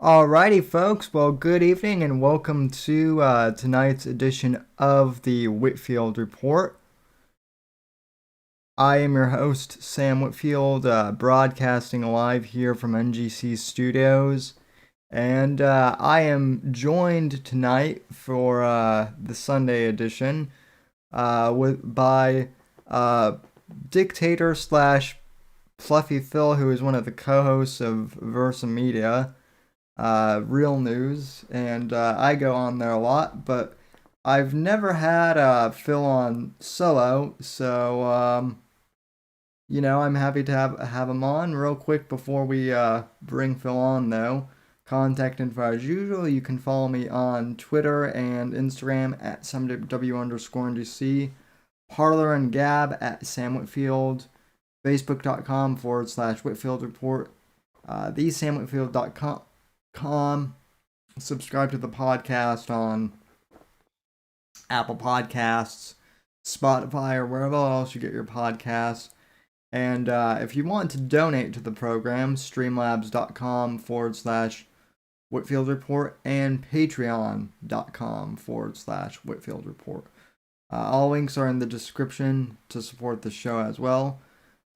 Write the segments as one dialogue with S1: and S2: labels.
S1: Alrighty, folks. Well, good evening and welcome to tonight's edition of the Whitfield Report. I am your host, Sam Whitfield, broadcasting live here from NGC Studios. And I am joined tonight for the Sunday edition by uh, Dictator slash Fluffy Phil, who is one of the co-hosts of Versa Media. Real News, and I go on there a lot, but I've never had Phil on solo, so I'm happy to have him on. Real quick before we bring Phil on, though, contact info as usual. You can follow me on Twitter and Instagram at SamW_NGC, Parler and Gab at Sam Whitfield, Facebook.com/Whitfield Report, thesamwhitfield.com. Subscribe to the podcast on Apple Podcasts, Spotify, or wherever else you get your podcasts. And if you want to donate to the program, streamlabs.com/Whitfield Report and patreon.com/Whitfield Report. All links are in the description to support the show as well.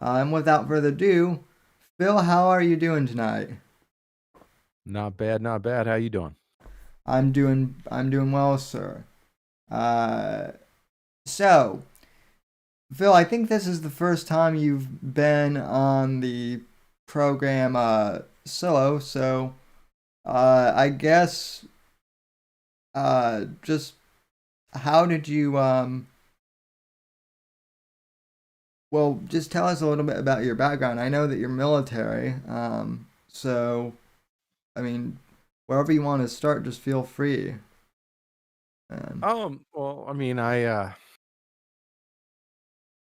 S1: And without further ado, Phil, how are you doing tonight?
S2: Not bad, not bad. How you doing?
S1: I'm doing well, sir. Uh, so, Phil, I think this is the first time you've been on the program solo, so I guess just how did you well, just tell us a little bit about your background. I know that you're military, so I mean, wherever you want to start, just feel free. And
S2: Well, I mean,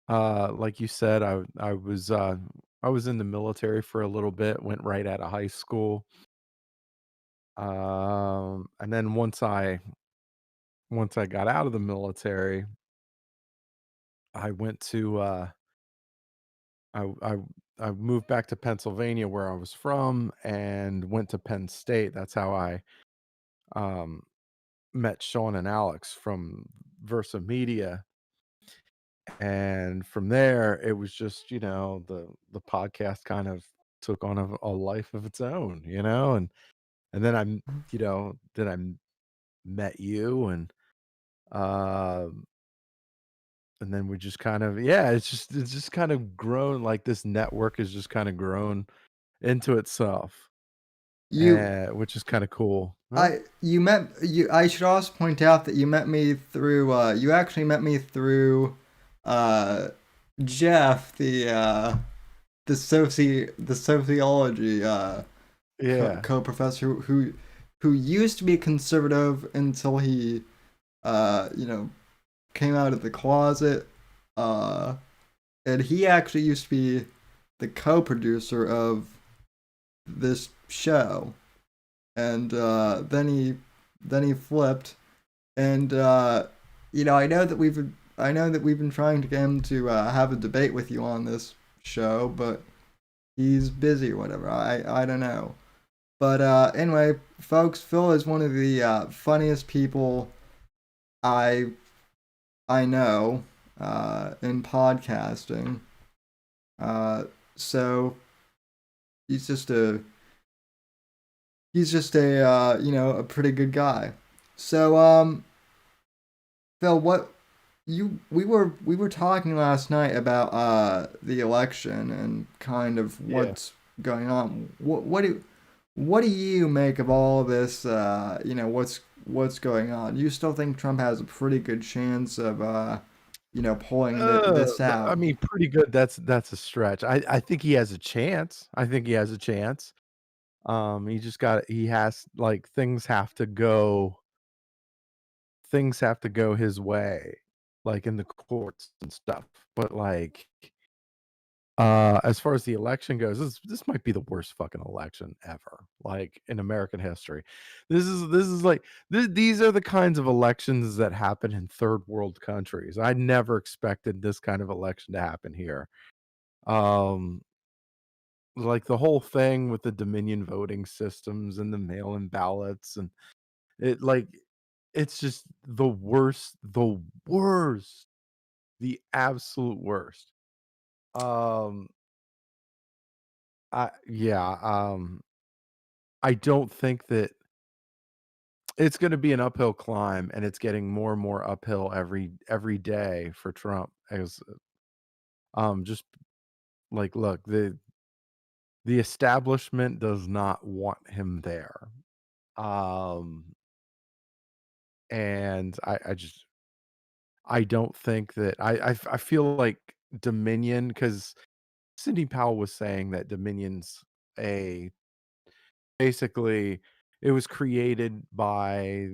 S2: like you said, I was in the military for a little bit, went right out of high school. And then once I got out of the military, I went to I I I moved back to Pennsylvania where I was from and went to Penn State. That's how I um met Sean and Alex from Versa Media. And from there, it was just, the podcast kind of took on a life of its own, and then then met you um and then we just kind of yeah, it's just kind of grown, like this network has just kind of grown into itself,
S1: you
S2: which is kind of cool. Huh?
S1: I you met you I should also point out that you met me through you actually met me through uh Jeff, the sociology
S2: Yeah.
S1: co-professor who used to be conservative until he you know came out of the closet, uh and he actually used to be the co-producer of this show, and then he flipped, and I know that we've been trying to get him to have a debate with you on this show, but he's busy or whatever. I don't know. But anyway, folks, Phil is one of the funniest people I I know in podcasting. Uh, so he's just a a pretty good guy. So Phil, what you we were talking last night about the election and kind of
S2: Yeah.
S1: what's going on. What do you make of all this? What's going on? You still think Trump has a pretty good chance of pulling this
S2: I
S1: out?
S2: mean, pretty good. That's a stretch. I think he has a chance. I think he has a chance. He has, like, things have to go his way, like in the courts and stuff. But like, as far as the election goes, this might be the worst fucking election ever, like in American history. This is like these are the kinds of elections that happen in third world countries. I never expected this kind of election to happen here. Um like the whole thing with the Dominion voting systems and the mail-in ballots, and it like it's just the worst, the absolute worst. Um, I don't think that it's gonna be an uphill climb, and it's getting more and more uphill every day for Trump as, just like, look, the establishment does not want him there. Um, and I don't think that I feel like Dominion, because Sidney Powell was saying that Dominion's a basically, it was created by,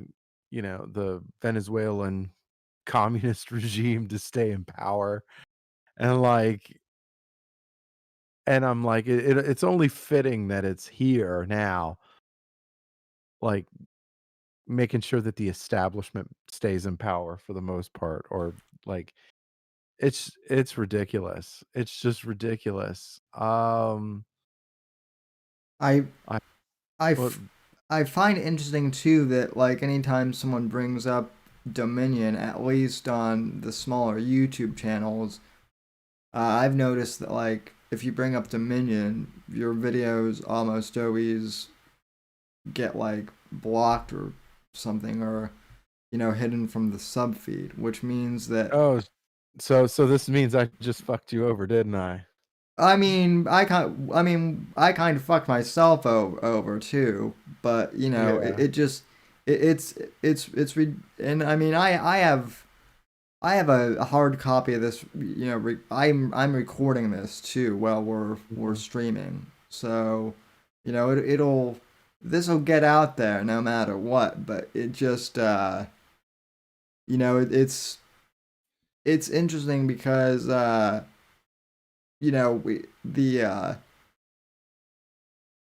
S2: the Venezuelan communist regime to stay in power, and, I'm like, it's only fitting that it's here now, like, making sure that the establishment stays in power for the most part, or, like, it's ridiculous. It's just ridiculous.
S1: I
S2: I
S1: I
S2: well,
S1: f- I find it interesting too that like anytime someone brings up Dominion, at least on the smaller YouTube channels, I've noticed that like if you bring up Dominion, your videos almost always get like blocked or something, or hidden from the sub feed, which means that
S2: oh, so this means I just fucked you over, didn't I?
S1: I kind of fucked myself over too, but
S2: Yeah.
S1: it just and I mean I have a hard copy of this. I'm recording this too while we're
S2: Mhm.
S1: streaming, so it'll this will get out there no matter what. But it just it's interesting because we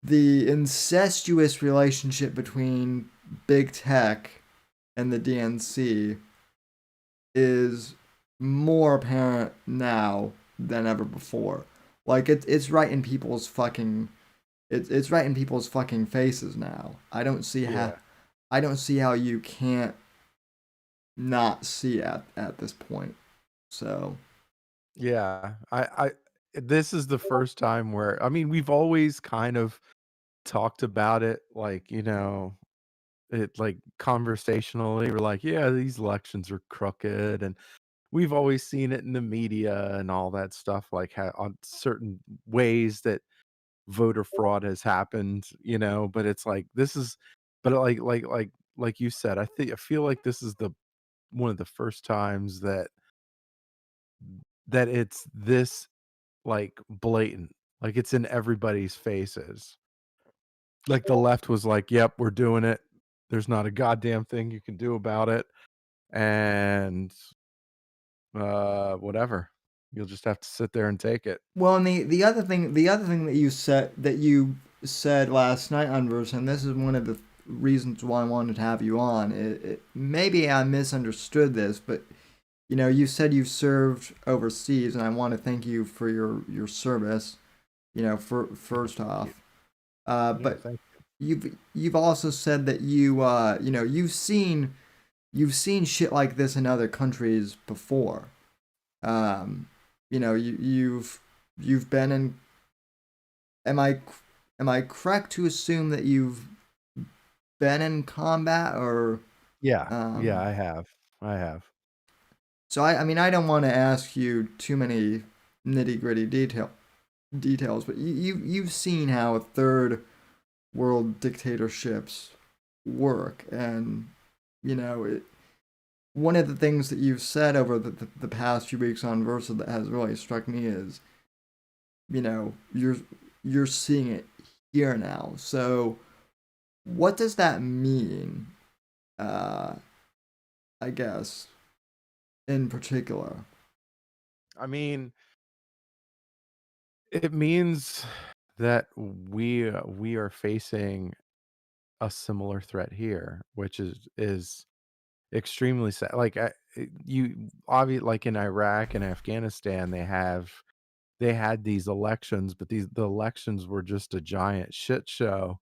S1: the incestuous relationship between big tech and the DNC is more apparent now than ever before. Like it's right in people's fucking it's right in people's fucking faces now.
S2: Yeah.
S1: I don't see how you can't not see at this point. So
S2: Yeah. I this is the first time where, I mean, we've always kind of talked about it, like, it like conversationally. We're like, yeah, these elections are crooked, and we've always seen it in the media and all that stuff, like on certain ways that voter fraud has happened, but it's like this is, but like you said, I feel like this is the one of the first times that it's this, like, blatant, like it's in everybody's faces. Like the left was like, "Yep, we're doing it. There's not a goddamn thing you can do about it." And whatever. You'll just have to sit there and take it.
S1: well, and the other thing that you said last night on Verse, and this is one of the reasons why I wanted to have you on. Maybe I misunderstood this, but you said you served overseas, and I want to thank you for your service. For first
S2: Thank you.
S1: off,
S2: Yeah,
S1: but
S2: thank
S1: you've also said that you've seen shit like this in other countries before. Um, you've been in. Am I correct to assume that you've been in combat or
S2: Yeah, yeah,
S1: um?
S2: I have. I have.
S1: So I mean I don't want to ask you too many nitty gritty details, but you've seen how third world dictatorships work, and it. One of the things that you've said over the past few weeks on Versa that has really struck me is, you know, you're you're seeing it here now. So what does that mean? Uh, I guess in particular.
S2: I mean, it means that we are facing a similar threat here, which is extremely sad. Like, you obviously, like in Iraq and Afghanistan, they have they had these elections, but the elections were just a giant shit show.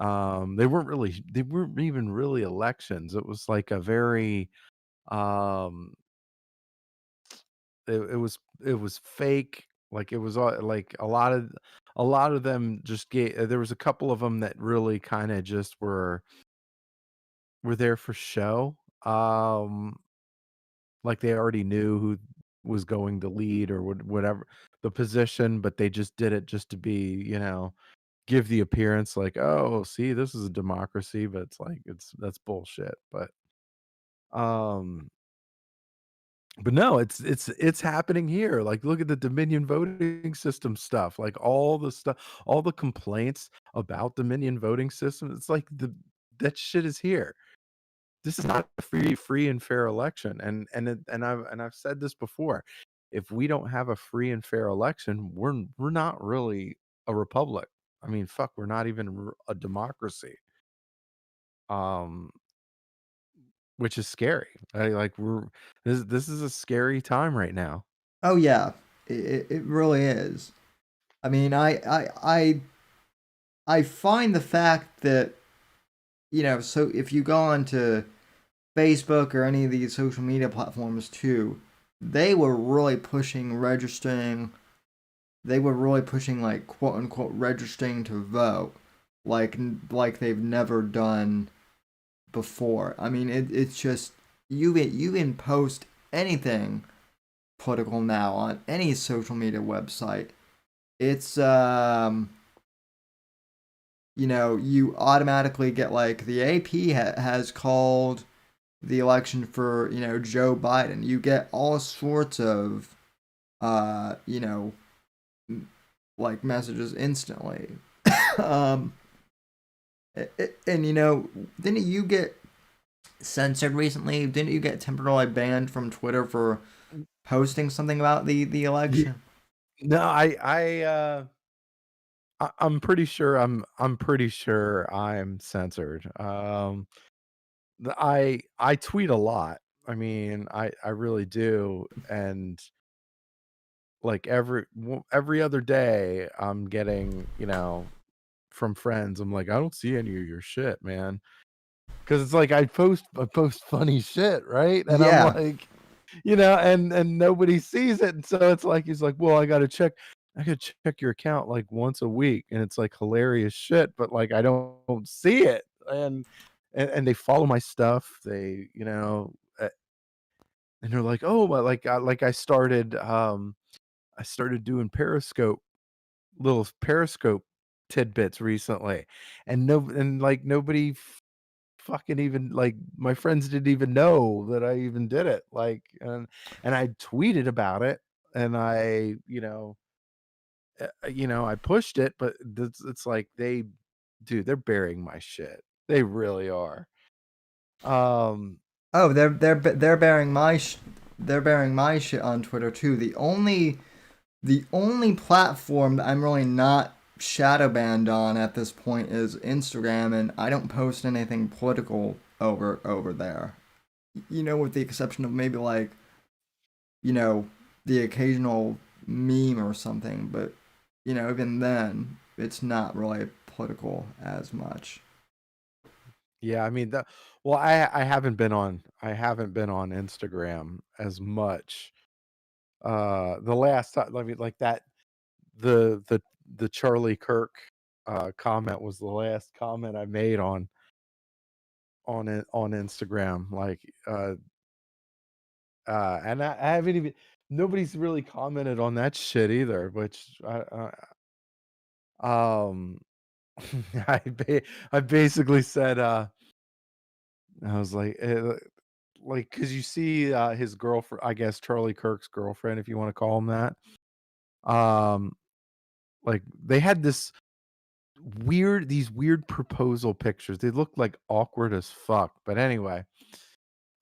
S2: They weren't even really elections. It was like a very um it was fake. Like it was all like a lot of them just gave there was a couple of them that really kind of just were there for show. Like they already knew who was going to lead or whatever the position, but they just did it just to be, give the appearance like, "Oh, see, this is a democracy," but it's like that's bullshit. Um but no, it's happening here. Like look at the Dominion voting system stuff. Like all the complaints about Dominion voting system. It's like that shit is here. This is not a free and fair election, and I've said this before. If we don't have a free and fair election, we're not really a republic. I mean, fuck, we're not even a democracy. Um, which is scary. Like this is a scary time right now.
S1: Oh yeah, it really is. I mean, I find the fact that, so if you go onto Facebook or any of these social media platforms too, they were really pushing registering. They were really pushing like quote unquote registering to vote, like they've never done before. I mean, it's just you can post anything political now on any social media website. It's you automatically get like the AP has called the election for Joe Biden. You get all sorts of uh you know like messages instantly. um and didn't you get censored recently? Didn't you get temporarily banned from Twitter for posting something about the
S2: Ye
S1: election?
S2: no, I'm pretty sure I'm censored. I tweet a lot. I mean, I really do, and like every other day, I'm getting from friends. I'm like, I don't see any of your shit, man, because it's like I post funny shit, right? And I'm
S1: Yeah.
S2: like, and nobody sees it, and so it's like he's like, "Well, I gotta check your account, like, once a week," and it's, like, hilarious shit, but, like, I don't see it, and they follow my stuff, and they're like, "Oh," but, I started doing little Periscope tidbits recently, and nobody fucking even like, my friends didn't even know that I even did it, and I tweeted about it, and I pushed it, but it's like dude, they're burying my shit. They really are. Um,
S1: Oh, they're bearing they're bearing my shit on Twitter too. The only platform that I'm really not shadow banned on at this point is Instagram, and I don't post anything political over there. With the exception of maybe like you know the occasional meme or something, but even then it's not really political as much.
S2: yeah, I mean, well, I haven't been on Instagram as much. The last time, I mean, like that the the the Charlie Kirk comment was the last comment I made on Instagram. And I haven't even nobody's really commented on that shit either, which um I basically said I was like, cuz you see his girlfriend, I guess Charlie Kirk's girlfriend, if you want to call him that. Um like they had these weird proposal pictures. They looked like awkward as fuck. But anyway,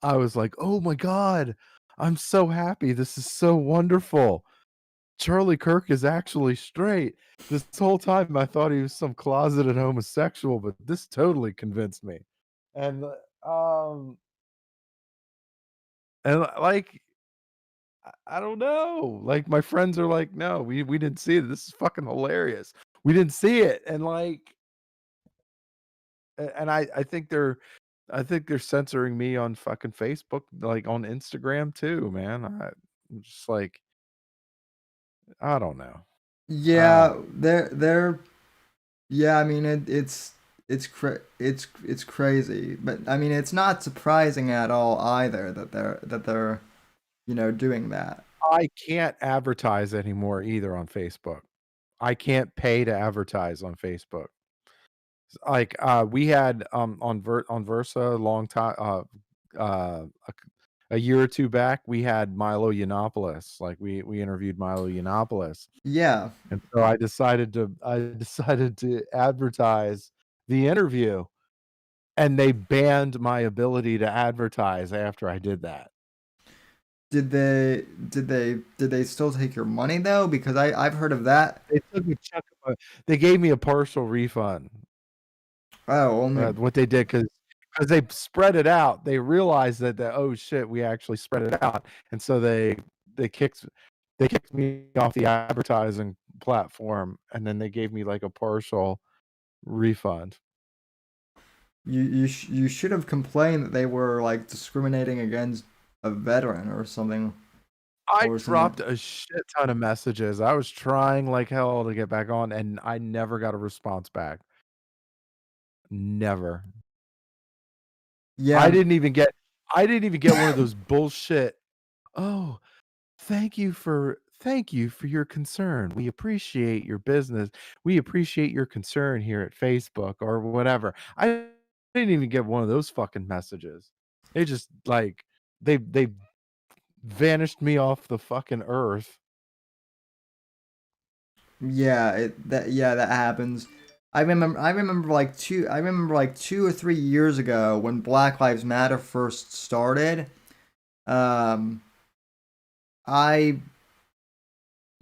S2: I was like, "Oh my god, I'm so happy. This is so wonderful. Charlie Kirk is actually straight." This whole time I thought he was some closeted homosexual, but this totally convinced me. And um and like I don't know. Like, my friends are like, "No, we didn't see it. This is fucking hilarious. We didn't see it." And, like, and I think they're censoring me on fucking Facebook, like, on Instagram too, man. I'm just like, I don't know. I don't
S1: Yeah, they're yeah, I mean it's crazy, but I mean it's not surprising at all either that they're doing that.
S2: I can't advertise anymore either on Facebook. I can't pay to advertise on Facebook. Like, we had, on Versa a long time, a year or 2 back, we had Milo Yiannopoulos, like, we interviewed Milo Yiannopoulos,
S1: Yeah.
S2: and so I decided to advertise the interview, and they banned my ability to advertise after I did that.
S1: Did they still take your money though? Because I've heard of that.
S2: They took a chunk of a they gave me a partial refund.
S1: Oh, only
S2: What they did, because they spread it out, they realized that, "Oh, shit, we actually spread it out," and so they kicked they kicked me off the advertising platform, and then they gave me, like, a partial refund.
S1: you should have complained that they were like discriminating against a veteran
S2: I
S1: or something.
S2: dropped a shit ton of messages, I was trying like hell to get back on, and I never got a response back. Never.
S1: Yeah,
S2: I didn't even get one of those bullshit, "Oh, thank you for your concern. We appreciate your business. We appreciate your concern here at Facebook," or whatever. I didn't even get one of those fucking messages. They just, like, they vanished me off the fucking earth.
S1: yeah, that happens. I remember like 2 or 3 years ago when Black Lives Matter first started. Um, I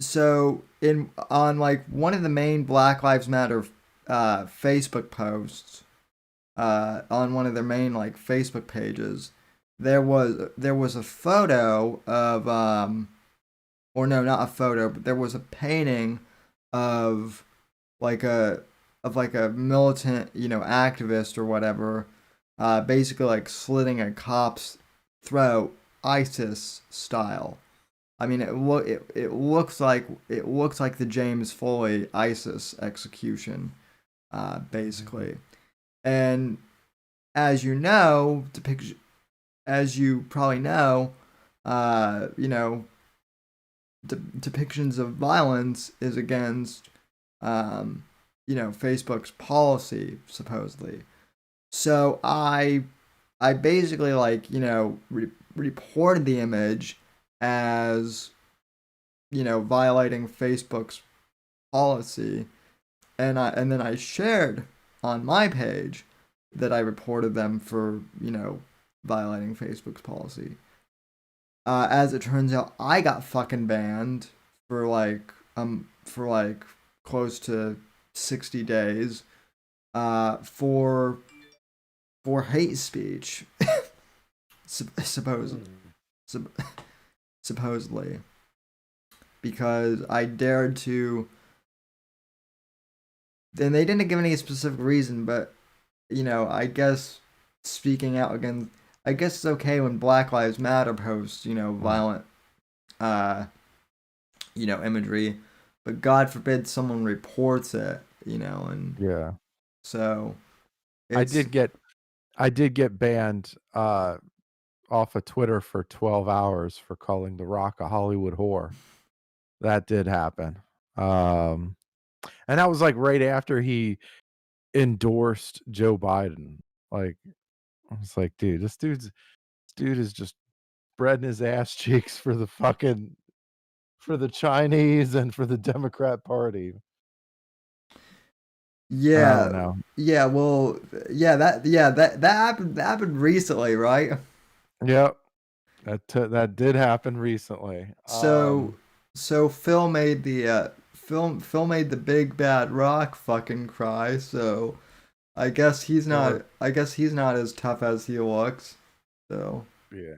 S1: so in on like one of the main Black Lives Matter Facebook posts, on one of their main like Facebook pages, there was a photo of or no, not a photo, but there was a painting of like a like a militant, activist or whatever, basically like slitting a cop's throat, ISIS style. I mean, it looks like the James Foley ISIS execution,
S2: Mhm.
S1: basically. And as you know, as you probably know, uh, you know, depictions of violence is against, um, Facebook's policy supposedly. So I basically like reported the image as violating Facebook's policy, and then I shared on my page that I reported them for violating Facebook's policy. As it turns out, I got fucking banned for like close to 60 days, for hate speech, suppose
S2: Mm.
S1: sup- supposedly, because I dared to. And they didn't give any specific reason, but I guess speaking out against. I guess it's okay when Black Lives Matter posts,
S2: Mm.
S1: violent, uh, imagery, but God forbid someone reports it, and
S2: Yeah.
S1: so
S2: I
S1: it's
S2: did get I did get banned, off of Twitter for 12 hours for calling The Rock a Hollywood whore. That did happen. Um, and that was, like, right after he endorsed Joe Biden. Like, I was like, "Dude, this dude is just spreading his ass cheeks for the fucking for the Chinese and for the Democrat Party." I
S1: yeah,
S2: don't know.
S1: yeah, well, that happened recently, right?
S2: Yep. That did happen recently.
S1: So so Phil made the big bad rock fucking cry, so
S2: Or
S1: I guess he's not as tough as he looks. So
S2: yeah,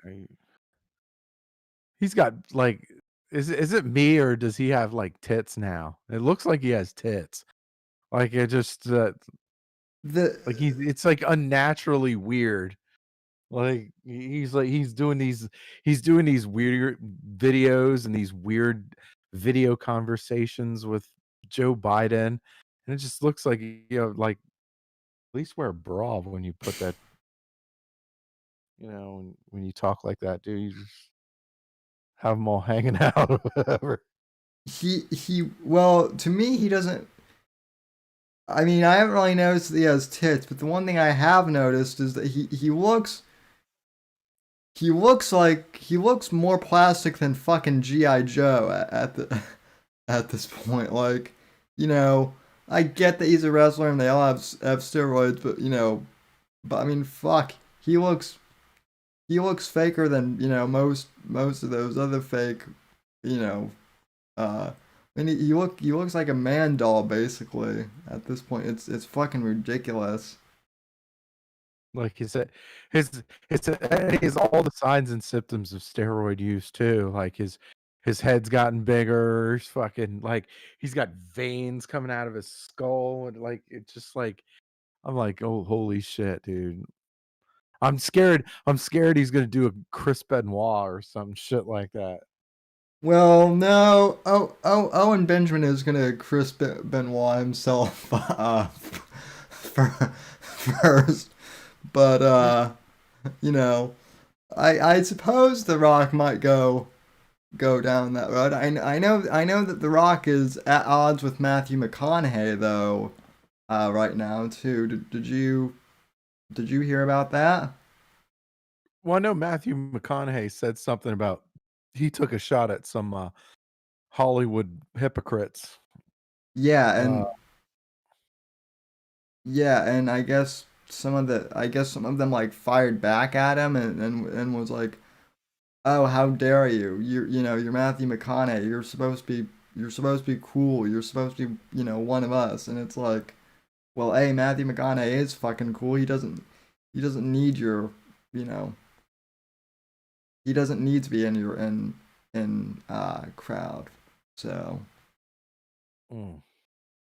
S2: He's got like, is it me or does he have like tits now? It looks like he has tits. Like it just
S1: The
S2: like it's like unnaturally weird. Like he's doing these weird videos and these weird video conversations with Joe Biden, and it just looks like, like at least wear a bra when you put that, when you talk like that, dude. You just have them all hanging out or whatever.
S1: he well, to me he doesn't. I mean, I haven't really noticed that he has tits, but the one thing I have noticed is that he looks more plastic than fucking GI Joe at the at this point. Like, you know, I get that he's a wrestler and they all have steroids, but but I mean, fuck, he looks faker than most of those other fake, you know. And he looks like a man doll basically at this point. It's fucking ridiculous.
S2: Like he has all the signs and symptoms of steroid use too. Like his head's gotten bigger. He's fucking like he's got veins coming out of his skull, and like it's just like I'm like, oh holy shit, dude. I'm scared. I'm scared he's gonna do a Chris Benoit or some shit like that.
S1: Well, no. Owen Benjamin is gonna Chris Benoit himself first, but you know, I suppose The Rock might go down that road. I know that The Rock is at odds with Matthew McConaughey though, right now too. Did you hear about that?
S2: Well, I know Matthew McConaughey said something about he took a shot at some Hollywood hypocrites.
S1: Yeah,
S2: Uh,
S1: and I guess some of them like fired back at him and was like, "Oh, how dare you? You're Matthew McConaughey. You're supposed to be cool. You're supposed to be, one of us." And it's like, "Well, A, Matthew McConaughey is fucking cool. He doesn't need your, you know, he doesn't need to be in your in crowd." So,
S2: mm.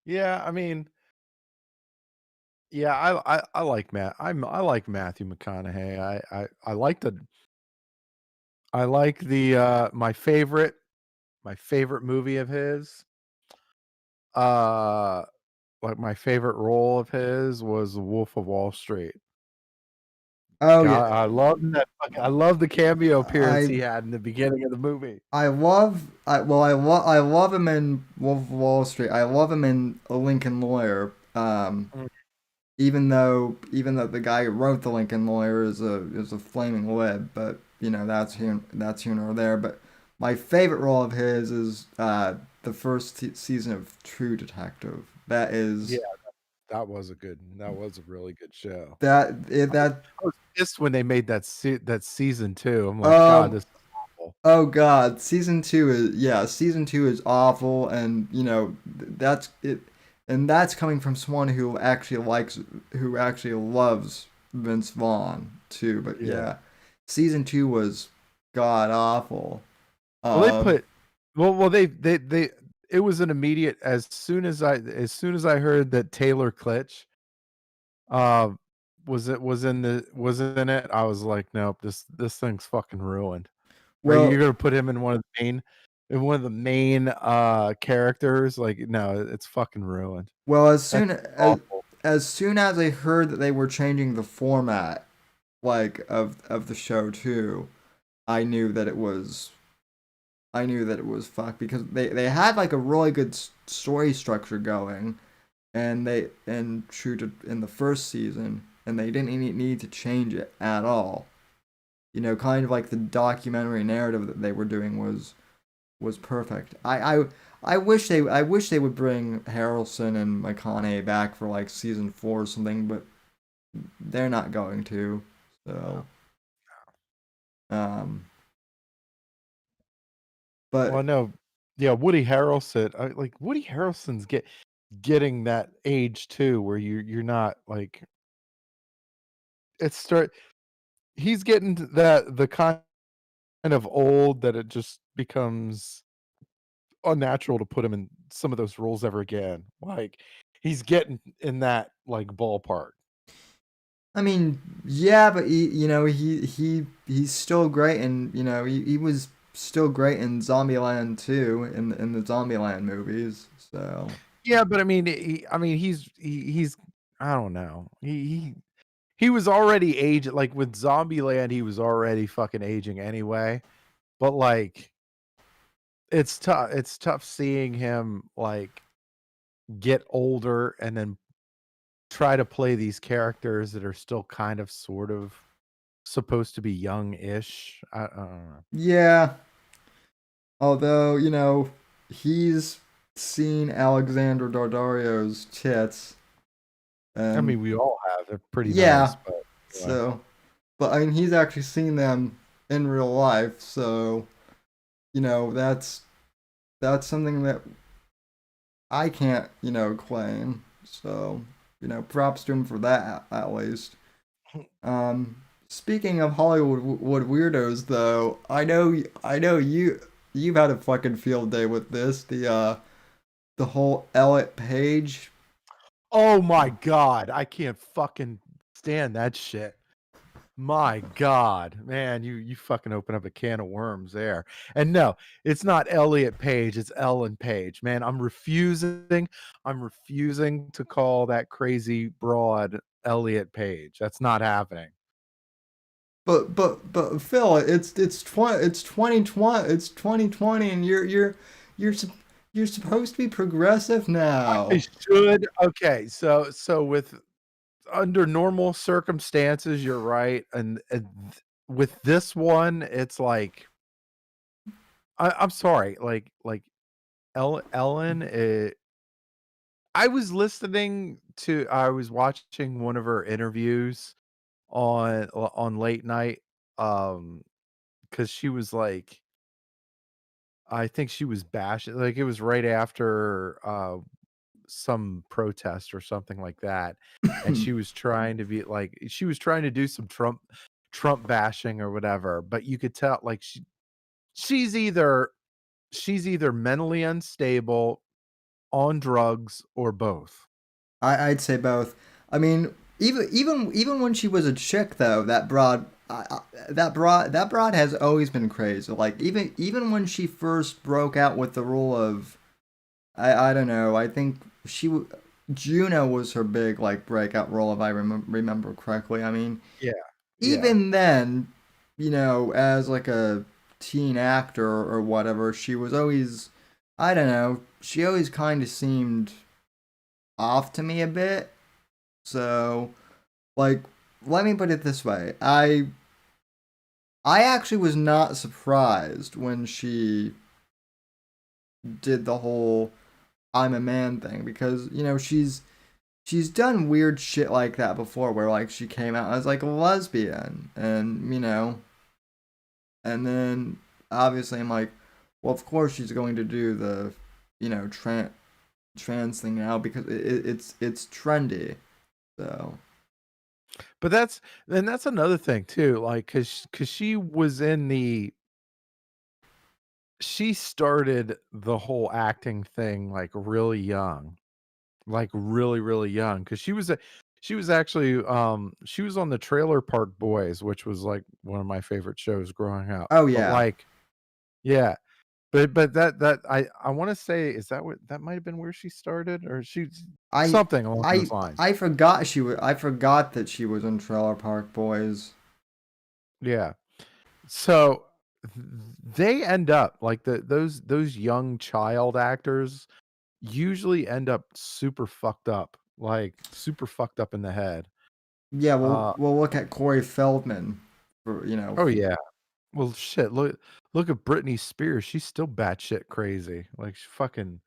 S2: Yeah, I mean, yeah, I like I like Matthew McConaughey. I like the my favorite movie of his. Uh like my favorite role of his was The Wolf of Wall Street.
S1: oh yeah,
S2: God, I love the cameo appearance
S1: I
S2: he had in the beginning of the movie.
S1: I love him in Wolf of Wall Street. I love him in A Lincoln Lawyer.
S2: Mm.
S1: Even though the guy who wrote The Lincoln Lawyer is a flaming lib, but that's here nor there. But my favorite role of his is the first season of True Detective.
S2: Yeah, that was a really good show.
S1: That
S2: I was pissed when they made that season 2. I'm like, God,
S1: um
S2: this is awful.
S1: Oh God, season two is awful, and that's it, and that's coming from someone who actually loves Vince Vaughn too. But
S2: Yeah.
S1: yeah, season two was god awful.
S2: Well, they
S1: Um,
S2: put well, they it was an immediate as soon as I heard that Taylor Klitsch, uh, was in it, I was like, "Nope, this thing's fucking ruined." Right? You're
S1: well,
S2: gonna put him in one of the main, characters, like, no, it's fucking ruined.
S1: well,
S2: That's awful.
S1: as soon as I heard that they were changing the format, like of the show too, I knew that it was I knew that it was fucked because they had like a really good story structure going, and true to in the first season, and they didn't need to change it at all. Kind of like the documentary narrative that they were doing was perfect. I wish they would bring Harrelson and McConaughey back for like season four or something, but they're not going to. So,
S2: No.
S1: um,
S2: Well,
S1: but
S2: no. Yeah, Woody Harrelson, Woody Harrelson's getting that age too where you're not, like it's start he's getting to that the kind kind of old that it just becomes unnatural to put him in some of those roles ever again. Like, he's getting in that, like, ballpark.
S1: I mean, yeah, but he's still great, and he was still great in Zombieland too, in the Zombieland movies. So
S2: Yeah, but I mean, he's I don't know. He was already aged like, with Zombieland, he was already fucking aging anyway, but, like, it's tough seeing him, like, get older and then try to play these characters that are still kind of, sort of supposed to be young-ish. I don't know.
S1: yeah, although he's seen Alexander Daddario's tits,
S2: I mean,
S1: and
S2: we all have, they're pretty nice,
S1: yeah,
S2: but anyway.
S1: so but I mean he's actually seen them in real life, so that's something that I can't claim. So props to him for that at least. Speaking of Hollywood weirdos, though, I know you've had a fucking field day with this. The whole Elliot Page.
S2: Oh my god, I can't fucking stand that shit. My god, man, you fucking open up a can of worms there. And no, it's not Elliot Page, it's Ellen Page. Man, I'm refusing to call that crazy broad Elliot Page. That's not happening.
S1: But Phil, it's 2020, it's 2020, and you're sup- you're supposed to be progressive
S2: I
S1: now.
S2: should okay, so with under normal circumstances, you're right, and with this one, it's like I'm sorry, like Ellen, I was watching one of her interviews on late night, because she was like I think she was bashing like, it was right after, some protest or something like that, and she was trying to do some Trump bashing or whatever, but you could tell, like, she's either she's either mentally unstable, on drugs, or both.
S1: I'd say both. I mean, even when she was a chick, though, that broad has always been crazy. Like even when she first broke out with the role of I don't know. I think Juno was her big like breakout role, if I remember correctly. I mean,
S2: Yeah, yeah.
S1: even then, as like a teen actor or whatever, she was always, I don't know, she always kind of seemed off to me a bit. So, like, let me put it this way. I actually was not surprised when she did the whole I'm a man thing, because, she's done weird shit like that before, where like she came out as like a lesbian, and and then obviously I'm like, well, of course she's going to do the trans thing now, because it's trendy. So
S2: But that's another thing too, like, cause she was in the she started the whole acting thing, like, really young, like, really, really young, cause she was actually, she was on the Trailer Park Boys, which was, like, one of my favorite shows growing up,
S1: oh
S2: but,
S1: yeah,
S2: like yeah, but that I wanna say, is that what that might have been where she started, or she's
S1: I
S2: something along those
S1: I
S2: lines.
S1: I forgot I forgot that she was in Trailer Park Boys.
S2: Yeah. So, they end up like, those young child actors usually end up super fucked up, like, super fucked up in the head.
S1: Yeah, well,
S2: Uh,
S1: we'll look at Corey Feldman for
S2: oh, yeah. Well, shit, look at Britney Spears, she's still batshit crazy, like, she fucking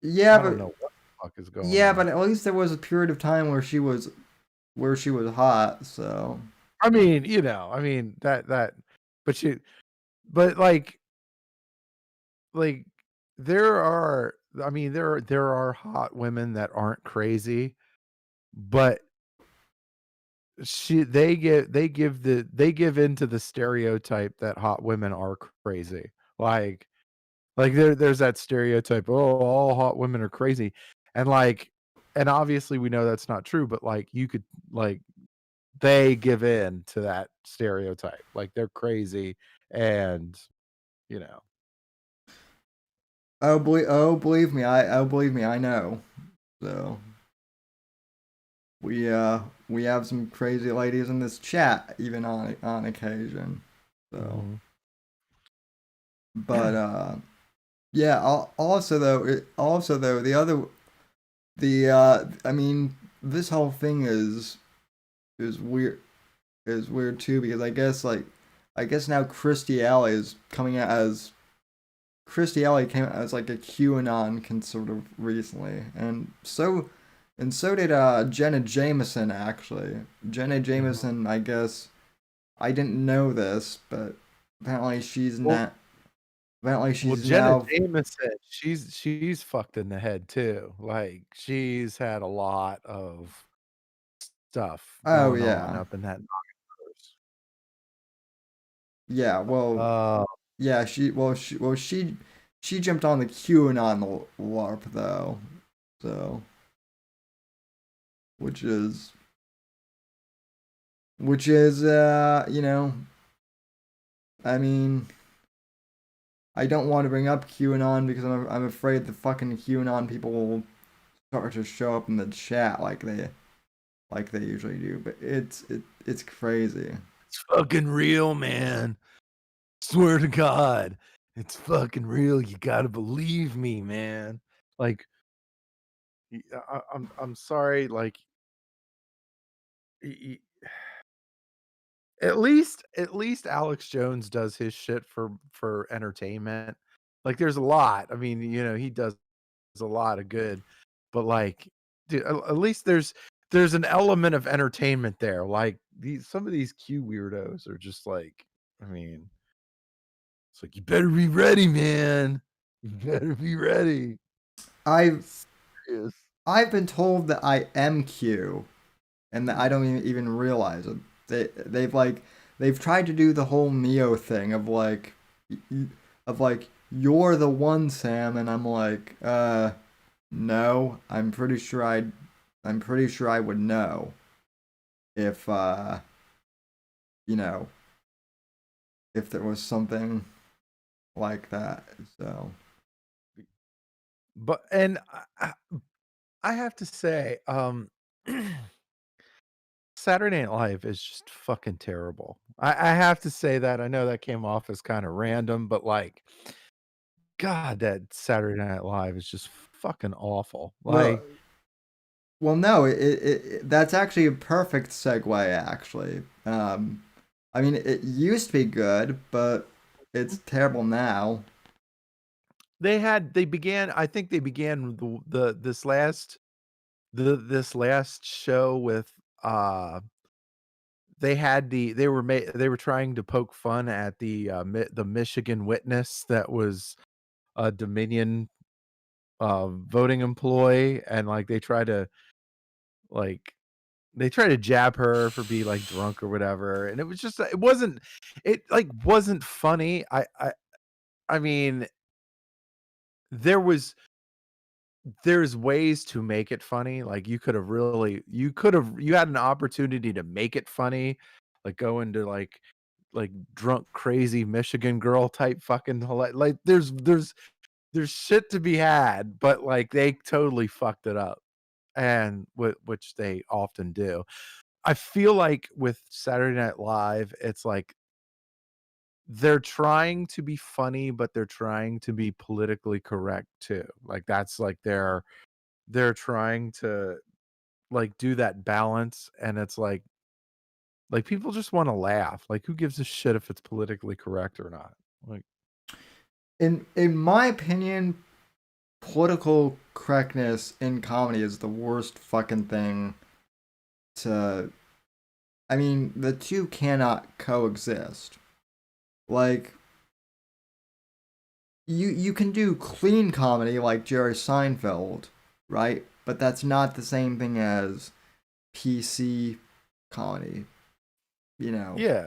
S1: yeah,
S2: I don't
S1: but
S2: know what the fuck is going
S1: yeah,
S2: on.
S1: but at least there was a period of time where she was hot. So
S2: I mean, that but she but, like, there are there are hot women that aren't crazy, but they give into the stereotype that hot women are crazy. Like there's that stereotype, oh, all hot women are crazy. And and obviously we know that's not true, but you could like they give in to that stereotype. Like they're crazy and you know.
S1: Believe me, I know. So we have some crazy ladies in this chat even on occasion. So,
S2: Mhm.
S1: but yeah. Also though, I mean, this whole thing is weird is weird too because I guess now Christy Alley came out as like a QAnon conservative recently, and so did Jenna Jameson actually. Jenna
S2: Mhm.
S1: Jameson, I guess I didn't know this, but apparently she's
S2: Well,
S1: not. Apparently she's
S2: Jenna
S1: now.
S2: Jameson, she's fucked in the head too. Like she's had a lot of stuff
S1: Oh
S2: going on
S1: yeah,
S2: up in that noggin.
S1: yeah. Well,
S2: Uh,
S1: yeah. She jumped on the QAnon LARP though, so which is you know, I mean, I don't want to bring up QAnon because I'm afraid the fucking QAnon people will start to show up in the chat like they usually do. But it's crazy.
S2: it's fucking real, man. Swear to God, it's fucking real. You gotta believe me, man. Like, I'm sorry. Y- at least Alex Jones does his shit for entertainment. Like, there's a lot. I mean, he does a lot of good, but dude, at least there's an element of entertainment there. Like some of these Q weirdos are just I mean, it's like you better be ready, man. You better be ready.
S1: I've
S2: Serious.
S1: I've been told that I am Q, and that I don't even realize it. They've tried to do the whole Neo thing of you're the one, Sam, and I'm like, no, I'm pretty sure I would know if you know, if there was something like that. So
S2: But and I have to say, Saturday Night Live is just fucking terrible. I have to say that. I know that came off as kind of random, but God, that Saturday Night Live is just fucking awful.
S1: well, no, that's actually a perfect segue. Actually, I mean, it used to be good, but it's terrible now.
S2: I think they began the this last show with they were trying to poke fun at the Michigan witness that was a Dominion voting employee, and like they try to jab her for being drunk or whatever, and it was just it wasn't funny. I mean, there was there's ways to make it funny. Like you had an opportunity to make it funny, like go into like drunk crazy Michigan girl type fucking there's shit to be had, but they totally fucked it up, and which they often do. I feel like with Saturday Night Live, it's like they're trying to be funny, but they're trying to be politically correct too. Like that's they're trying to do that balance, and it's like people just want to laugh. Like who gives a shit if it's politically correct or not? Like
S1: In my opinion, political correctness in comedy is the worst fucking thing to. I mean, the two cannot coexist. Like you can do clean comedy like Jerry Seinfeld, right? But that's not the same thing as PC comedy, you know.
S2: Yeah.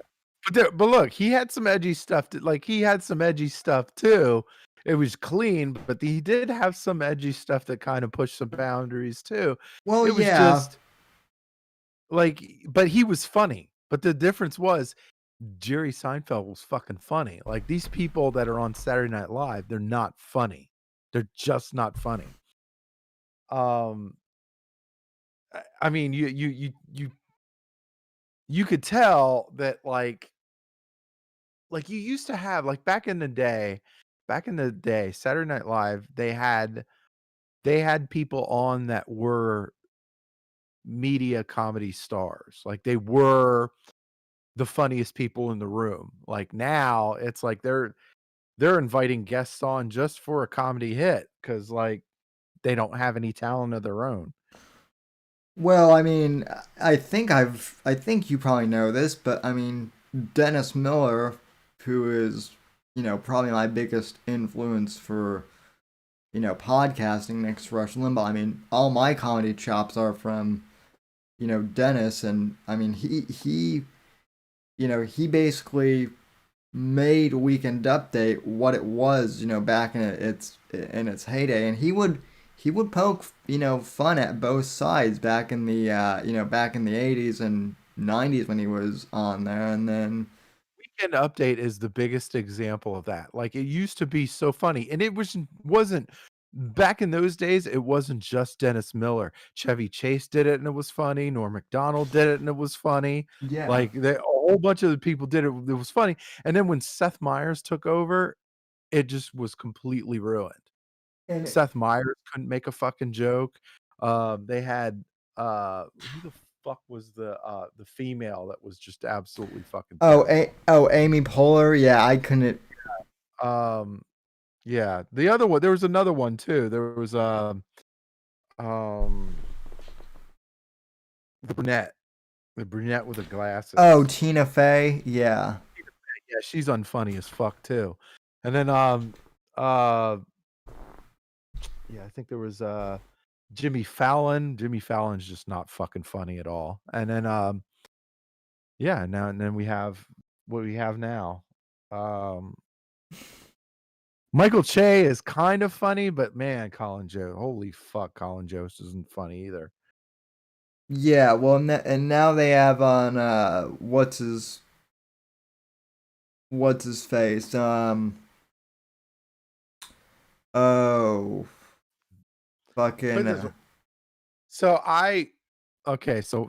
S2: But look, he had some edgy stuff he had some edgy stuff too. It was clean, but he did have some edgy stuff that kind of pushed some boundaries too.
S1: Well,
S2: It was
S1: yeah.
S2: just but he was funny. But the difference was Jerry Seinfeld was fucking funny. Like these people that are on Saturday Night Live, they're not funny. They're just not funny. Um, I mean, you could tell that you used to have back in the day, Saturday Night Live, they had people on that were media comedy stars. Like they were the funniest people in the room. Like now it's like they're inviting guests on just for a comedy hit because they don't have any talent of their own.
S1: Well, I mean, I think you probably know this, but I mean, Dennis Miller, who is, probably my biggest influence for, podcasting next to Rush Limbaugh. I mean, all my comedy chops are from, Dennis, and I mean, he basically made Weekend Update what it was, back in its heyday, and he would poke, fun at both sides back in the back in the 80s and 90s when he was on there, and then
S2: Weekend Update is the biggest example of that. Like it used to be so funny, and it wasn't back in those days. It wasn't just Dennis Miller. Chevy Chase did it, and it was funny. Norm Macdonald did it, and it was funny.
S1: yeah,
S2: Like a whole bunch of the people did it. It was funny. And then when Seth Meyers took over, it just was completely ruined.
S1: and
S2: Seth Meyers couldn't make a fucking joke. They had who the fuck was the female that was just absolutely fucking terrible.
S1: Amy Poehler, yeah, I couldn't.
S2: Um, yeah, the other one, there was another one too. There was um the brunette with the
S1: Oh,
S2: glasses.
S1: Tina Fey, yeah.
S2: Yeah, she's unfunny as fuck too. And then uh yeah, I think there was Jimmy Fallon. Jimmy Fallon's just not fucking funny at all. And then yeah, now and then we have what we have now. Um Michael Che is kind of funny, but man, holy fuck, Colin Jost isn't funny either.
S1: Yeah, well, and now they have on what's his face? Oh,
S2: Put
S1: fucking.
S2: it this way. So I okay, so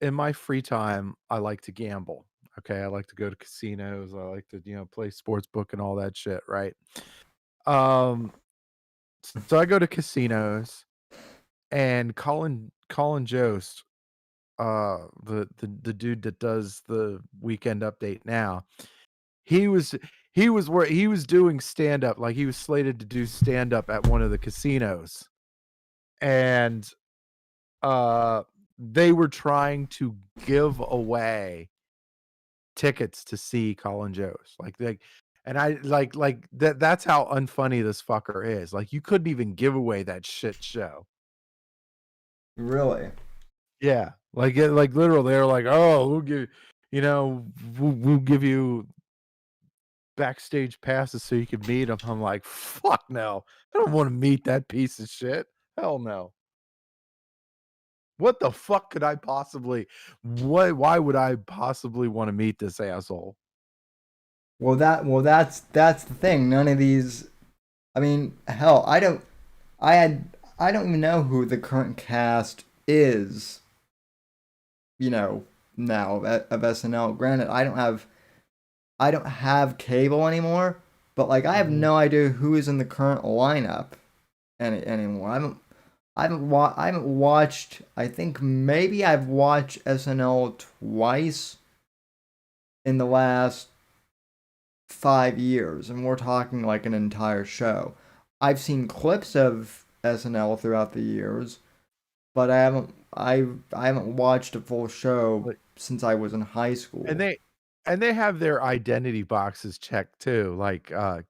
S2: in my free time, I like to gamble. Okay, I like to go to casinos. I like to, play sports book and all that shit, right? Um, so I go to casinos and Colin Jost, the dude that does the weekend update now, he was he was doing stand up, like he was slated to do stand up at one of the casinos. And uh they were trying to give away tickets to see Colin Jost. And I that's how unfunny this fucker is. Like you couldn't even give away that shit show.
S1: Really?
S2: Yeah. Like literally they were like, "Oh, you know, we'll give you backstage passes so you can meet him." I'm like, "Fuck no. I don't want to meet that piece of shit. Hell no." What the fuck could I possibly why would I possibly wanna meet this asshole?
S1: That's the thing. None of these. I mean, hell, I don't even know who the current cast is. Now of SNL. Granted, I don't have cable anymore, but like I have
S2: Mhm.
S1: no idea who is in the current lineup anymore. I haven't watched. I think maybe I've watched SNL twice in the last 5 years, and we're talking like an entire show. I've seen clips of SNL throughout the years, but I haven't watched a full show
S2: Like
S1: since I was in high
S2: and
S1: school.
S2: they have their identity boxes checked too, I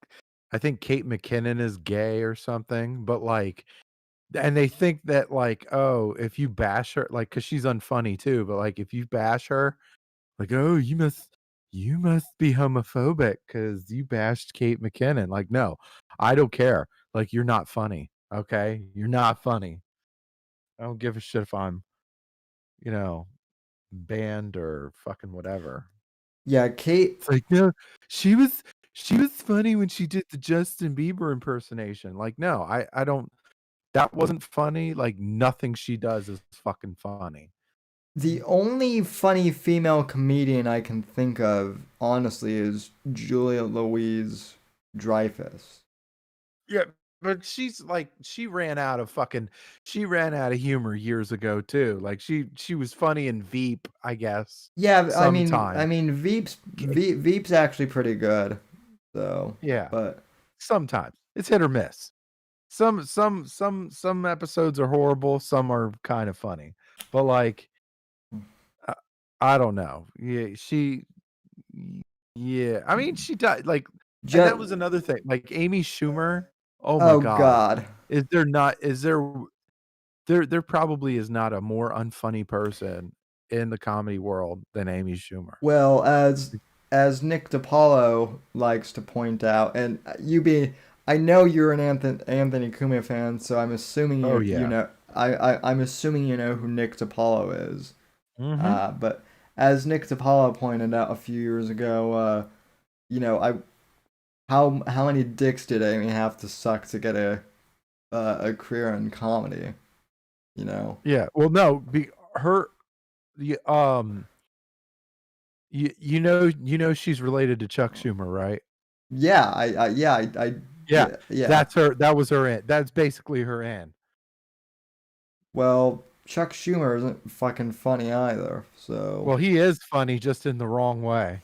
S2: think Kate McKinnon is gay or something, but, and they think that like, oh, if you bash her, like, because she's unfunny too, but like if you bash her, like, oh, you must be homophobic because you bashed Kate McKinnon. Like, no, I don't care. Like, you're not funny. Okay, you're not funny. I don't give a shit if I'm, you know, banned or fucking whatever.
S1: Yeah, Kate.
S2: It's like, no, she was she was funny when she did the Justin Bieber impersonation. Like, no, I don't. That wasn't funny. Like, nothing she does is fucking funny.
S1: The only funny female comedian I can think of, honestly, is Julia Louise Dreyfus.
S2: Yeah, but she's like she ran out of humor years ago too. Like she was funny in Veep, I guess.
S1: Yeah, I
S2: Sometimes.
S1: mean, Veep's actually pretty good. So,
S2: Yeah,
S1: but
S2: sometimes. It's hit or miss. Some episodes are horrible, some are kind of funny. But like I, I don't know. Yeah. I mean, she died like and that
S1: just
S2: was another thing. Like Amy Schumer, oh my
S1: oh
S2: god.
S1: God.
S2: Is there probably is not a more unfunny person in the comedy world than Amy Schumer.
S1: Well, as Nick DiPaolo likes to point out, and I know you're an Anthony Cumia fan, so I'm assuming
S2: Oh,
S1: you
S2: yeah.
S1: know, I'm assuming you know who Nick DiPaolo is.
S2: Mhm.
S1: But as Nick DiPaolo pointed out a few years ago, you know, how many dicks did Amy have to suck to get a career in comedy? You know?
S2: Yeah. Well, no, be her the, you know she's related to Chuck Schumer, right?
S1: Yeah,
S2: Yeah.
S1: yeah, yeah.
S2: That was her aunt. That's basically her aunt.
S1: Well, Chuck Schumer isn't fucking funny either, so.
S2: Well, he is funny just in the wrong way.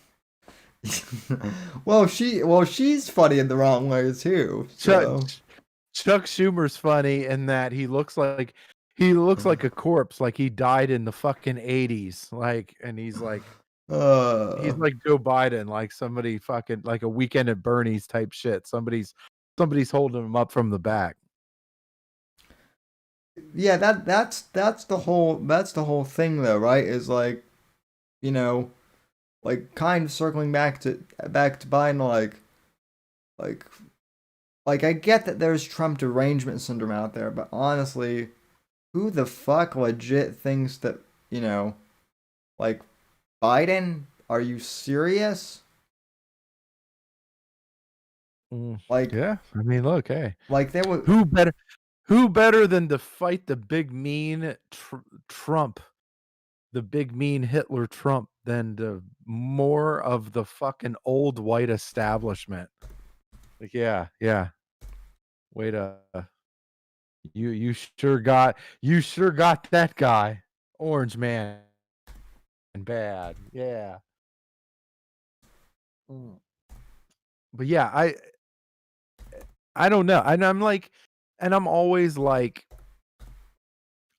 S1: Well, she's funny in the wrong way too,
S2: Chuck
S1: so.
S2: Chuck Schumer's funny in that he looks like a corpse, like he died in the fucking 80s, like, and he's
S1: Uh,
S2: like Joe Biden, like somebody fucking like a Weekend at Bernie's type shit. Somebody's holding him up from the back.
S1: yeah, that's the whole thing though, right? Is like, you know, like kind of circling back to Biden, like like I get that there's Trump derangement syndrome out there, but honestly, who the fuck legit thinks that, you know, like Biden? Are you serious? Like
S2: Yeah, I mean, look, hey,
S1: like there was
S2: who better who better than to fight the big mean Trump, the big mean Hitler Trump than the more of the fucking old white establishment. Like, yeah, yeah. Way to you sure got that guy. Orange man bad. Yeah. Mm. But yeah, I don't know. And I'm like and I'm always like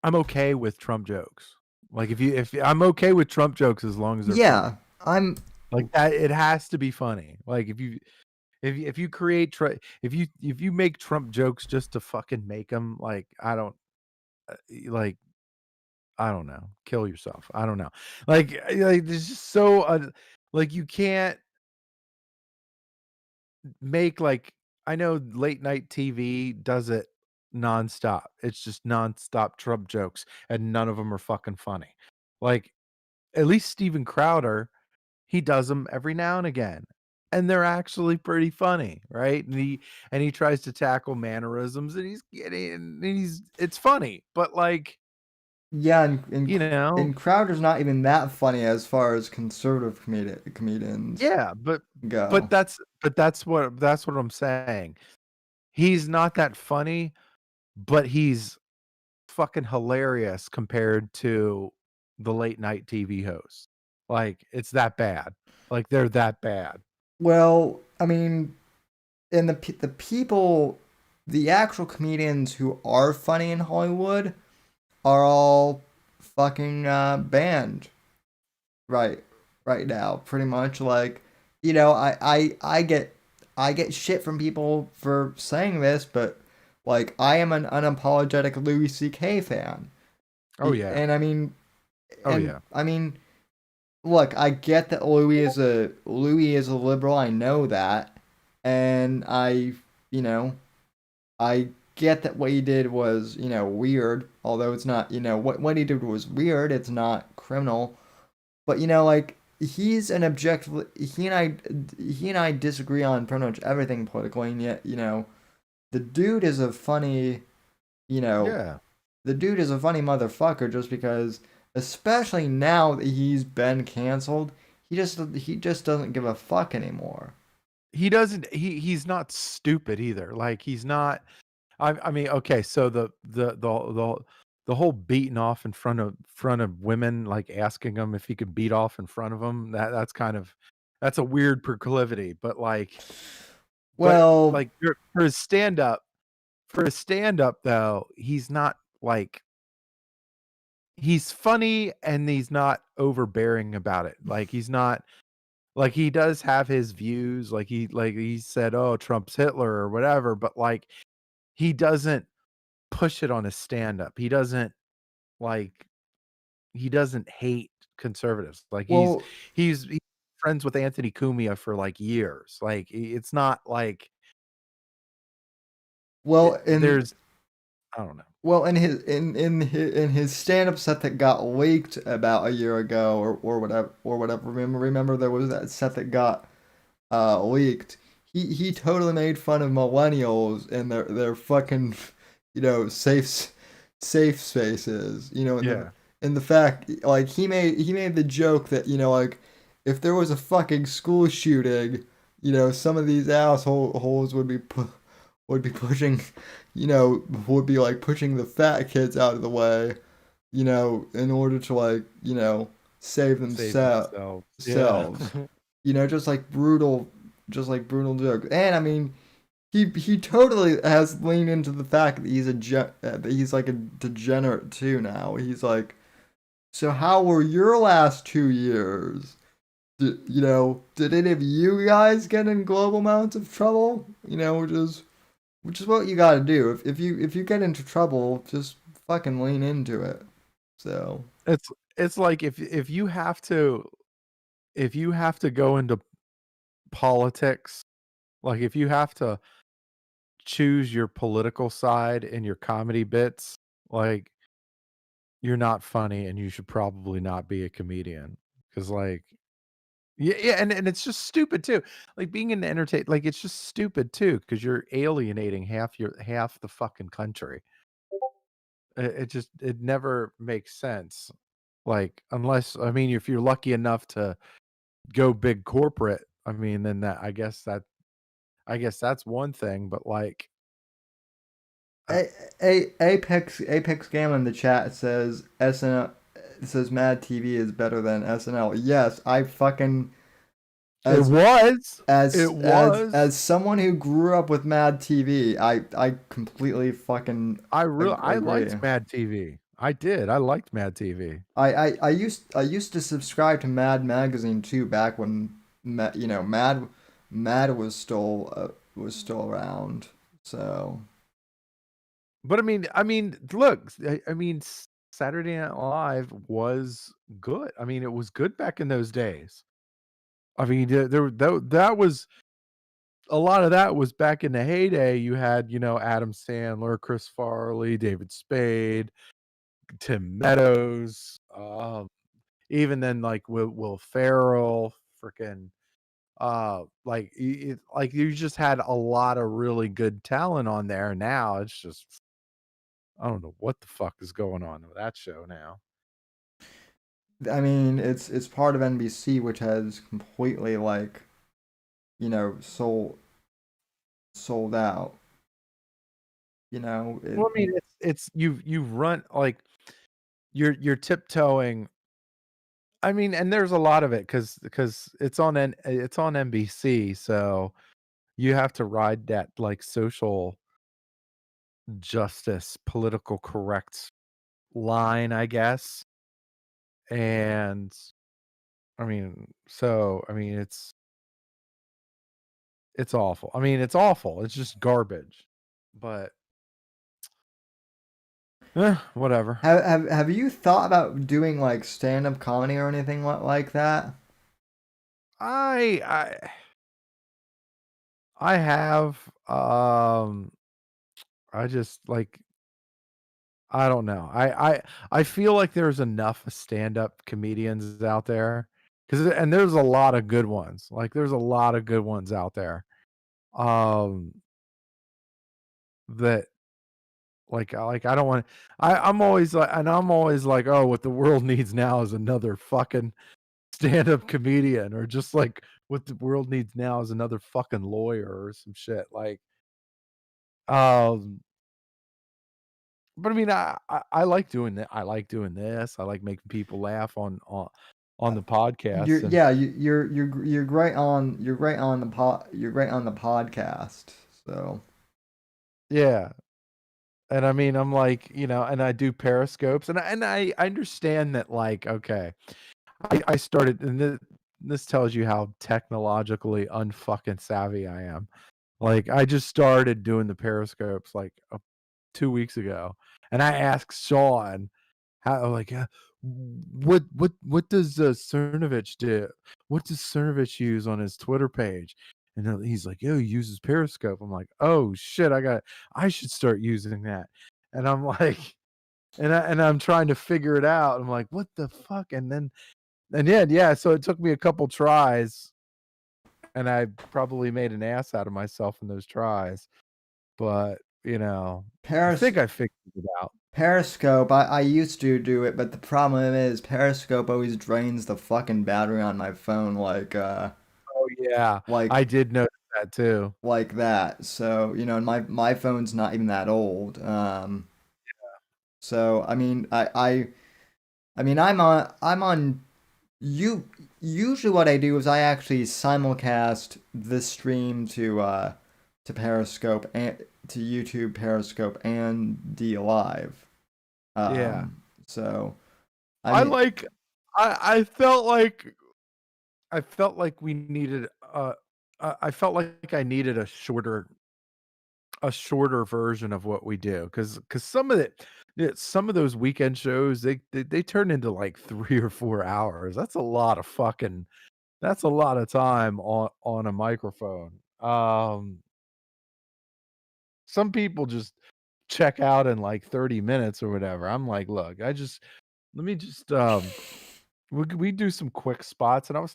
S2: I'm okay with Trump jokes. Like if I'm okay with Trump jokes as long as they're
S1: yeah,
S2: funny.
S1: I'm
S2: Like that it has to be funny. Like if you create if you make Trump jokes just to fucking make them, like I don't like I don't know. Kill yourself. I don't know. Like there's just so like you can't make like I know late night TV does it nonstop. It's just nonstop Trump jokes, and none of them are fucking funny. Like at least Steven Crowder, he does them every now and again, and they're actually pretty funny, right? And he tries to tackle mannerisms, and he's getting and he's it's funny, but like
S1: yeah,
S2: you know,
S1: and Crowder's not even that funny as far as conservative comedians
S2: yeah, but
S1: go.
S2: that's what I'm saying. He's not that funny, but he's fucking hilarious compared to the late night TV hosts. Like, it's that bad. Like, they're that bad.
S1: Well, I mean, and the people, the actual comedians who are funny in Hollywood are all fucking banned right right now. Pretty much like, you know, I get shit from people for saying this, but Like I am an unapologetic Louis C.K. fan.
S2: Oh yeah.
S1: And I mean,
S2: Oh yeah.
S1: look, I get that Louis is a liberal. I know that, and you know, I get that what he did was, weird. Although it's not, what he did was weird. It's not criminal, but like he's an objective. He and I disagree on pretty much everything politically, and yet, the dude is a funny, you know,
S2: Yeah.
S1: the dude is a funny motherfucker just because, especially now that he's been canceled, he just doesn't give a fuck anymore.
S2: He doesn't he's not stupid either. Like he's not I mean, okay, so the whole beating off in front of women, like asking him if he could beat off in front of them, that's kind of that's a weird proclivity, but
S1: Well,
S2: like for his stand up though, he's not like he's funny and he's not overbearing about it. Like he's not like he does have his views, like he said, "Oh, Trump's Hitler" or whatever, but like he doesn't push it on his stand up. Like he doesn't hate conservatives. Like
S1: well,
S2: he's friends with Anthony Cumia for like years. Like it's not like
S1: well, in
S2: there's I don't know.
S1: well in his stand-up set that got leaked about a year ago or whatever. Remember there was that set that got leaked. He totally made fun of millennials and their fucking safe spaces.
S2: Yeah.
S1: And the fact like he made the joke that like if there was a fucking school shooting, some of these assholes would be pushing, would be like pushing the fat kids out of the way, in order to like save
S2: Save themselves. Yeah.
S1: themselves. Just like brutal joke. And I mean, he totally has leaned into the fact that he's like a degenerate too now. He's like, so how were your last 2 years? Did any of you guys get in global amounts of trouble? Which is what you got to do. If you get into trouble, just fucking lean into it. So
S2: It's like if you have to go into politics, like if you have to choose your political side in your comedy bits, like you're not funny and you should probably not be a comedian. Cause like yeah, yeah, and it's just stupid too. Like being an entertain like it's just stupid too, because you're alienating half the fucking country. It never makes sense. Like unless I mean if you're lucky enough to go big corporate, I mean then that I guess that's one thing, but like uh,
S1: Apex Gamma in the chat says SNL, says Mad TV is better than SNL. Yes, I fucking
S2: it
S1: as
S2: was.
S1: as
S2: It
S1: as
S2: was.
S1: as someone who grew up with Mad TV, I completely fucking
S2: I
S1: agree.
S2: liked Mad TV. I did. I liked Mad TV.
S1: I used to subscribe to Mad Magazine too back when Mad was still around. So
S2: But I mean, look, I mean, Saturday Night Live was good. I mean, it was good back in those days. I mean, that was a lot of that was back in the heyday. You had, Adam Sandler, Chris Farley, David Spade, Tim Meadows, even then, like Will Ferrell, freaking, like you just had a lot of really good talent on there. Now it's just I don't know what the fuck is going on with that show now.
S1: I mean, it's part of NBC, which has completely like sold out.
S2: Well, I mean, it's you've run like you're tiptoeing. I mean, and there's a lot of it because it's on NBC, so you have to ride that like social justice, political correct line, I guess. And I mean, so I mean, it's awful. I mean, it's awful. It's just garbage. But Whatever.
S1: Have you thought about doing like stand-up comedy or anything like that?
S2: I I I have, I just, like, I don't know. I feel like there's enough stand-up comedians out there, and there's a lot of good ones. Like, there's a lot of good ones out there. Um, that I don't want. I'm always like, oh, what the world needs now is another fucking stand-up comedian, or just like what the world needs now is another fucking lawyer or some shit. Um, but I mean, I like doing that. I like doing this. I like making people laugh on the
S1: You're
S2: podcast, and
S1: yeah, you're great on the podcast. So
S2: yeah. And I mean, I'm like, and I do periscopes, and I understand that, like, okay, I started, and this tells you how technologically unfucking savvy I am. Like, I just started doing the periscopes like 2 weeks ago, and I asked Sean how, like, what does Cernovich do? What does Cernovich use on his Twitter page? And then he's like, "Oh, he uses Periscope." I'm like, "Oh shit, I should start using that." And I'm like, I'm trying to figure it out. I'm like, "What the fuck?" And yeah, so it took me a couple tries, and I probably made an ass out of myself in those tries. But, I
S1: Paris
S2: think I figured it out.
S1: Periscope, I used to do it, but the problem is Periscope always drains the fucking battery on my phone
S2: Oh, yeah.
S1: like
S2: I did notice that too.
S1: like that. So, and my phone's not even that old. So I mean I'm on you usually what I do is I actually simulcast this stream to Periscope and to YouTube Periscope and D Live.
S2: Yeah.
S1: So I
S2: I
S1: mean
S2: like I felt like we needed, I felt like I needed a shorter version of what we do, because some of it, yeah, some of those weekend shows, they turn into like 3 or 4 hours. That's a lot of time on a microphone. Some people just check out in like 30 minutes or whatever. I'm like, "Look, let me just, we do some quick spots," and I was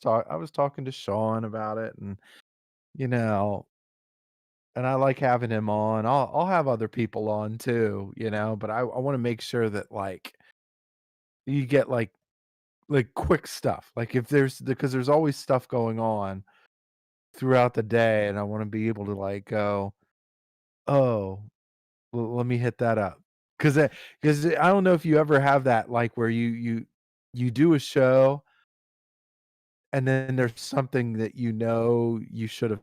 S2: talking to Sean about it, you know, and I like having him on. I'll have other people on too, but I wanna make sure that, like, you get, like, quick stuff. Like, if because there's always stuff going on throughout the day, and I wanna be able to, like, go, "Oh, let me hit that up." 'Cause I don't know if you ever have that, like, where you do a show, and then there's something that you should have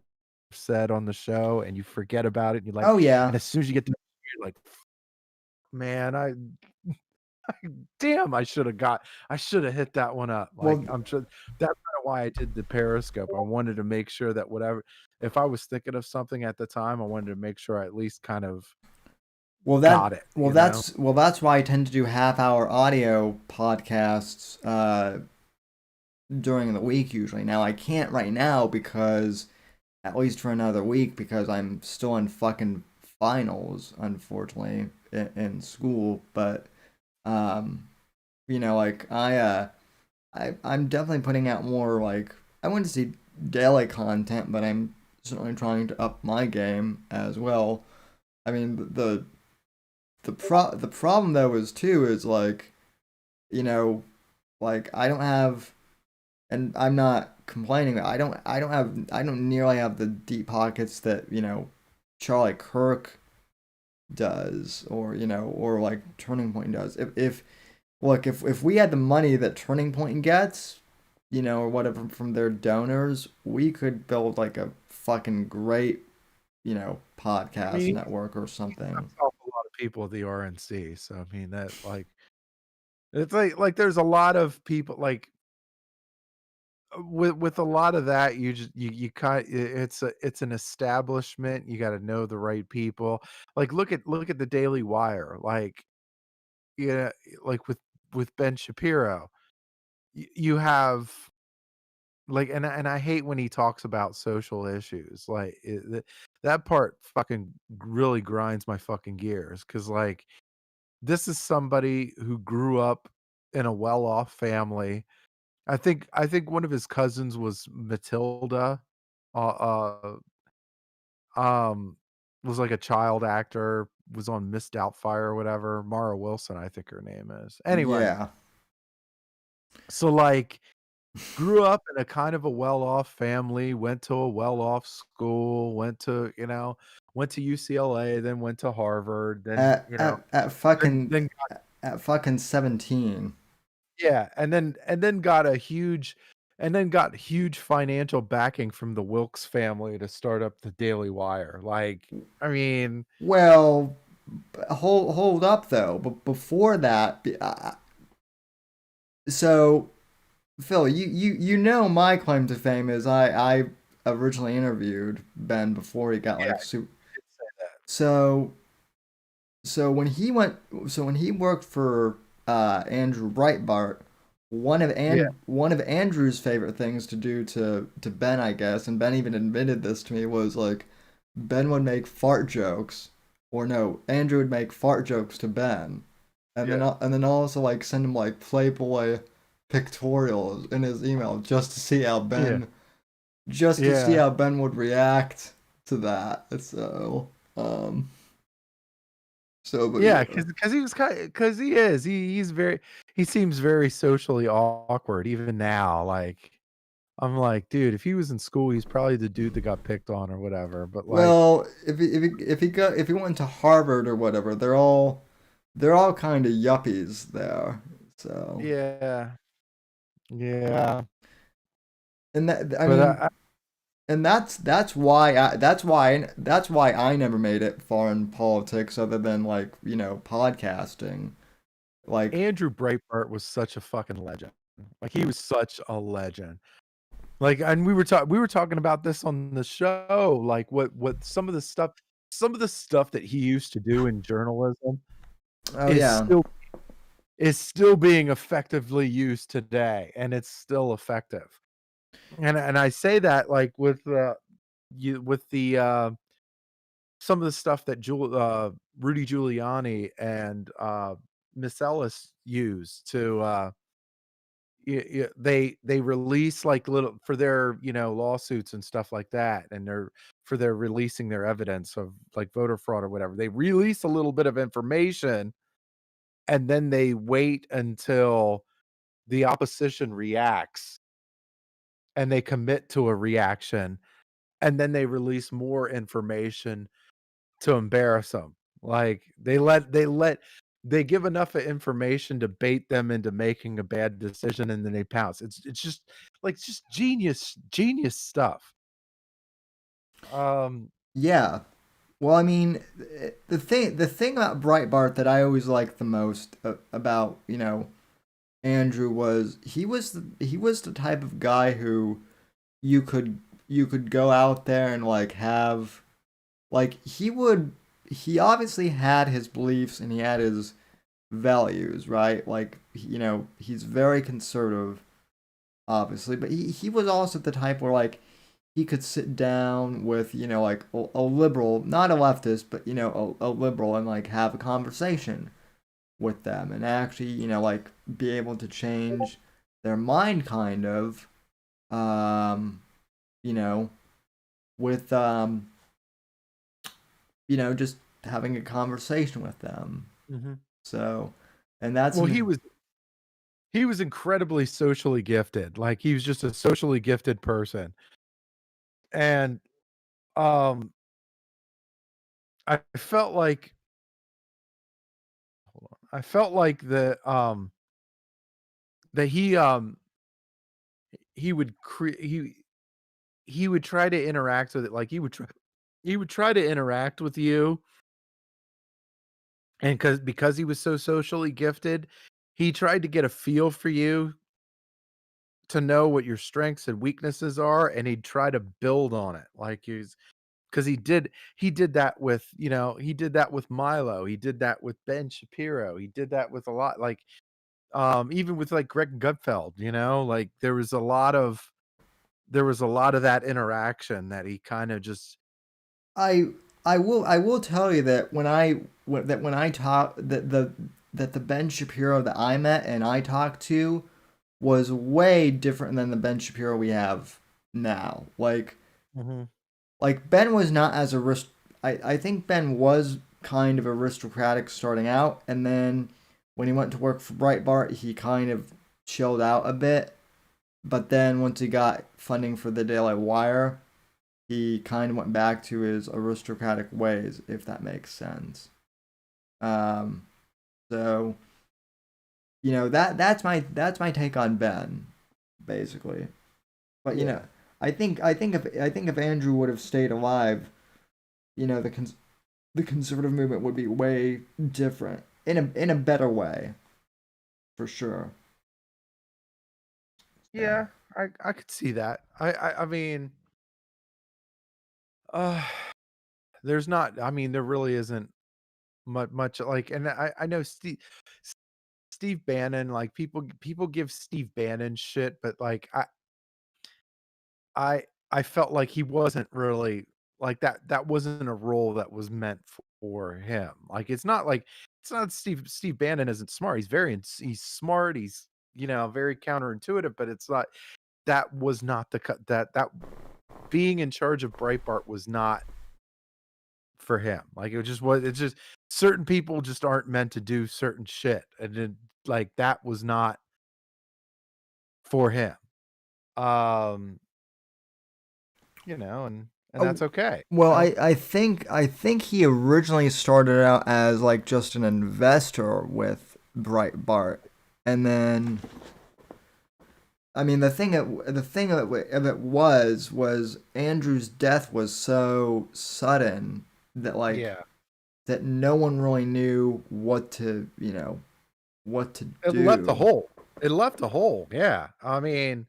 S2: said on the show, and you forget about it, and
S1: oh
S2: and
S1: yeah.
S2: as soon as you get to, you're like, "Man, damn, I shoulda hit that one up." Like,
S1: Well,
S2: I'm sure that's kinda why I did the Periscope. I wanted to make sure that whatever, if I was thinking of something at the time, I wanted to make sure I at least kind of got it, you know?
S1: that's why I tend to do half-hour audio podcasts during the week usually. Now I can't right now because at least for another week because I'm still in fucking finals, unfortunately, in school. But um, like I'm definitely putting out more like I wouldn't say daily content, but I'm certainly trying to up my game as well. I mean the problem though is too is like you know like I don't have and I'm not complaining. But I don't nearly have the deep pockets that Charlie Kirk does, or or like Turning Point does. If look if we had the money that Turning Point gets, or whatever from their donors, we could build like a fucking great
S2: I
S1: podcast
S2: mean,
S1: network or
S2: he
S1: something.
S2: cuts off a lot of people at the RNC, so, I mean, that, like, it's like there's a lot of people, like, with a lot of that, you just you kind it's an establishment, you gotta know the right people. Like, look at the Daily Wire, like, yeah, like with Ben Shapiro, you have like, and I hate when he talks about social issues. Like that part fucking really grinds my fucking gears because like this is somebody who grew up in a well-off family. I think one of his cousins was Matilda, uh, uh, um, was like a child actor, was on Miss Doubtfire or whatever. Mara Wilson, I think her name is. Anyway,
S1: Yeah.
S2: so like grew up in a kind of a well-off family, went to a well-off school, went to UCLA, then went to Harvard, then,
S1: At
S2: then
S1: fucking
S2: then
S1: at fucking 17.
S2: yeah, and then got huge financial backing from the Wilkes family to start up the Daily Wire. Like, I mean,
S1: Well, hold up though. But before that, so Phil, you know my claim to fame is I originally interviewed Ben before he got
S2: yeah,
S1: like super.
S2: I'd say that.
S1: So so when he went so when he worked for Andrew Breitbart,
S2: Yeah,
S1: one of Andrew's favorite things to do to Ben, I guess, and Ben even admitted this to me, was like Ben would make fart jokes, or no, Andrew would make fart jokes to Ben,
S2: yeah,
S1: and then also like send him like Playboy pictorials in his email
S2: yeah,
S1: just to see
S2: yeah.
S1: how Ben would react to that. So um but
S2: Yeah,
S1: yeah.
S2: because he was because he is. He seems very socially awkward even now, like, I'm like, "Dude, if he was in school, he's probably the dude that got picked on or whatever," but, like
S1: Well, if he went to Harvard or whatever, they're all kind of yuppies there. So,
S2: yeah, yeah,
S1: and that I
S2: but,
S1: mean, and that's why I never made it far in politics other than like, podcasting. Like,
S2: Andrew Breitbart was such a fucking legend. Like, he was such a legend. Like, and we were talking about this on the show, like, what some of the stuff that he used to do in journalism
S1: oh
S2: is
S1: yeah.
S2: still is still being effectively used today, and it's still effective. And I say that, like, with the, some of the stuff that Rudy Giuliani and, Miss Ellis use to, they release, like, little for their, lawsuits and stuff like that, and they're releasing their evidence of, like, voter fraud or whatever. They release a little bit of information, and then they wait until the opposition reacts, and they commit to a reaction, and then they release more information to embarrass them. Like, they give enough information to bait them into making a bad decision, and then they pounce. It's just, like, it's just genius stuff. Um,
S1: Yeah. Well, I mean, the thing about Breitbart that I always liked the most about, Andrew, was he was the type of guy who you could go out there and like have, like, he obviously had his beliefs and he had his values, right? Like, he's very conservative, obviously, but he was also the type where like he could sit down with, like a liberal, not a leftist, but a liberal, and like have a conversation with them and actually, like be able to change their mind kind of, um you know with just having a conversation with them.
S2: mhm.
S1: So, and that's
S2: Well,
S1: an
S2: he was incredibly socially gifted. Like, he was just a socially gifted person, and, um, I felt like I felt like that he would he would try to interact with it, like, he would try to interact with you, and because he was so socially gifted, he tried to get a feel for you to know what your strengths and weaknesses are, and he'd try to build on it, like, 'cause he did that with, he did that with Milo, he did that with Ben Shapiro, he did that with a lot, like, even with, like, Greg Gutfeld, like, there was a lot of that interaction that he kinda just.
S1: I I will tell you that when I talk that the Ben Shapiro that I met and I talked to was way different than the Ben Shapiro we have now.
S2: Mhm.
S1: Like Ben was not as I think Ben was kind of aristocratic starting out, and then when he went to work for Breitbart, he kind of chilled out a bit. But then once he got funding for the Daily Wire, he kind of went back to his aristocratic ways, if that makes sense. Um, so that's my take on Ben, basically. But
S2: Yeah.
S1: I think if Andrew would have stayed alive, the conservative movement would be way different in a better way, for sure. So.
S2: Yeah, I could see that. I mean, uh, there's not I mean, there really isn't much, like, and I know Steve Bannon, like, people give Steve Bannon shit, but, like, I felt like he wasn't really like, that wasn't a role that was meant for him. Like, it's not Steve Bannon isn't smart. He's smart, he's, very counterintuitive, but it's not that was not the cut that being in charge of Breitbart was not for him. Like, it's just certain people just aren't meant to do certain shit, and then, like, that was not for him. Um, and that's
S1: Oh,
S2: okay,
S1: well,
S2: you know?
S1: I think he originally started out as like just an investor with Breitbart, and then I mean the thing of it was Andrew's death was so sudden that
S2: Yeah.
S1: that no one really knew what to
S2: It left a
S1: do.
S2: hole. It left a hole, yeah. I mean,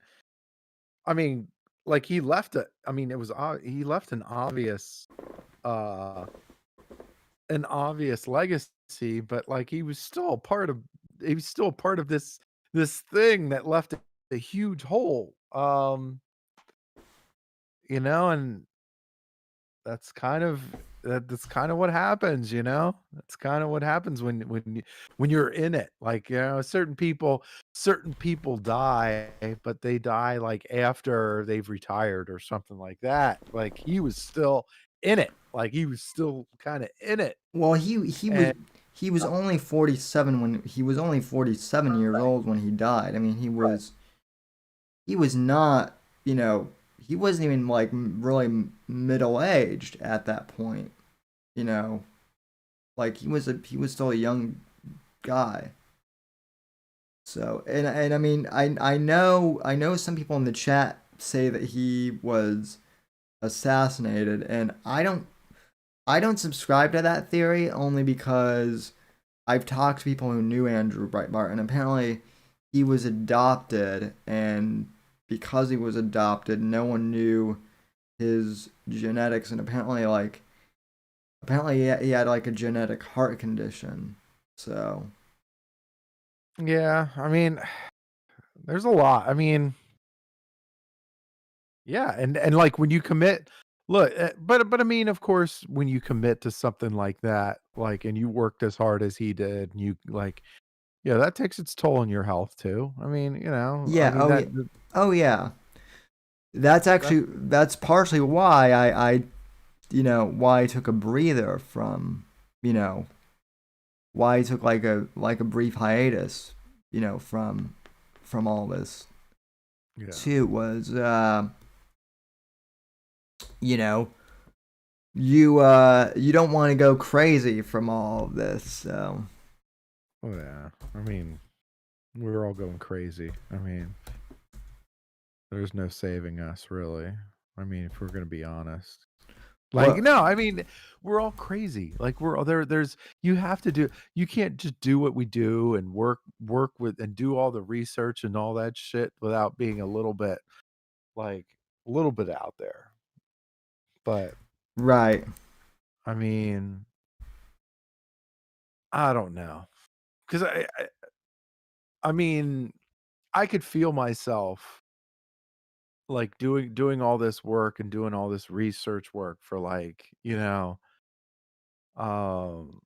S2: like, he left a I mean, it was ob he left uh an obvious legacy, but, like, he was still a part of this thing that left a huge hole, and that's kind of what happens, That's kind of what happens when you're in it. Like, certain people die, but they die like after they've retired or something like that. Like, he was still in it. Like, he was still kind of in it.
S1: Well,
S2: And
S1: he was only 47 years
S2: right,
S1: old when he died. I mean,
S2: right.
S1: he was not, he wasn't even like really middle aged at that point. You know, like he was still a young guy. So and I mean I know some people in the chat say that he was assassinated, and I don't subscribe to that theory only because I've talked to people who knew Andrew Breitbart, and apparently he was adopted, and because he was adopted, no one knew his genetics, and apparently he had like a genetic heart condition. So
S2: Yeah, I mean, there's a lot. I mean, yeah, and like, when you commit look, but I mean, of course, when you commit to something like that, like, and you worked as hard as he did, and you, like, yeah, that takes its toll on your health too. I mean,
S1: yeah, oh yeah, oh yeah.
S2: that
S1: That's partially why why I took a breather from you know why I took like a brief hiatus from all this
S2: yeah.
S1: too was you know you don't want to go crazy from all of this, so
S2: Oh, yeah. I mean, we're all going crazy. I mean, there's no saving us, really. I mean, if we're gonna be honest. Like,
S1: well,
S2: no, I mean, we're all crazy. Like, we're all there's you can't just do what we do and work with and do all the research and all that shit without being like, a little bit out there. But
S1: Right.
S2: I mean, I don't know, because I mean, I could feel myself like doing all this work and doing all this research work for like, um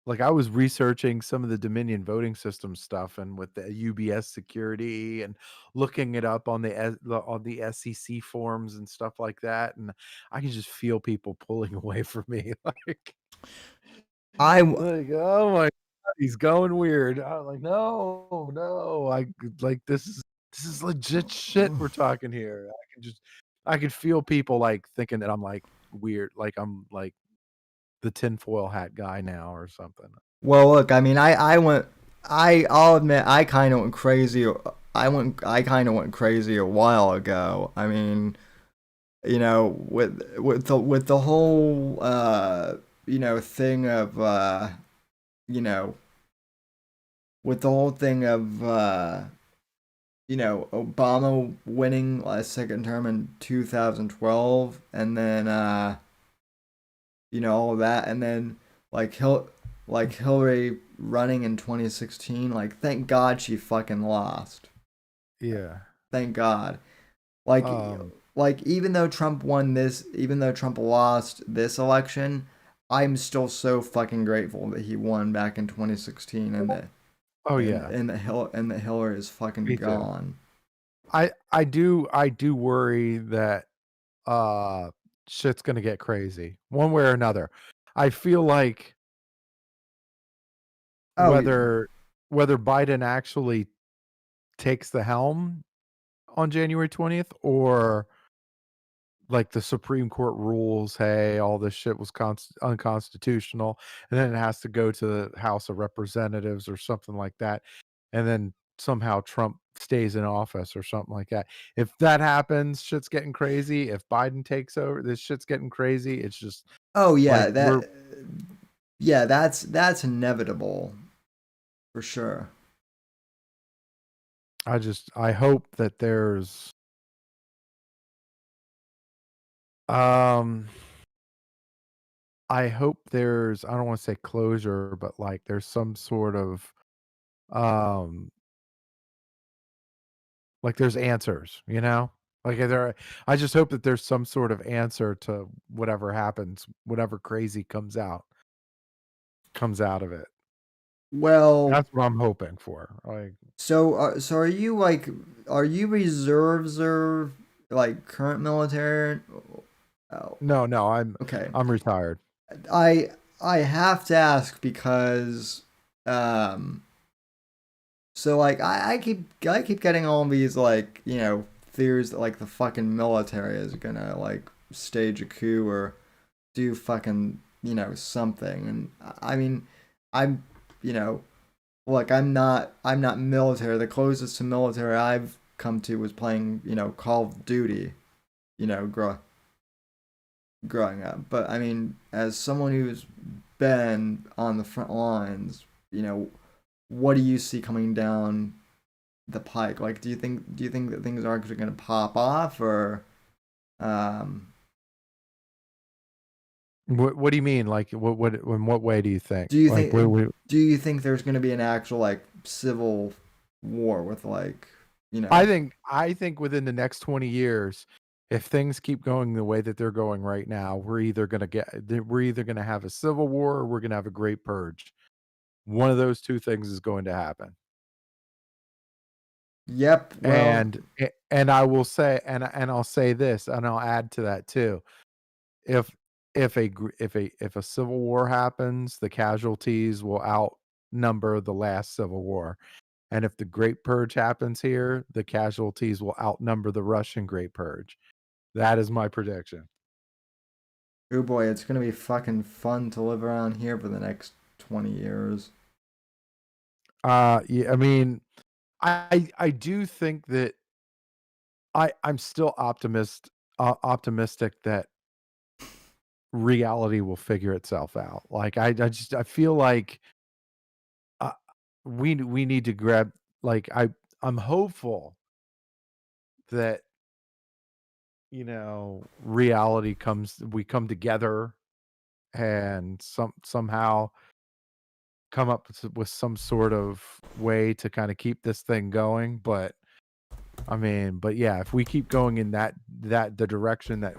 S2: like I was researching some of the Dominion voting system stuff and with the UBS security and looking it up on on the SEC forms and stuff like that, and I can just feel people pulling away from me
S1: I w-
S2: oh my god, he's going weird. I'm like, no, no, like this is legit shit we're talking here. I could feel people like thinking that I'm like weird, like I'm like the tinfoil hat guy now or something.
S1: well, look, I mean, I went. I'll admit, I kind of went crazy. I kind of went crazy a while ago. I mean, with the whole thing of you know, with the whole thing of Obama winning a second term in 2012, and then all that, and then like Hillary running in 2016. Like, thank God she fucking lost.
S2: Yeah.
S1: Thank God. Like
S2: Um,
S1: even though Trump lost this election, I'm still so fucking grateful that he won back in 2016,
S2: oh yeah,
S1: and that Hillary is fucking
S2: me too.
S1: gone.
S2: I do worry that uh shit's gonna get crazy one way or another. I feel like
S1: Oh,
S2: whether whether Biden actually takes the helm on January 20th or like the Supreme Court rules, hey, all this shit was unconstitutional, and then it has to go to the House of Representatives or something like that, and then somehow Trump stays in office or something like that. If that happens, shit's getting crazy. If Biden takes over, this shit's getting crazy. It's just
S1: oh
S2: like
S1: yeah, that's inevitable for sure.
S2: I hope that there's um I hope there's, I don't want to say closure, but like there's some sort of um like, there's answers, you know? Like, I just hope that there's some sort of answer to whatever happens, whatever crazy comes out of it.
S1: Well,
S2: That's what I'm hoping for. Like,
S1: so are you reserves or like current military? Oh,
S2: no, no,
S1: okay.
S2: I'm retired.
S1: I I have to ask because um so like I keep getting all these like, theories that like the fucking military is gonna like stage a coup or do fucking, something. And I mean, I'm, you know, look, I'm not military. The closest to military I've come to was playing, Call of Duty, you know, growing up. But I mean, as someone who's been on the front lines, what do you see coming down the pike? Like, do you think that things are actually going to pop off, or um,
S2: What do you mean? Like, what in what way do you think?
S1: do you
S2: Like, where
S1: think
S2: we
S1: do you think there's going to be an actual like civil war with like,
S2: I think within the next 20 years, if things keep going the way that they're going right now, we're either gonna have a civil war or we're gonna have a great purge. One of those 2 things is going to happen.
S1: yep, well,
S2: And I will say, and I'll say this, and I'll add to that too. If if a civil war happens, the casualties will outnumber the last civil war. And if the Great Purge happens here, the casualties will outnumber the Russian Great Purge. That is my prediction.
S1: oh boy, it's going to be fucking fun to live around here for the next 20 years.
S2: Yeah, I mean, I do think that I'm still optimistic that reality will figure itself out. Like I feel like uh, we need to grab, like I'm hopeful that reality we come together and somehow come up with some sort of way to kind of keep this thing going. But I mean, but yeah, if we keep going in the direction that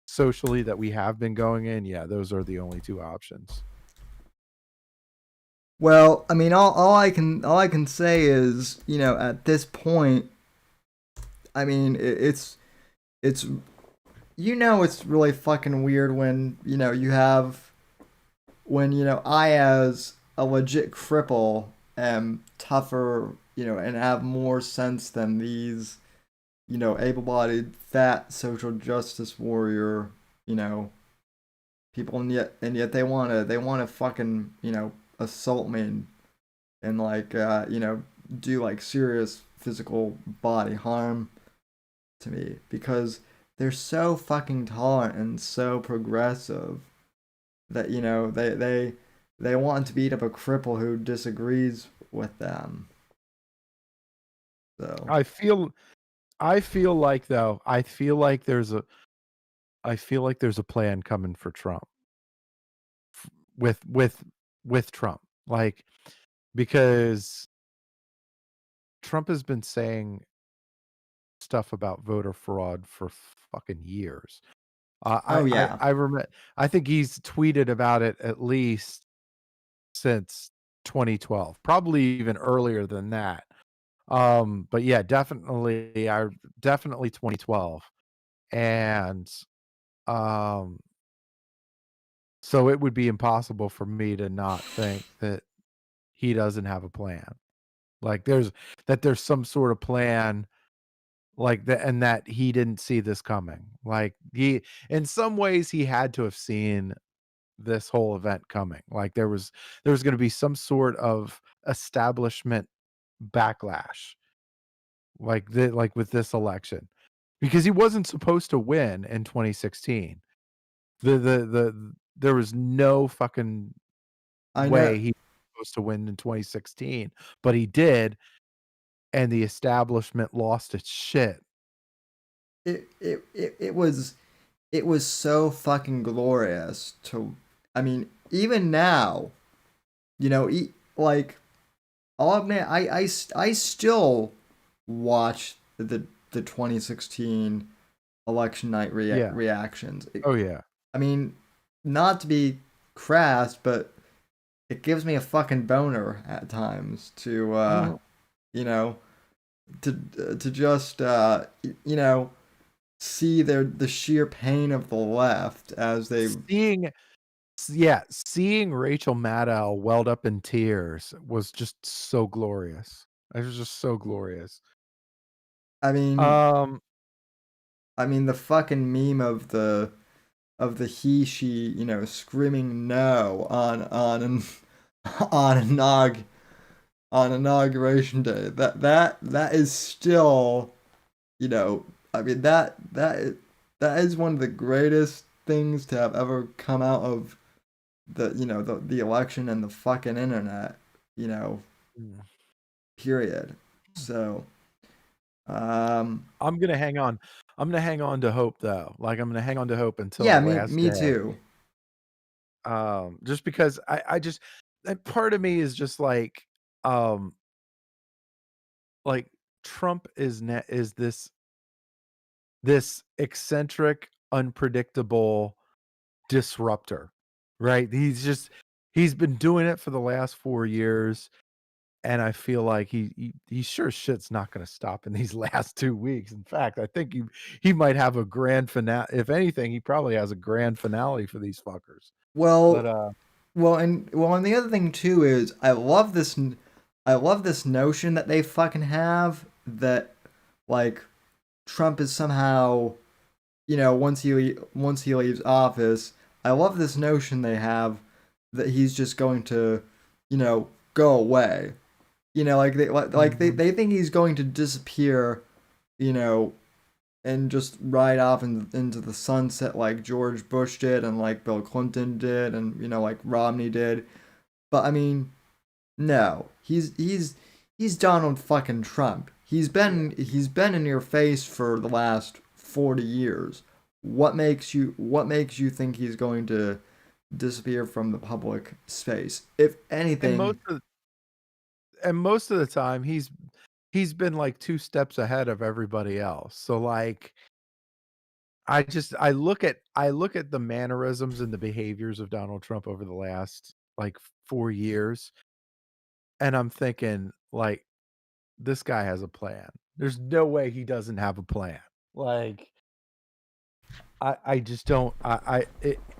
S2: socially that we have been going in, yeah, those are the only two options.
S1: Well, I mean, all I can say is, at this point, I mean, it's it's really fucking weird when you have when I, as a legit cripple, am tougher, and have more sense than these able-bodied fat social justice warrior you know people, and yet they want to fucking assault me, and like do like serious physical body harm to me because they're so fucking tolerant and so progressive that they want to beat up a cripple who disagrees with them. So
S2: I feel I feel like though, I feel like there's a plan coming for Trump with with with Trump. Like because Trump has been saying stuff about voter fraud for fucking years.
S1: oh
S2: I
S1: yeah.
S2: I remember I think he's tweeted about it at least since 2012, probably even earlier than that. But yeah, definitely 2012. And um so it would be impossible for me to not think that he doesn't have a plan. Like there's some sort of plan like that and that he didn't see this coming. Like he in some ways he had to have seen this whole event coming. Like there was going to be some sort of establishment backlash like with this election because he wasn't supposed to win in 2016. There was no fucking
S1: I know
S2: way he was supposed to win in 2016, but he did, and the establishment lost its shit.
S1: it was so fucking glorious to, I mean, even now, like, I'll admit, I still watch the 2016 election night
S2: Yeah.
S1: reactions.
S2: Oh, yeah.
S1: I mean, not to be crass, but it gives me a fucking boner at times to
S2: Mhm.
S1: you know to just see the sheer pain of the left as they.
S2: Seeing seeing Rachel Maddow welled up in tears was just so glorious. It was just so glorious.
S1: I mean,
S2: Um,
S1: the fucking meme of the he she screaming no on on inaug on inauguration day. That is still, you know I mean, that is one of the greatest things to have ever come out of the election and the fucking internet, you know
S2: mm.
S1: period. So um
S2: I'm gonna hang on. I'm gonna hang on to hope though. Like I'm gonna hang on to hope until the
S1: yeah, me
S2: last
S1: me
S2: day.
S1: too.
S2: Just because I just that part of me is just um, like Trump is this eccentric, unpredictable disruptor, right? He's been doing it for the last 4 years, and I feel like he sure as shit's not gonna stop in these last 2 weeks. In fact, I think he might have a grand finale. If anything, he probably has a grand finale for these fuckers. But,
S1: Well, and the other thing too is I love this notion that they fucking have that, like, Trump is somehow, once he leaves office. I love this notion they have that he's just going to, go away. Like
S2: Mhm.
S1: they think he's going to disappear, you know, and just ride off into the sunset like George Bush did and like Bill Clinton did and like Romney did. But I mean, no. He's Donald fucking Trump. He's
S2: Yeah.
S1: been in your face for the last 40 years. What makes you think he's going to disappear from the public space? If
S2: And
S1: anything,
S2: most of the time he's been like 2 steps ahead of everybody else. So like I look at the mannerisms and the behaviors of Donald Trump over the last like 4 years, and I'm thinking like this guy has a plan. There's no way he doesn't have a plan. Like I just don't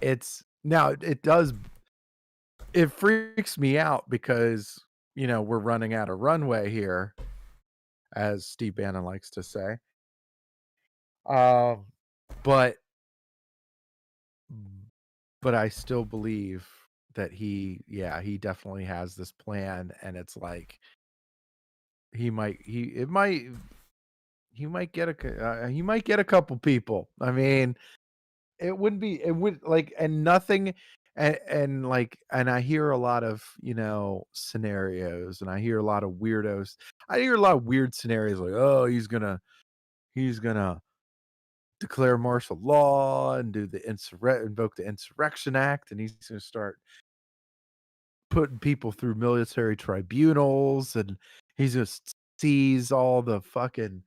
S2: it's now it does it freaks me out because we're running out of runway here, as Steve Bannon likes to say. Um, but but I still believe that he definitely has this plan, and it's like he might he it might he might get he might get a couple people. I mean, it would like and nothing and like and I hear a lot of, scenarios and I hear a lot of weirdos. I hear a lot of weird scenarios like, "Oh, he's gonna declare martial law and do the invoke the Insurrection Act, and he's gonna start putting people through military tribunals, and he's gonna seize all the fucking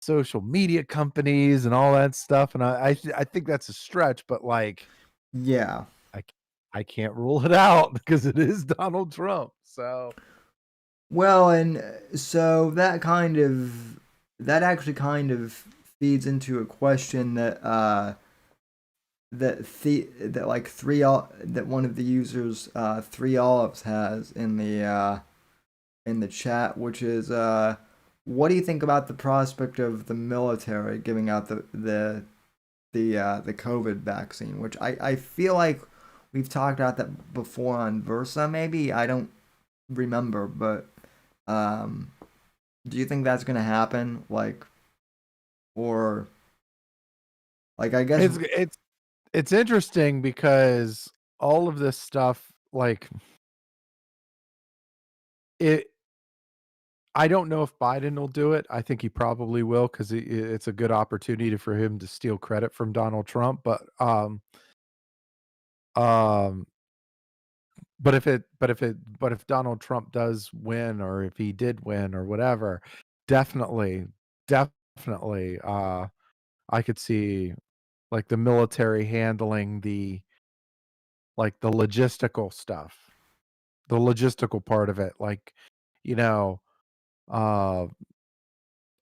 S2: social media companies and all that stuff." And I think that's a stretch, but like
S1: yeah.
S2: I c- I can't rule it out because it is Donald Trump. So
S1: Well, and so that actually kind of feeds into a question that like that one of the users, Three Olives, has in the chat, which is what do you think about the prospect of the military giving out the COVID vaccine? Which I feel like we've talked about that before on Versa. Maybe I don't remember, but um, do you think that's gonna happen? Or like I guess
S2: it's interesting because all of this stuff, like it I don't know if Biden will do it. I think he probably will because it's a good opportunity for him to steal credit from Donald Trump. Um, but if Donald Trump does win, or if he did win, or whatever, definitely, definitely, I could see like the military handling the logistical stuff, the logistical part of it, like you know, uh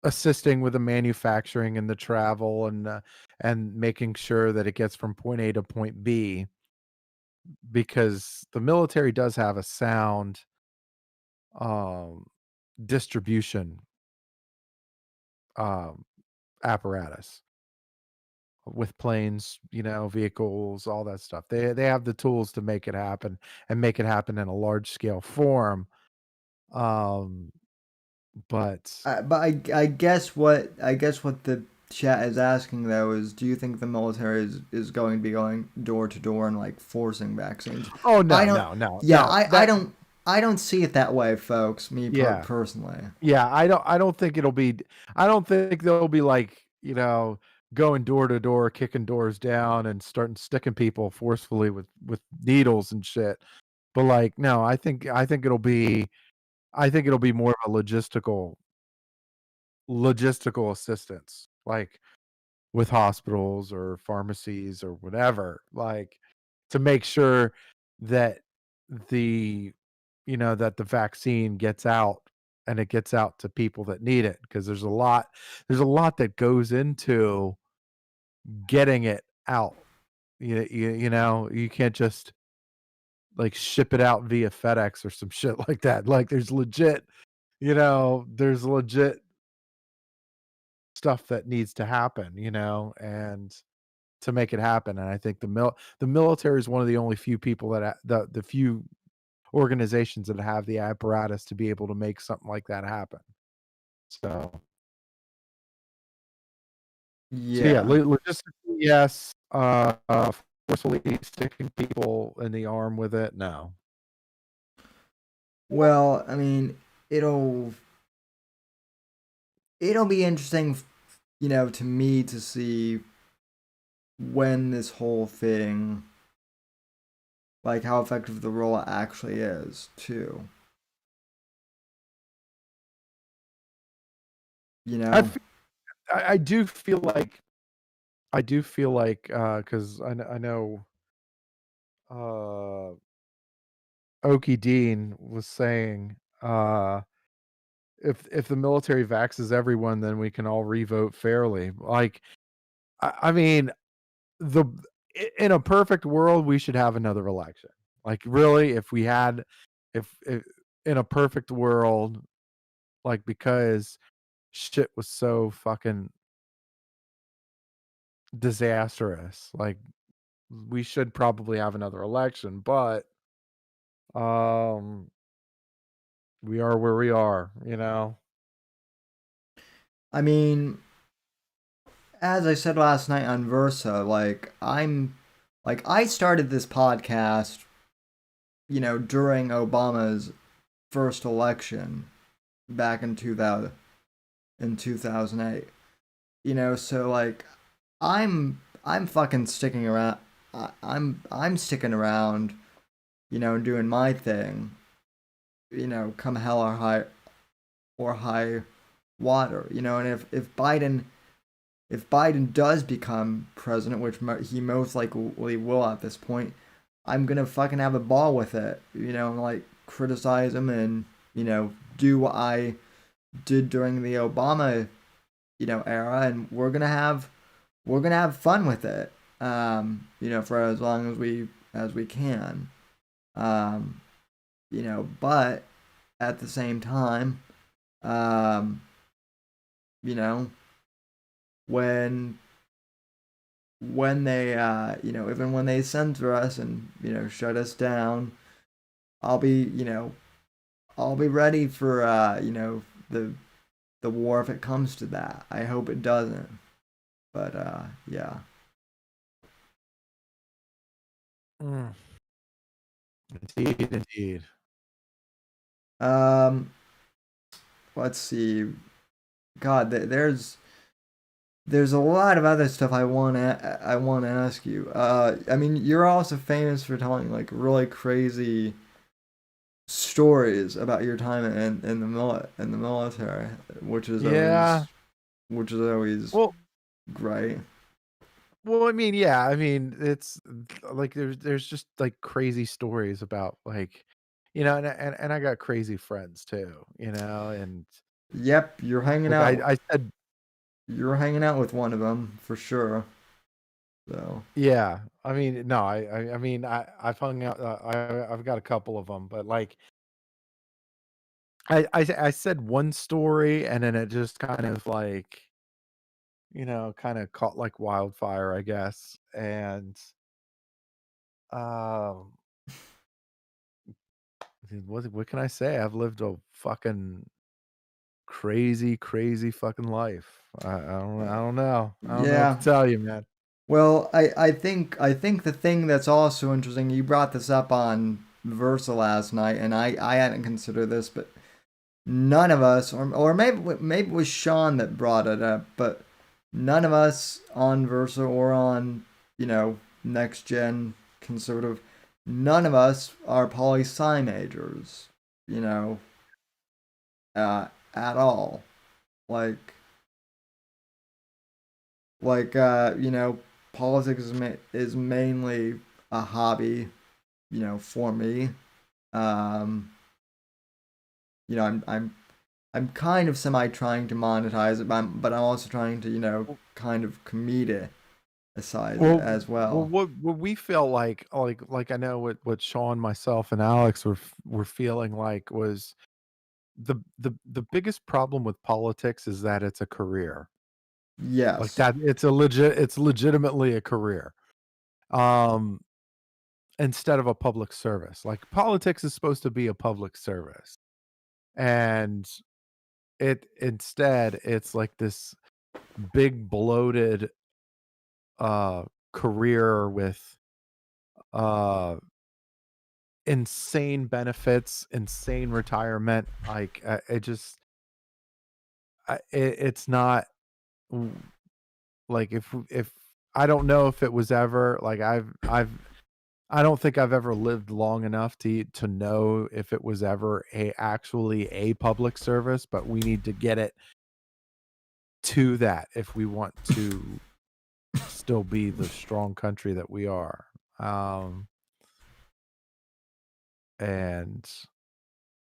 S2: assisting with the manufacturing and the travel and making sure that it gets from point A to point B, because the military does have a sound um distribution um apparatus with planes, vehicles, all that stuff. They have the tools to make it happen and make it happen in a large scale form. Um but
S1: but I guess what the chat is asking though is, do you think the military is going to be going door to door and like forcing vaccines?
S2: oh
S1: I
S2: no,
S1: don't.
S2: no, no,
S1: Yeah,
S2: no.
S1: I don't see it that way, folks. Me
S2: Yeah.
S1: personally.
S2: Yeah, I don't think it'll be I don't think they'll be like, going door to door, kicking doors down and starting sticking people forcefully with needles and shit. But like, no, I think it'll be more of a logistical assistance, like with hospitals or pharmacies or whatever, like to make sure that the that the vaccine gets out and it gets out to people that need it, because there's a lot that goes into getting it out. You can't just like ship it out via FedEx or some shit like that. Like there's legit stuff that needs to happen, and to make it happen. And I think the military is one of the only few people that the few organizations that have the apparatus to be able to make something like that happen. So yeah,
S1: Yeah.
S2: logistically, yes. Forcefully sticking people in the arm with it, no.
S1: Well, I mean, it'll it'll be interesting to me to see when this whole thing, like how effective the role actually is, too. You
S2: I,
S1: know?
S2: f- I do feel like because I know uh Okie Dean was saying if the military vaxes everyone, then we can all revote fairly. Like I mean the in a perfect world, we should have another election. Like really, if we had, if in a perfect world, like because shit was so fucking disastrous, like we should probably have another election. But um, we are where we are, you know.
S1: I mean, as I said last night on Versa, I started this podcast, during Obama's first election back in 2008. So like I'm fucking sticking around. I'm sticking around, doing my thing, come hell or high water, and if Biden does become president, which he most likely will at this point, I'm gonna fucking have a ball with it, and like criticize him and do what I did during the Obama era, and we're gonna have fun with it, for as long as we can, um, but at the same time, um, you know, when they even when they censor us and shut us down, I'll be I'll be ready for the war if it comes to that. I hope it doesn't, but yeah.
S2: Mm, indeed, indeed.
S1: um let's see. God, there's a lot of other stuff I want to ask you. I mean, you're also famous for telling like really crazy stories about your time in the military, which is
S2: Yeah.
S1: always which is always
S2: Well,
S1: great.
S2: I mean, yeah. I mean, it's like there's just like crazy stories about like, and I got crazy friends too, and
S1: Yep,
S2: like I said,
S1: you're hanging out with one of them for sure. So
S2: yeah. I mean, no, I mean, I've hung out. I've got a couple of them, but like I said one story, and then it just kind of like kind of caught like wildfire, I guess, and um. What can I say? I've lived a fucking crazy, crazy fucking life. I don't know. I don't know what to
S1: yeah.
S2: tell you, man.
S1: Well, I think the thing that's also interesting, you brought this up on Versa last night, and I hadn't considered this, but none of us, or maybe it was Sean that brought it up, but none of us on Versa or on Next Gen Conservative, none of us are poli sci majors, you know, at all. Like politics is mainly a hobby, for me. Um, I'm kind of semi trying to monetize it, but I'm also trying to
S2: Well,
S1: kind of comedicize it
S2: well,
S1: as well.
S2: what we felt like I know what Sean, myself, and Alex were feeling like was the biggest problem with politics is that it's a career. Like
S1: Yes.
S2: that, it's legitimately a career. Um, instead of a public service. Like politics is supposed to be a public service. And it's like this big bloated uh career with uh insane benefits, insane retirement. Like it just it's not w- like if I don't know if it was ever like I don't think I've ever lived long enough to know if it was ever actually a public service, but we need to get it to that if we want to still be the strong country that we are. Um, and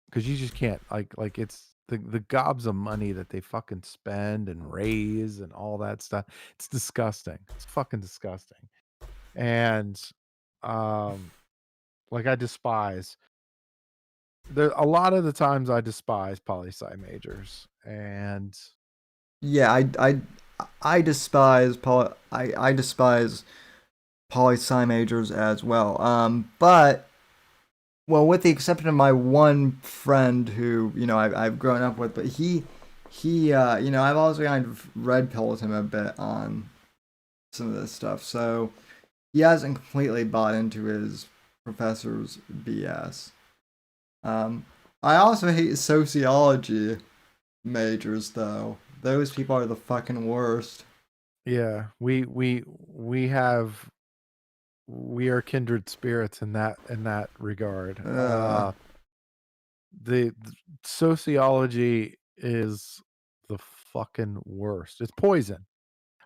S2: because you just can't like it's the gobs of money that they fucking spend and raise and all that stuff. It's disgusting. It's fucking disgusting. And um, like I despise there a lot of the times I despise poli sci majors and
S1: Yeah, I despise I despise poli sci majors as well. But well, with the exception of my one friend who I've grown up with, but he I've also kind of red pilled him a bit on some of this stuff, so he hasn't completely bought into his professor's BS. Um, I also hate sociology majors though. Those people are the fucking worst.
S2: yeah, we are kindred spirits in that regard.
S1: Uh,
S2: The sociology is the fucking worst. It's poison.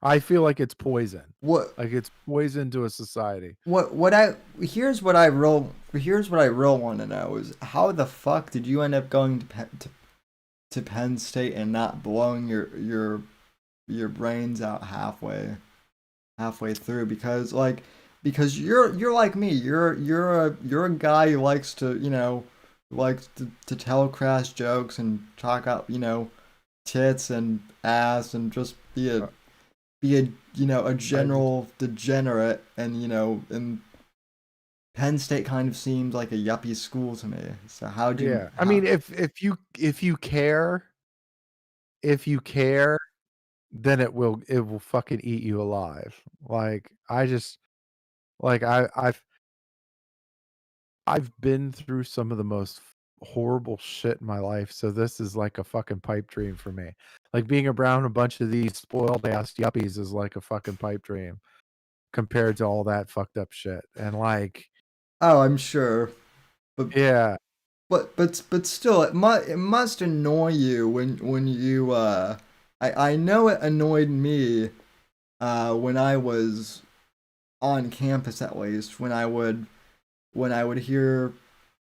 S2: I feel like it's poison.
S1: what
S2: Like it's poison to a society.
S1: what I here's what I real want to know is how the fuck did you end up going to Penn State and not blowing your brains out halfway through because you're like me, you're a guy who likes to to tell crass jokes and talk up tits and ass and just
S2: Uh,
S1: be a a
S2: I just
S1: general degenerate, and and Penn State kind of seems like a yuppie school to me. So
S2: yeah. I
S1: how
S2: mean if you care, then it will fucking eat you alive. Like I just like I've been through some of the most horrible shit in my life, so this is like a fucking pipe dream for me. Like being around a bunch of these spoiled ass yuppies is like a fucking pipe dream compared to all that fucked up shit. And like,
S1: Oh, I'm sure, but
S2: yeah,
S1: but still, it must annoy you when you I know it annoyed me when I was on campus, at least when I would hear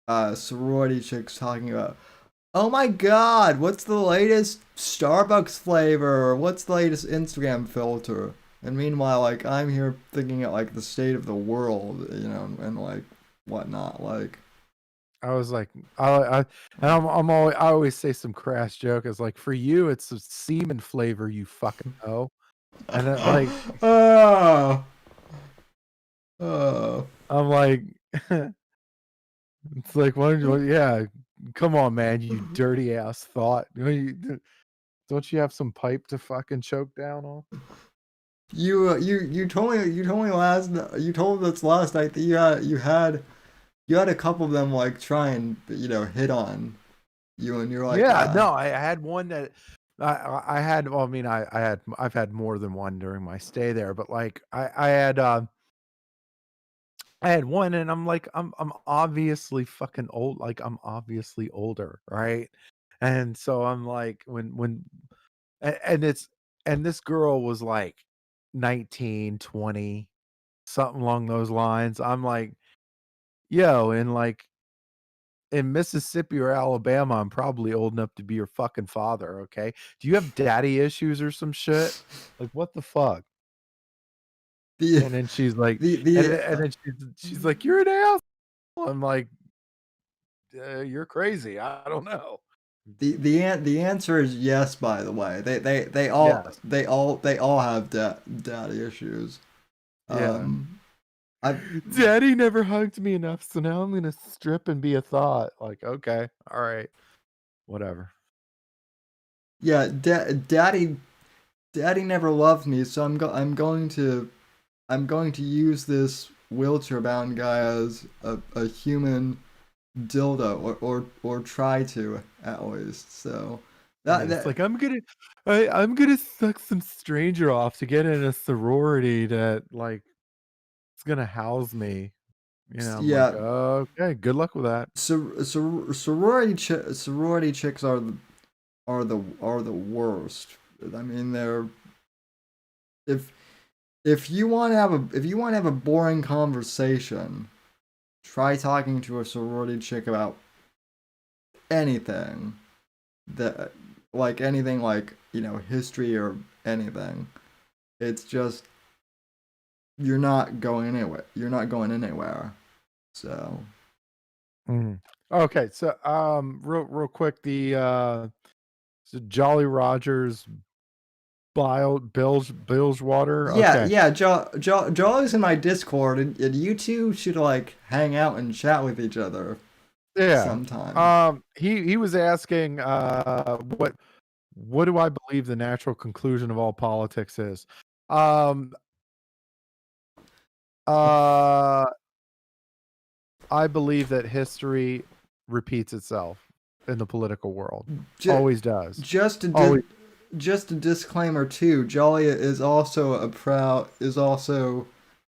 S1: sorority chicks talking about, oh my god, what's the latest Starbucks flavor, or what's the latest Instagram filter, and meanwhile, like, I'm here thinking at like the state of the world, and like whatnot, like.
S2: I was like, I and I always say some crass joke. It's like for you, it's a semen flavor, you fucking know. And then like,
S1: Oh, oh.
S2: I'm like, it's like, yeah, come on, man, you dirty ass thought. Don't you have some pipe to fucking choke down on?
S1: You told us last night that you had a couple of them like try and hit on you, and you're like,
S2: Yeah, no, I had one that I had. Well, I mean, I've had more than one during my stay there, but like I had one, and I'm like, I'm obviously fucking old. Like I'm obviously older, right? And so I'm like, and it's and this girl was like 19, 20, something along those lines. I'm like, yo, and like in Mississippi or Alabama, I'm probably old enough to be your fucking father, okay? Do you have daddy issues or some shit? Like, what the fuck?
S1: the
S2: And then she's like,
S1: the
S2: and then she's like, you're an asshole. I'm like, you're crazy. I don't know.
S1: the answer is yes. By the way, they all
S2: Yes.
S1: they all they all have daddy issues.
S2: Yeah.
S1: Um, I
S2: Daddy never hugged me enough, so now I'm gonna strip and be a thought. Like, okay, all right, whatever.
S1: yeah, daddy never loved me, so I'm going to use this wheelchair bound guy as a human dildo, or try to, at least. So That
S2: It's
S1: that
S2: like I'm gonna suck some stranger off to get in a sorority that like it's gonna house me. I'm like,
S1: yeah.
S2: okay, good luck with that.
S1: Sorority chicks are the worst. I mean, they're if if you want to have a boring conversation, try talking to a sorority chick about anything that like anything like history or anything. It's just you're not going anywhere. You're not going anywhere. So
S2: Mhm. Okay, so real quick, so Jolly Rogers bilge water.
S1: yeah,
S2: Okay,
S1: yeah. Jolly's in my Discord, and you two should like hang out and chat with each other
S2: yeah.
S1: sometime.
S2: He was asking, what do I believe the natural conclusion of all politics is? Um, uh, I believe that history repeats itself in the political world.
S1: J-
S2: Always does.
S1: just a
S2: Always.
S1: just a disclaimer too. Jolly is also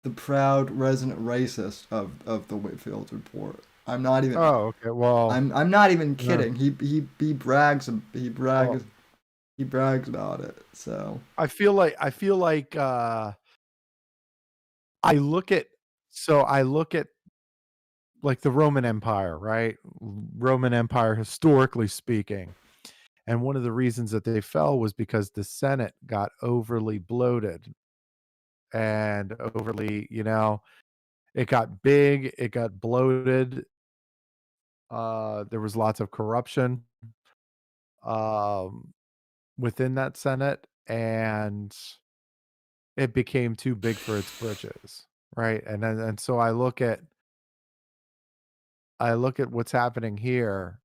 S1: the proud resident racist of the Whitfield report.
S2: Oh, okay. Well,
S1: I'm not even
S2: uh,
S1: kidding. He brags
S2: well,
S1: he brags about it. So
S2: I feel like I look at I look at like the Roman Empire, right? Roman Empire historically speaking. And one of the reasons that they fell was because the Senate got overly bloated and overly, it got big, it got bloated. There was lots of corruption um, within that Senate, and it became too big for its britches, right? And so I look at what's happening here,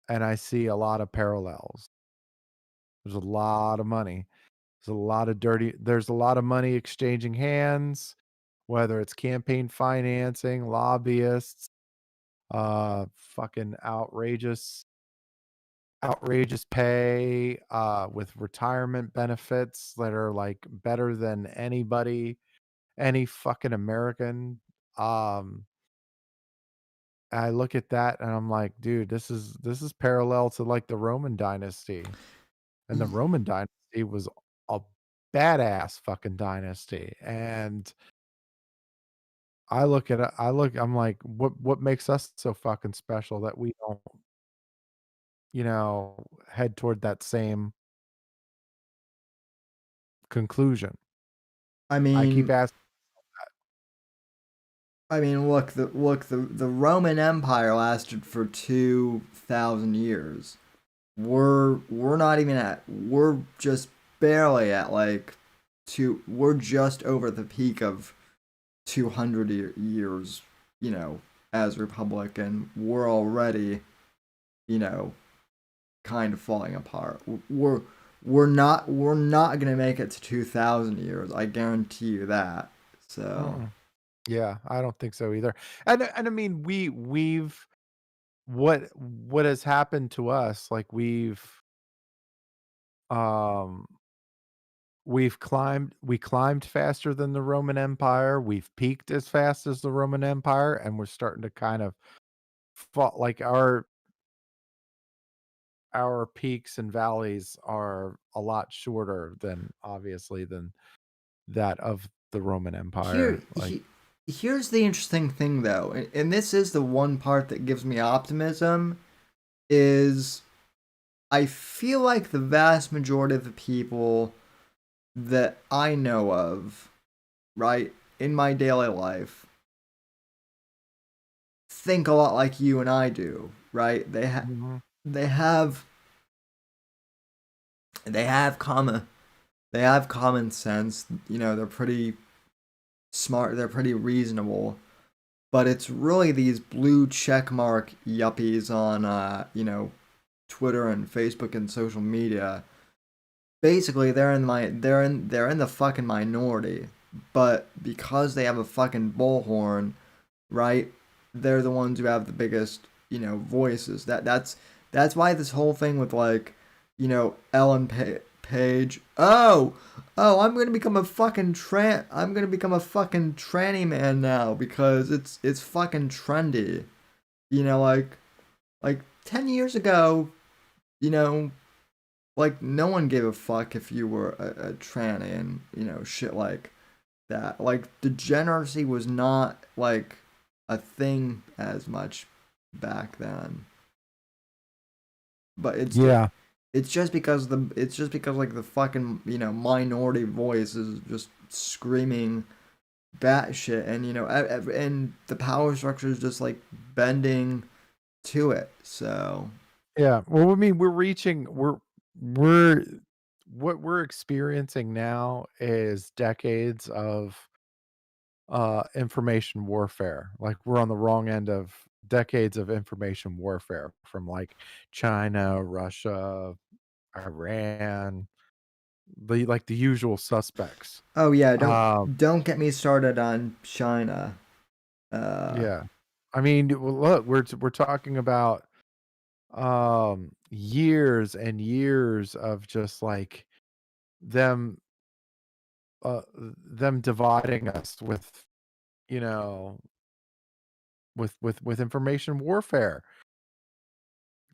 S2: and I see a lot of parallels. There's a lot of money. There's a lot of money exchanging hands, whether it's campaign financing, lobbyists, fucking outrageous pay, with retirement benefits that are like better than any fucking American. Um, I look at that and I'm like, dude, this is parallel to like the Roman dynasty. And the
S1: y-
S2: Roman dynasty was a badass fucking dynasty. And I'm like, what makes us so fucking special that we don't, head toward that same conclusion?
S1: I
S2: I keep
S1: mean
S2: asking.
S1: look, the Roman Empire lasted for 2,000 years. We're not even at we're just barely at like we're just over the peak of 200 years, as republic, and we're already, you know, kind of falling apart. We're not gonna make it to 2,000 years. I guarantee you that. So
S2: Mm-mm. Yeah, I don't think so either. And I mean, what has happened to us, like um we climbed faster than the Roman Empire. We've peaked as fast as the Roman Empire, and we're starting to kind of fall like our peaks and valleys are a lot shorter than obviously than that of the Roman
S1: here,
S2: Empire. Like,
S1: here's the interesting thing though, and this is the one part that gives me optimism. Is I feel like the vast majority of the people that I know of, right, in my daily life, think a lot like you and I do, right?
S2: mhm.
S1: They have they have common they have common sense. They're pretty smart. They're pretty reasonable. But it's really these blue checkmark yuppies on Twitter and Facebook and social media. Basically, they're in the fucking minority. But because they have a fucking bullhorn, right? They're the ones who have the biggest, voices. That's why this whole thing with like, Ellen Page. Oh, I'm gonna become a fucking I'm gonna become a fucking tranny man now because it's fucking trendy. Like 10 years ago, you know, like no one gave a fuck if you were a tranny and shit like that. Like degeneracy was not like a thing as much back then. But
S2: Yeah.
S1: it's just because like the fucking minority voice is just screaming batshit, and and the power structure is just like bending to it. So
S2: Yeah. Well, I mean, we're what we're experiencing now is decades of information warfare. Like we're on the wrong end of decades of information warfare from like China, Russia, Iran, the usual suspects.
S1: oh yeah,
S2: Um,
S1: don't get me started on China. Uh
S2: yeah. I mean, look, we're talking about years and years of just like them them dividing us with, you know, with information warfare.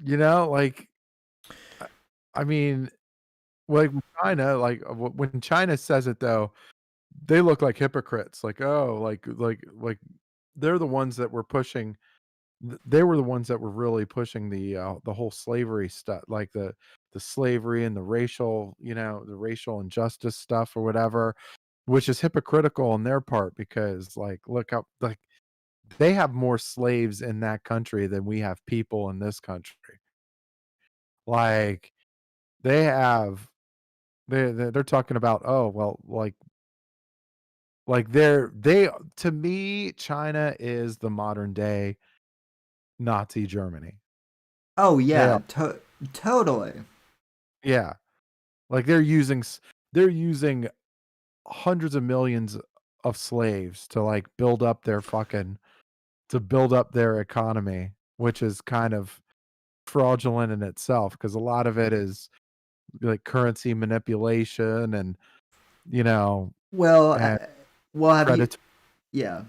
S2: Like I I mean, like with China, like when China says it though, they look like hypocrites. Like, oh, like they're the ones that were pushing. They were the ones that were really pushing the whole slavery stuff, like the slavery and the racial injustice stuff or whatever, which is hypocritical on their part because like look how like they have more slaves in that country than we have people in this country. Like they have they're talking about, oh well, like they to me China is the modern day Nazi Germany.
S1: oh
S2: They
S1: yeah,
S2: are,
S1: totally.
S2: yeah. Like they're using hundreds of millions of slaves to like build up their economy, which is kind of fraudulent in itself because a lot of it is like currency manipulation and you know
S1: Well,
S2: and
S1: have you?
S2: predatory
S1: Yeah,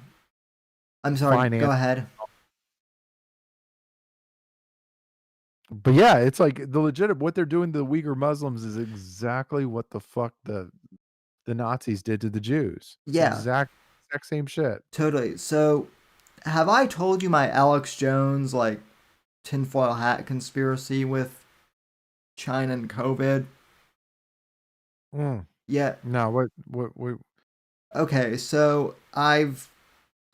S1: I'm sorry. Go
S2: finance.
S1: ahead.
S2: But yeah, it's like the legit what they're doing to the Uyghur Muslims is exactly what the fuck the Nazis did to the Jews. It's
S1: Yeah,
S2: exact same shit.
S1: totally. So, have I told you my Alex Jones like tinfoil hat conspiracy with China and COVID?
S2: Mm.
S1: Yeah.
S2: No, what
S1: Okay, so I've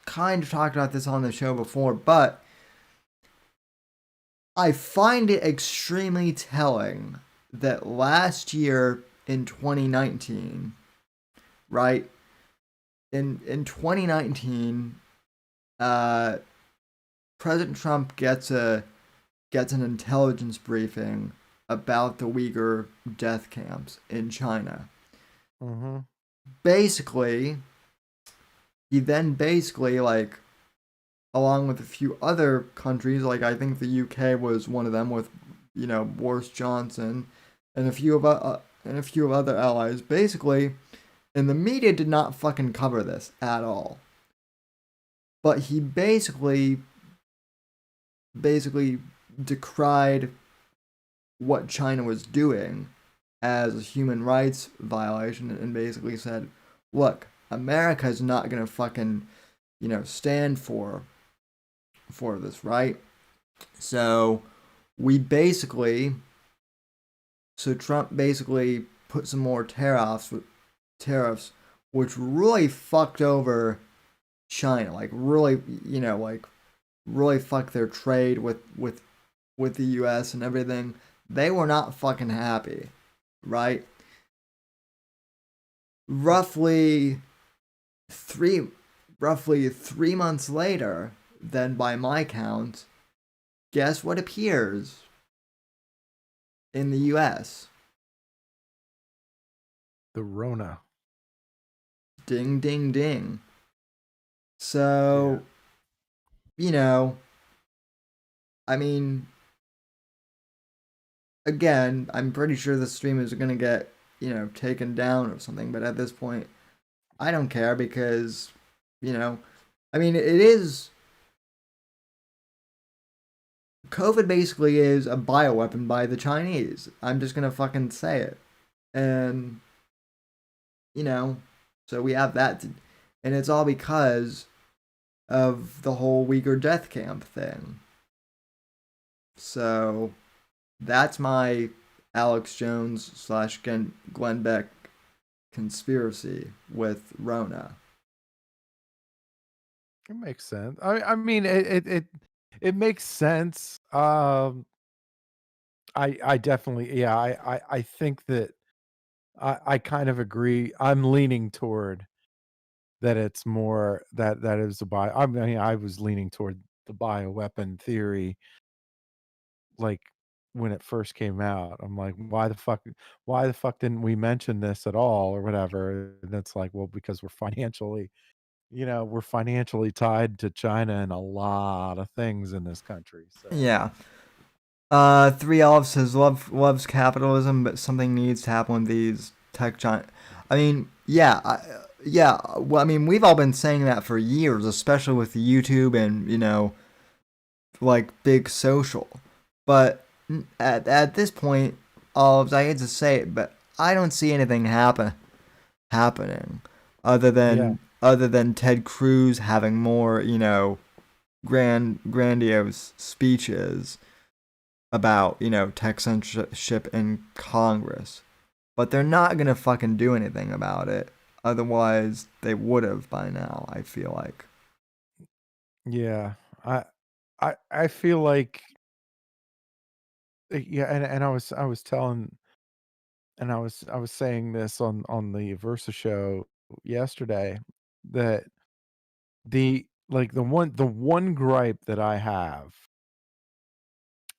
S1: kind of talked about this on the show before, but I find it extremely telling that last year in 2019, right? In 2019, uh, President Trump gets an intelligence briefing about the Uyghur death camps in China.
S2: Mhm.
S1: Basically, he then basically like along with a few other countries, like I think the UK was one of them with Boris Johnson and a few of other allies. Basically, and the media did not fucking cover this at all. But he basically decried what China was doing as a human rights violation and basically said, look, America is not gonna fucking, stand for this, right? So we basically so Trump basically put some more tariffs which really fucked over China, like really, like really fucked their trade with the US and everything. They were not fucking happy, right? Roughly three roughly 3 months later, then by my count, guess what appears in the US?
S2: The Rona.
S1: Ding ding ding.
S2: Yeah.
S1: So, you know, I mean, again, I'm pretty sure the stream is gonna get, taken down or something. But at this point, I don't care because, you know, I mean, it is COVID basically is a bioweapon by the Chinese. I'm just gonna fucking say it. And, you know, so we have that. And it's all because of the whole Uyghur death camp thing. So that's my Alex Jones slash Glenn Beck conspiracy with Rona.
S2: It makes sense. I mean, it makes sense. I definitely, yeah, I think that I kind of agree. I'm leaning toward that it's more that is a bio. I mean, I was leaning toward the bioweapon theory, like when it first came out. I'm like, why the fuck didn't we mention this at all or whatever? And it's like, well, because we're financially tied to China and a lot of things in this country. So
S1: Yeah. Three Olive says loves capitalism, but something needs to happen with these tech giant. I mean, yeah, yeah. Well, I mean, we've all been saying that for years, especially with YouTube and like big social. But at this point, Olives, I hate to say it, but I don't see anything happening other
S2: yeah,
S1: than Ted Cruz having more, grandiose speeches about, tech censorship in Congress. But they're not gonna fucking do anything about it. Otherwise, they would have by now, I feel like.
S2: yeah. I I feel like yeah, and I was telling and I was saying this on the Versa show yesterday that the one gripe that I have,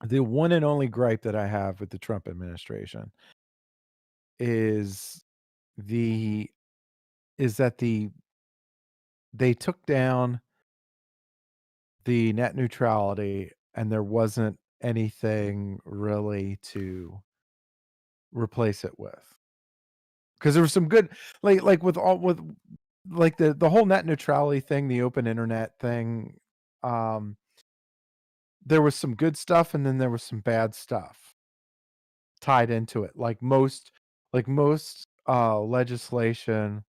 S2: the one and only gripe that I have with the Trump administration is the is that they took down the net neutrality and there wasn't anything really to replace it with. Because there was some good like with all with like the whole net neutrality thing, the open internet thing, um, there was some good stuff and then there was some bad stuff tied into it. Like most legislation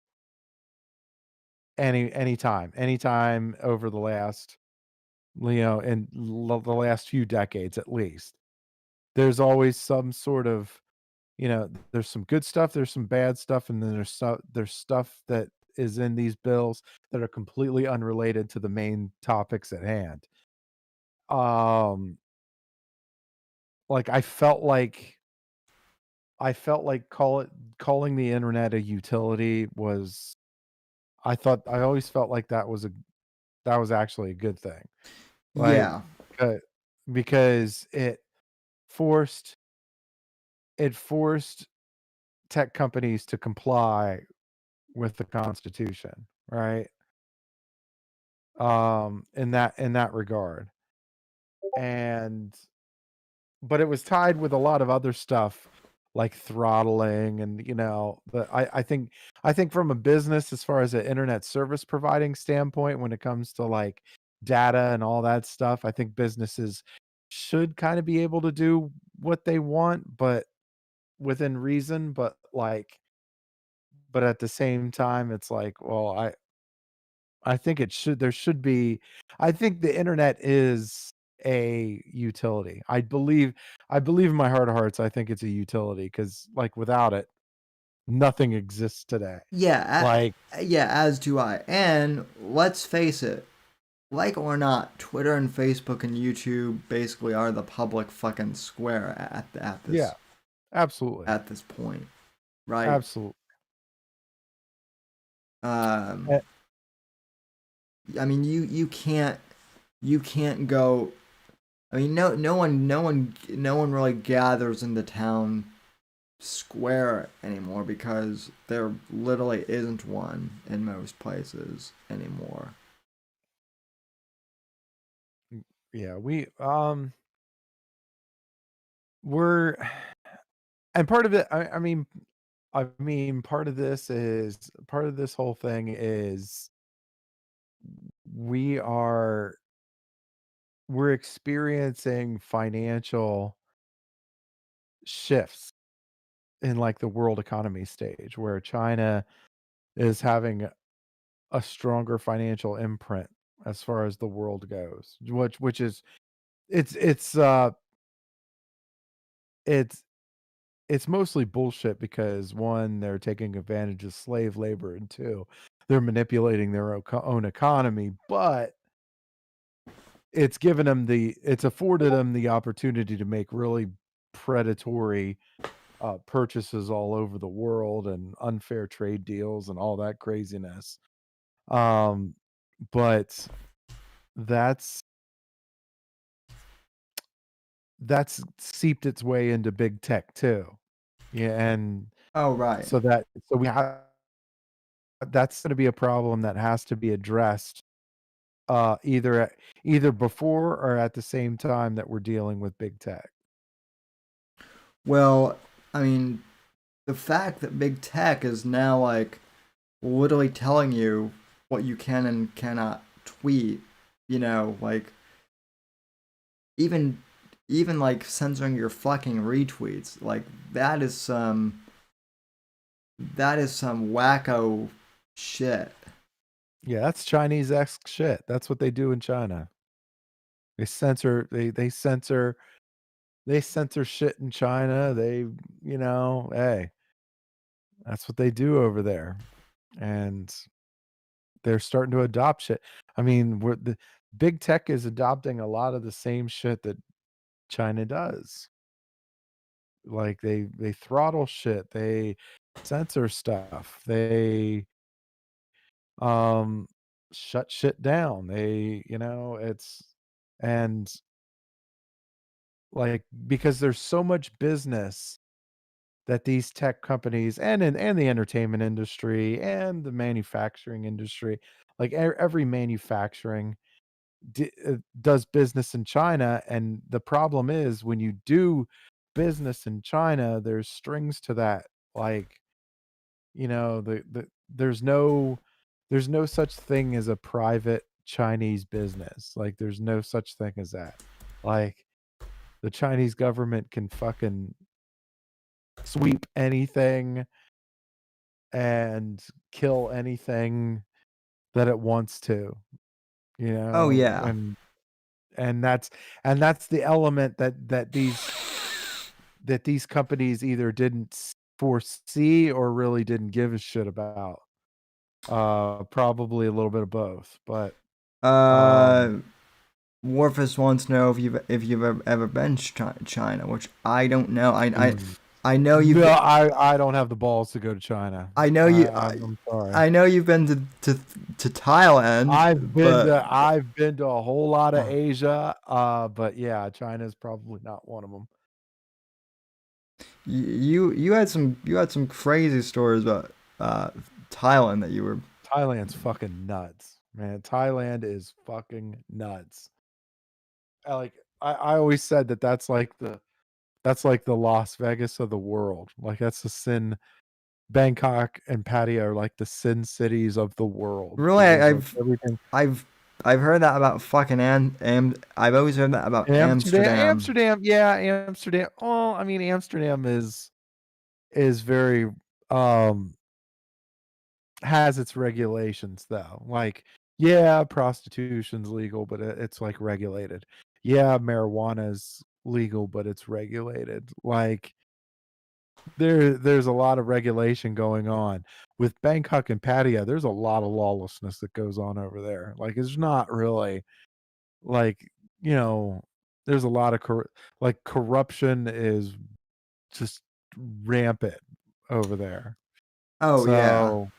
S2: anytime over the last, in the last few decades at least, there's always some sort of, there's some good stuff, there's some bad stuff, and then there's stuff that is in these bills that are completely unrelated to the main topics at hand. Um, like I felt like calling the internet a utility was I always felt like that was actually a good thing. Like,
S1: Yeah.
S2: uh, because forced it forced tech companies to comply with the Constitution, right? In that regard. And but it was tied with a lot of other stuff like throttling and, but I think from a business as far as an internet service providing standpoint, when it comes to like data and all that stuff, I think businesses should kind of be able to do what they want, but within reason, but at the same time, it's like, well, I think it should there should be I think the internet is a utility. I believe in my heart of hearts, I think it's a utility because, like, without it, nothing exists today.
S1: Yeah,
S2: Like
S1: yeah, as do I. And let's face it, like or not, Twitter and Facebook and YouTube basically are the public fucking square
S2: yeah, absolutely,
S1: at this point, right?
S2: absolutely.
S1: Um,
S2: Eh
S1: I mean, you can't go. I mean, no one really gathers in the town square anymore because there literally isn't one in most places anymore.
S2: yeah, we're and part of it, I mean, part of this whole thing is we are we're experiencing financial shifts in like the world economy stage where China is having a stronger financial imprint as far as the world goes, which is it's it's uh it's it's mostly bullshit because one, they're taking advantage of slave labor, and two, they're manipulating their own economy, but it's afforded them the opportunity to make really predatory purchases all over the world and unfair trade deals and all that craziness. Um, but that's that's seeped its way into big tech too. Yeah, and
S1: Oh, right.
S2: so we have that's going to be a problem that has to be addressed either before or at the same time that we're dealing with big tech.
S1: Well, I mean, the fact that big tech is now like literally telling you what you can and cannot tweet, like even even like censoring your fucking retweets, like that is some wacko shit.
S2: Yeah, that's Chinese-esque shit. That's what they do in China. They censor shit in China. Hey, that's what they do over there. And they're starting to adopt shit. I mean, we're the big tech is adopting a lot of the same shit that China does. Like they throttle shit, they censor stuff, they um shut shit down. It's and like because there's so much business that these tech companies and the entertainment industry and the manufacturing industry, like every manufacturing does business in China, and the problem is when you do business in China, there's strings to that. Like, there's no such thing as a private Chinese business. Like, there's no such thing as that. Like, the Chinese government can fucking sweep anything and kill anything that it wants to, you
S1: Oh
S2: know,
S1: yeah.
S2: and that's the element that these companies either didn't foresee or really didn't give a shit about. Probably a little bit of both, but
S1: Uh
S2: um,
S1: Warfus wants to know if you've ever been to China, which I don't know.
S2: mm,
S1: I know you've
S2: no,
S1: been,
S2: I don't have the balls to go to China.
S1: I know you
S2: I'm sorry.
S1: I know you've been to Thailand, but
S2: I've been to a whole lot of Asia, but yeah, China's probably not one of them.
S1: you had some crazy stories about uh Thailand that you were.
S2: Thailand's fucking nuts, man. Thailand is fucking nuts. I always said that that's like the Las Vegas of the world. Like that's the sin. Bangkok and Pattaya are like the sin cities of the world
S1: Really,
S2: because like everything.
S1: I've I've heard that about fucking I've always heard that about
S2: Amsterdam,
S1: Amsterdam.
S2: Amsterdam, yeah, Amsterdam. Oh, I mean, Amsterdam is very um has its regulations though. Like, yeah, prostitution's legal, but it's like regulated. Yeah, marijuana's legal, but it's regulated. Like there's a lot of regulation going on. With Bangkok and Pattaya, there's a lot of lawlessness that goes on over there. Like it's not really like, you know, there's a lot of corruption is just rampant over there.
S1: Oh yeah.
S2: So,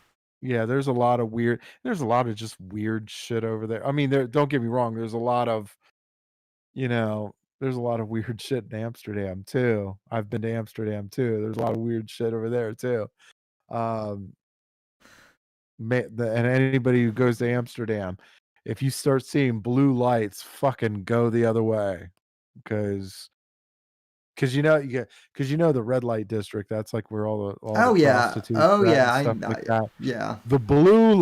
S2: yeah, there's a lot of just weird shit over there. I mean, there don't get me wrong, there's a lot of weird shit in Amsterdam too. I've been to Amsterdam too. There's a lot of weird shit over there too. Um, and anybody who goes to Amsterdam, if you start seeing blue lights, fucking go the other way, because because the red light district. That's like where all the
S1: Oh yeah,
S2: prostitutes
S1: oh
S2: are at
S1: yeah,
S2: and stuff like that.
S1: yeah.
S2: The blue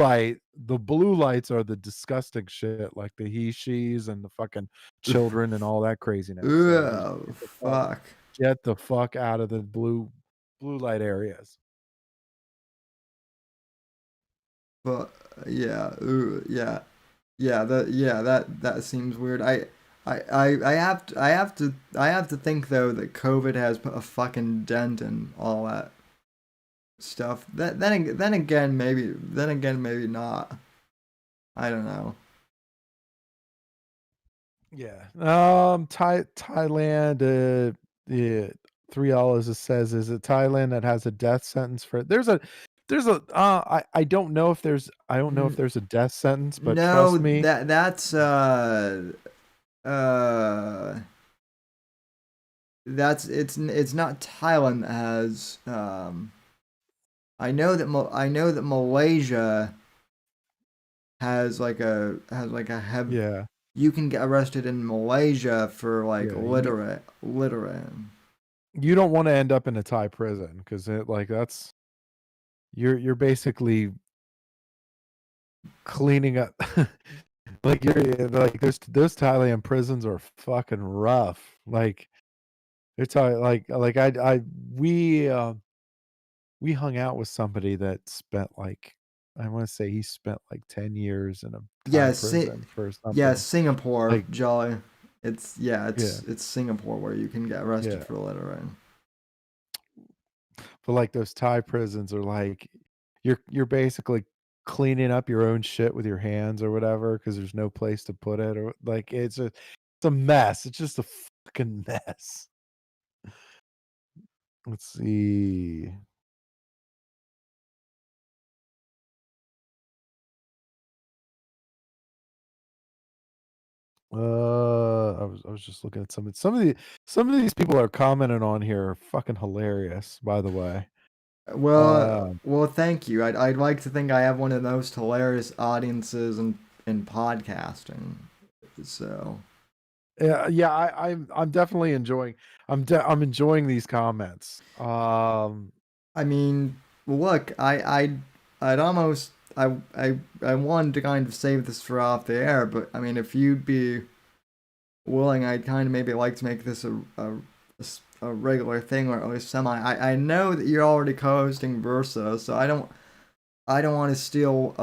S2: lights are the disgusting shit, like the he she's and the fucking children and all that craziness. So you just
S1: Oh fuck.
S2: get the fuck out of the blue light areas.
S1: But yeah, yeah, that seems weird. I have to think though that COVID has put a fucking dent in all that stuff. Then again maybe not. I don't know.
S2: Yeah. Thailand, yeah, $3 it says, is it Thailand that has a death sentence for I don't know if
S1: N-
S2: there's a death sentence, but
S1: No,
S2: trust me.
S1: uh it's not Thailand that has I know that Malaysia has like a have
S2: Yeah.
S1: you can get arrested in Malaysia for like
S2: Yeah,
S1: littering.
S2: you don't wanna end up in a Thai prison 'cause that's you're basically cleaning up those Thailand prisons are fucking rough. Like, they're talking we hung out with somebody that spent, I wanna say he spent, 10 years in a Thai
S1: Yeah,
S2: prison for
S1: yeah,
S2: something.
S1: Singapore,
S2: Like
S1: Jolly.
S2: yeah,
S1: It's Singapore where you can get arrested
S2: yeah.
S1: for littering.
S2: But, those Thai prisons are, you're basically cleaning up your own shit with your hands or whatever because there's no place to put it or, it's a mess. It's just a fucking mess. Let's see. I was just looking at some of these people are commenting on here are fucking hilarious, by the way.
S1: Well, thank you. I'd like to think I have one of the most hilarious audiences in podcasting. So,
S2: Yeah, yeah, I'm definitely enjoying I'm enjoying these comments.
S1: I mean, look, I'd almost, I wanted to kind of save this for off the air, but I mean, if you'd be willing, I'd kind of maybe like to make this a regular thing or at least semi. I know that you're already co-hosting Versa, so I don't want to steal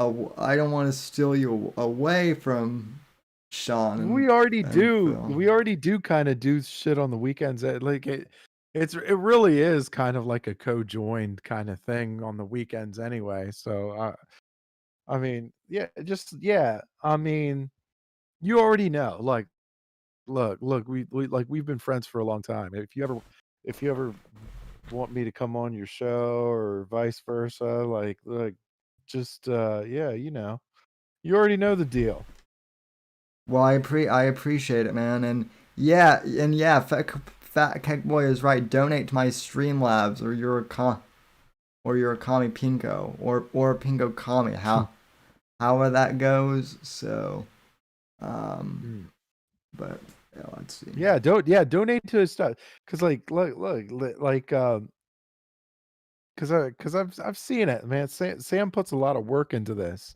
S1: you away from Sean and Phil.
S2: We already do kinda do shit on the weekends, it really is kind of like a co-joined kinda thing on the weekends anyway, so, I mean, yeah, I mean, you already know, look, we've been friends for a long time. If you ever want me to come on your show or vice versa, just, yeah, you already know the deal.
S1: Well, I appreciate it, man, and yeah, Fat Keg Boy is right. Donate to my Streamlabs or your Kami Pinko or Pinko Kami. However that goes. So, um,
S2: Mm.
S1: but yeah, let's see.
S2: Donate to his stuff, 'cause, look, cause I've seen it, man. Sam puts a lot of work into this.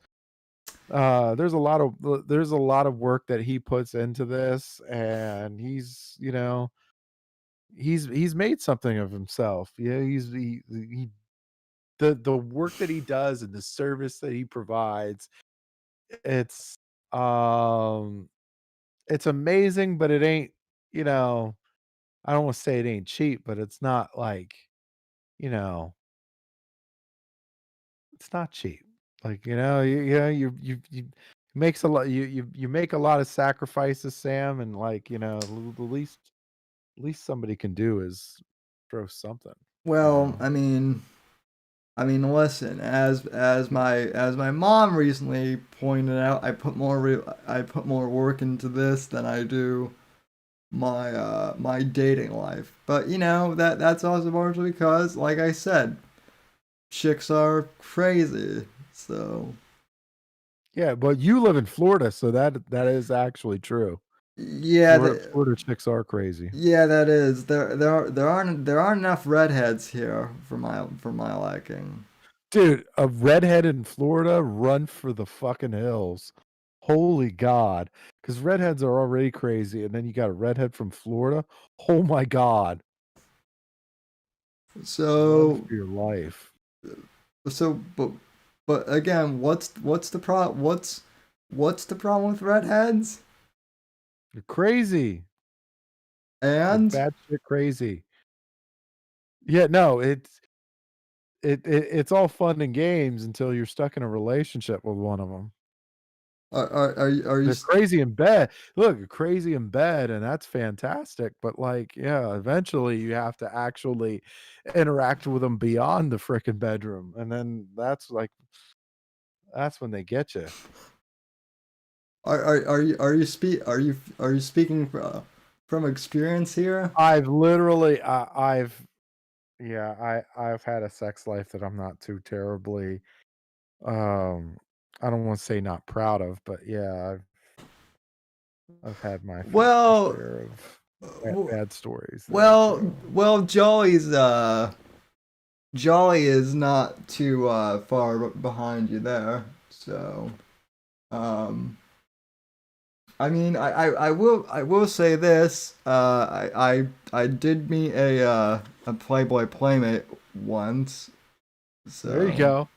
S2: There's a lot of work that he puts into this, and he's made something of himself. Yeah, he the work that he does and the service that he provides, it's, um, it's amazing, but it ain't, you know, I don't wanna say it ain't cheap, but it's not you know, it's not cheap. You makes a lot you make a lot of sacrifices, Sam, and the least somebody can do is throw something, you
S1: Well,
S2: know?
S1: listen. As my mom recently pointed out, I put more work into this than I do my dating life. But you know that's also partially because, like I said, chicks are crazy. So
S2: Yeah, but you live in Florida, so that is actually true.
S1: Yeah,
S2: Florida chicks are crazy.
S1: yeah, that is. There aren't enough redheads here for my liking.
S2: Dude, a redhead in Florida, run for the fucking hills. Holy God. Because redheads are already crazy, and then you got a redhead from Florida. Oh my God. Run
S1: So
S2: for your life.
S1: but again, what's the problem with redheads?
S2: You're crazy. You're
S1: And
S2: batshit crazy. Yeah, no, it's all fun and games until you're stuck in a relationship with one of them.
S1: are you
S2: They're crazy in bed. Look, you're crazy in bed, and that's fantastic, but, like, yeah, eventually you have to actually interact with them beyond the fricking bedroom, and then that's, like that's when they get you.
S1: are you speaking from experience here?
S2: I've literally I've yeah, I've had a sex life that I'm not too terribly, um, I don't wanna say not proud of, but yeah, I've had my fair
S1: Well,
S2: share of
S1: w-
S2: bad stories there
S1: well,
S2: too.
S1: well, Jolly is not too far behind you there. So, um, I mean, I will say this. I did meet a Playboy playmate once.
S2: There you
S1: So,
S2: go.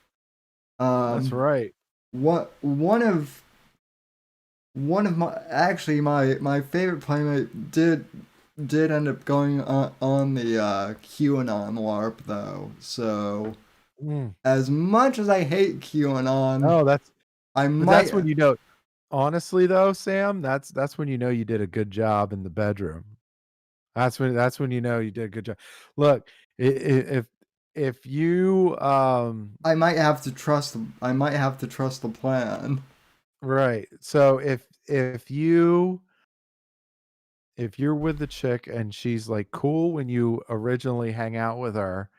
S2: That's
S1: um,
S2: right.
S1: what one of my favorite playmate did end up going on the QAnon LARP though. So
S2: Mm.
S1: as much as I hate QAnon,
S2: No,
S1: I
S2: but
S1: might
S2: that's when you know honestly though, Sam, that's when you know you did a good job in the bedroom. That's when you know you did a good job. Look, if you,
S1: I might have to trust the plan.
S2: right. So if you're with the chick and she's, like, cool when you originally hang out with her,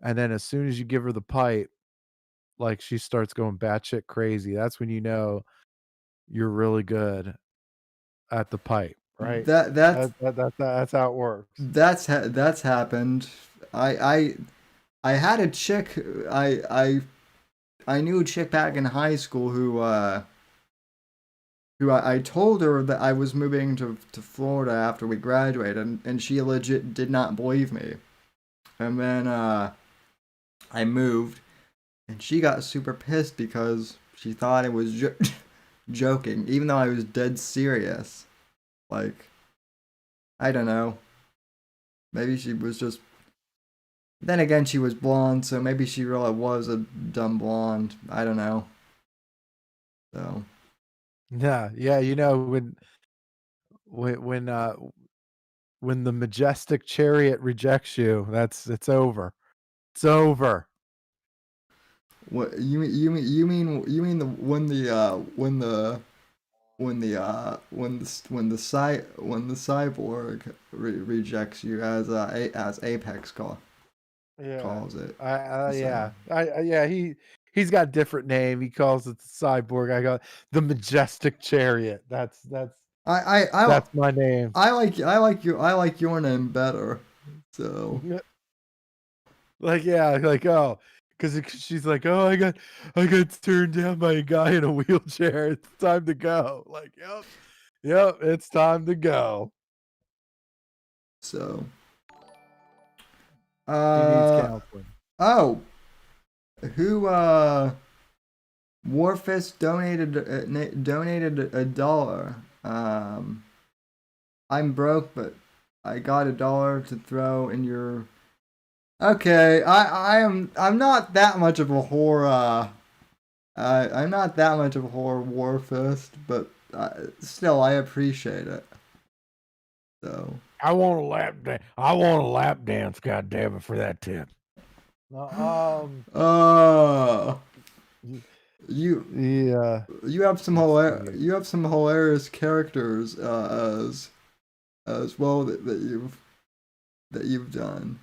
S2: and then as soon as you give her the pipe, like, she starts going batshit crazy, that's when you know you're really good at the pipe, right?
S1: That that's
S2: That's how it works.
S1: that's happened. I I I had a chick. I knew a chick back in high school who I told her that I was moving to Florida after we graduated, and she legit did not believe me. And then I moved, and she got super pissed because she thought I was joking, even though I was dead serious. Like, I don't know. Maybe she was just. Then again, she was blonde, so maybe she really was a dumb blonde. I don't know. So.
S2: Yeah, yeah, you know, when when, uh when the majestic chariot rejects you, it's over. It's over.
S1: What you mean the when the cyborg rejects you as as Apex
S2: Yeah.
S1: calls it. So
S2: Yeah. Yeah, he's got a different name. He calls it the cyborg. I got the majestic chariot.
S1: I
S2: That's my name.
S1: I like your name better. So
S2: Like, yeah, like, oh, because she's like, "Oh, I got turned down by a guy in a wheelchair. It's time to go." Like, "Yep. Yep, it's time to go."
S1: so
S2: He needs
S1: uh
S2: counseling.
S1: oh, who Warfist donated $1. I'm broke, but I got $1 to throw in your. Okay, I'm not that much of a whore. I'm not that much of a whore Warfist, but still I appreciate it. So.
S2: I want a lap dance, God damn it, for that tip. No,
S1: Uh,
S2: y
S1: you
S2: yeah,
S1: you have some
S2: let's see.
S1: hilarious characters as well that you've done.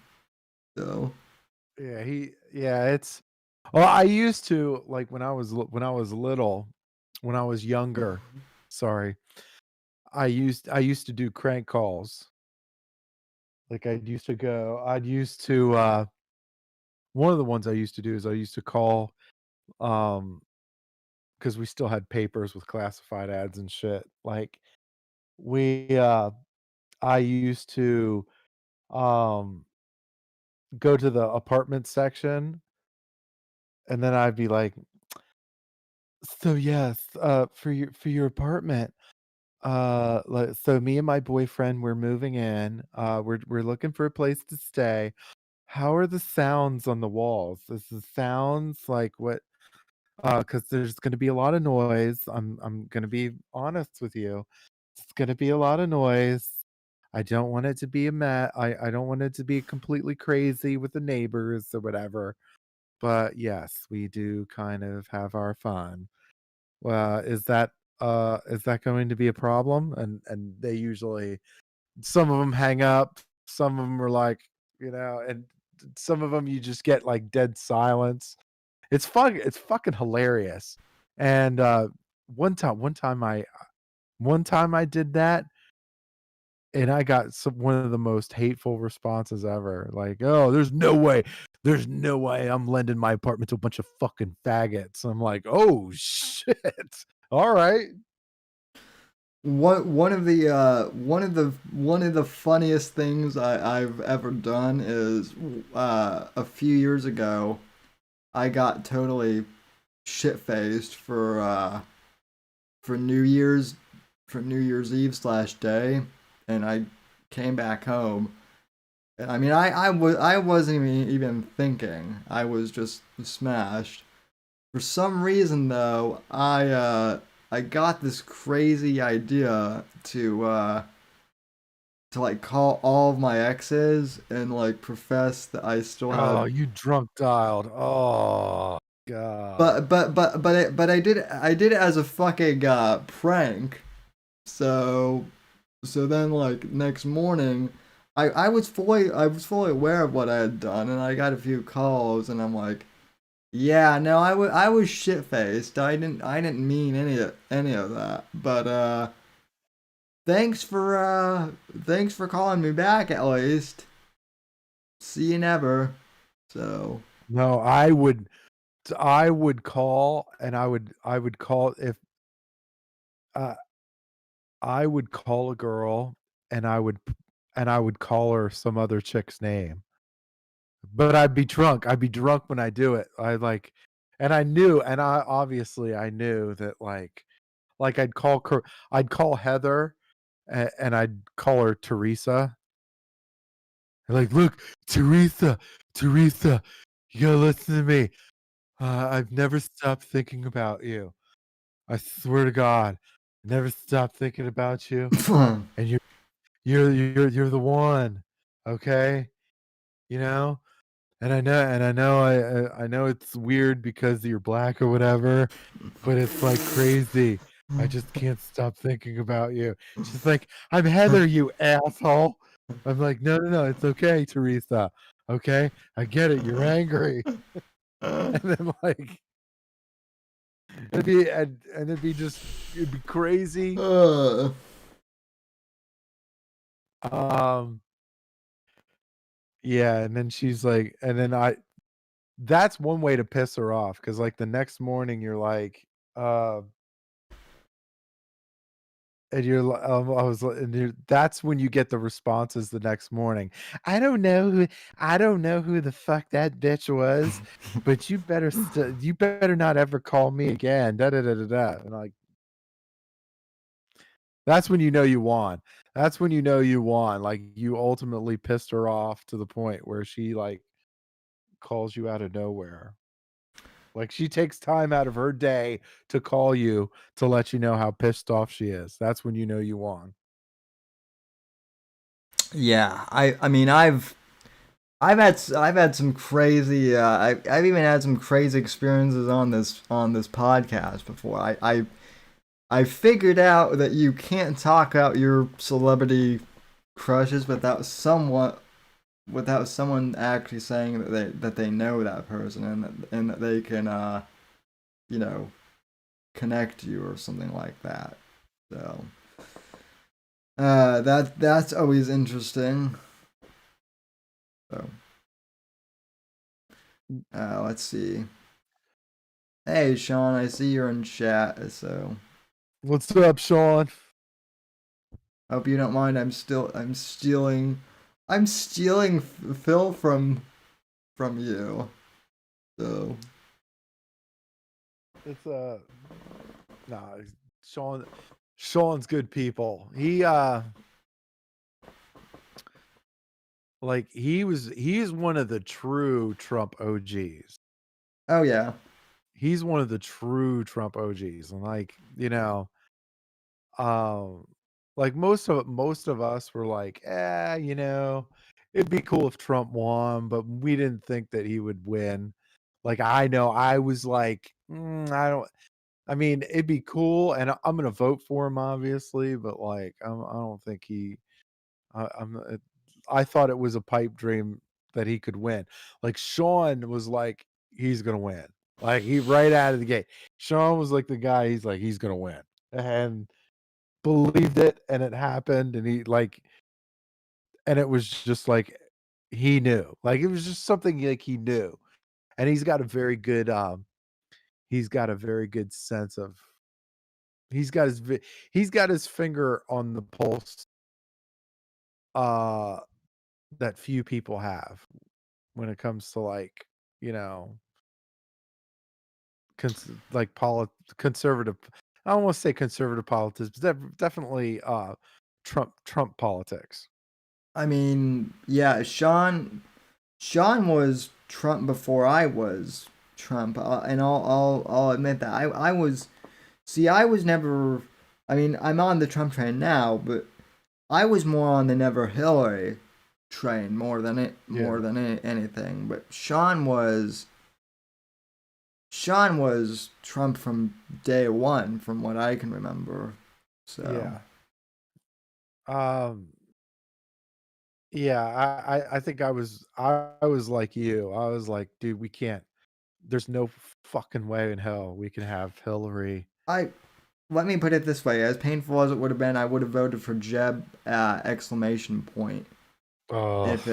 S1: So.
S2: Yeah, it's well, I used to, like, when I was little, when I was younger, sorry, I used to do crank calls. Like, I'd used to, one of the ones I used to do is I used to call, um, because we still had papers with classified ads and shit. Like, we, I used to, um, go to the apartment section, and then I'd be like, "So, yes, for your apartment, so me and my boyfriend, we're moving in, we're looking for a place to stay. How are the sounds on the walls? Is the sounds like what because there's gonna be a lot of noise. I'm gonna be honest with you. It's gonna be a lot of noise. I don't want it to be a mess. I don't want it to be completely crazy with the neighbors or whatever. But yes, we do kind of have our fun. Well, is that going to be a problem?" And they usually, some of them hang up, some of them are like, and some of them you just get like dead silence. It's fucking hilarious. And, one time one time I one time I did that, and I got one of the most hateful responses ever, like, "Oh, there's no way I'm lending my apartment to a bunch of fucking faggots." I'm like, "Oh, shit. Alright."
S1: One of the funniest things I've ever done is a few years ago I got totally shit faced for New Year's for New Year's Eve slash day, and I came back home. And I mean, I wasn't even thinking. I was just smashed. For some reason, though, I got this crazy idea to like call all of my exes and like profess that I still
S2: Oh,
S1: had.
S2: you drunk dialed. Oh, god.
S1: But I did it as a fucking prank. So so then like next morning, I was fully aware of what I had done, and I got a few calls, and I'm like, yeah, no, I was shit faced. I didn't mean any of that. But thanks for calling me back at least. See you never. So
S2: No, I would call, and I would call if, uh I would call a girl, and I would call her some other chick's name, but I'd be drunk. I'd be drunk when I do it. And I obviously I knew that, like, I'd call Heather, and I'd call her Teresa. Like, "Look, Teresa, Teresa, you gotta listen to me. I've never stopped thinking about you. I swear to God, never stopped thinking about you, and you're the one, okay? You know? I know it's weird because you're black or whatever, but it's, like, crazy. I just can't stop thinking about you." She's like, "I'm Heather, you asshole." I'm like, "No, no, no, it's okay, Teresa, okay? I get it, you're angry." And then, like, it'd be just it'd be crazy.
S1: uh,
S2: Um, yeah, and then she's like, and then I that's one way to piss her off, because like, the next morning, you're like, uh and you're li I was li and you're that's when you get the responses the next morning. I don't know who the fuck that bitch was, but you better not ever call me again, da da da da da." And, like, that's when you know you won. That's when you know you won, like, you ultimately pissed her off to the point where she, like, calls you out of nowhere. Like, she takes time out of her day to call you to let you know how pissed off she is. That's when you know you won.
S1: yeah, I mean I've had some crazy I've even had some crazy experiences on this podcast before. I figured out that you can't talk out your celebrity crushes without someone actually saying that they know that person, and that they can you know connect you or something like that. So That's always interesting. So, let's see. Hey, Sean, I see you're in chat, so
S2: What's up, Sean?
S1: hope you don't mind. I'm stealing Phil from you. So,
S2: It's nah, Sean. Sean's good people. He's one of the true Trump OGs.
S1: oh yeah.
S2: He's one of the true Trump OGs, and um, like most of us were like, it'd be cool if Trump won, but we didn't think that he would win. Like I know I was like, I don't. I mean, it'd be cool, and I'm gonna vote for him, obviously, but like, I don't think he. I thought it was a pipe dream that he could win. Like Sean was like, he's gonna win. Like he right out of the gate. Sean was like the guy. He's like, he's gonna win, and believed it, and it happened, and and it was just like he knew. Like it was just something like he knew, and he's got a very good sense of he's got he's got his finger on the pulse uh that few people have when it comes to like, you know, like conservative. I don't want to say conservative politics, but definitely Trump politics.
S1: I mean, yeah, Sean was Trump before I was Trump, and I'll admit that I was. See, I was never. I mean, I'm on the Trump train now, but I was more on the never Hillary train more
S2: Yeah.
S1: than anything. But Sean was Trump from day one, from what I can remember. So
S2: Yeah. Um yeah, I think I was like you. I was like, dude, we can't there's no fucking way in hell we can have Hillary.
S1: I let me put it this way: as painful as it would have been, I would have voted for Jeb! Exclamation point
S2: Oh.
S1: if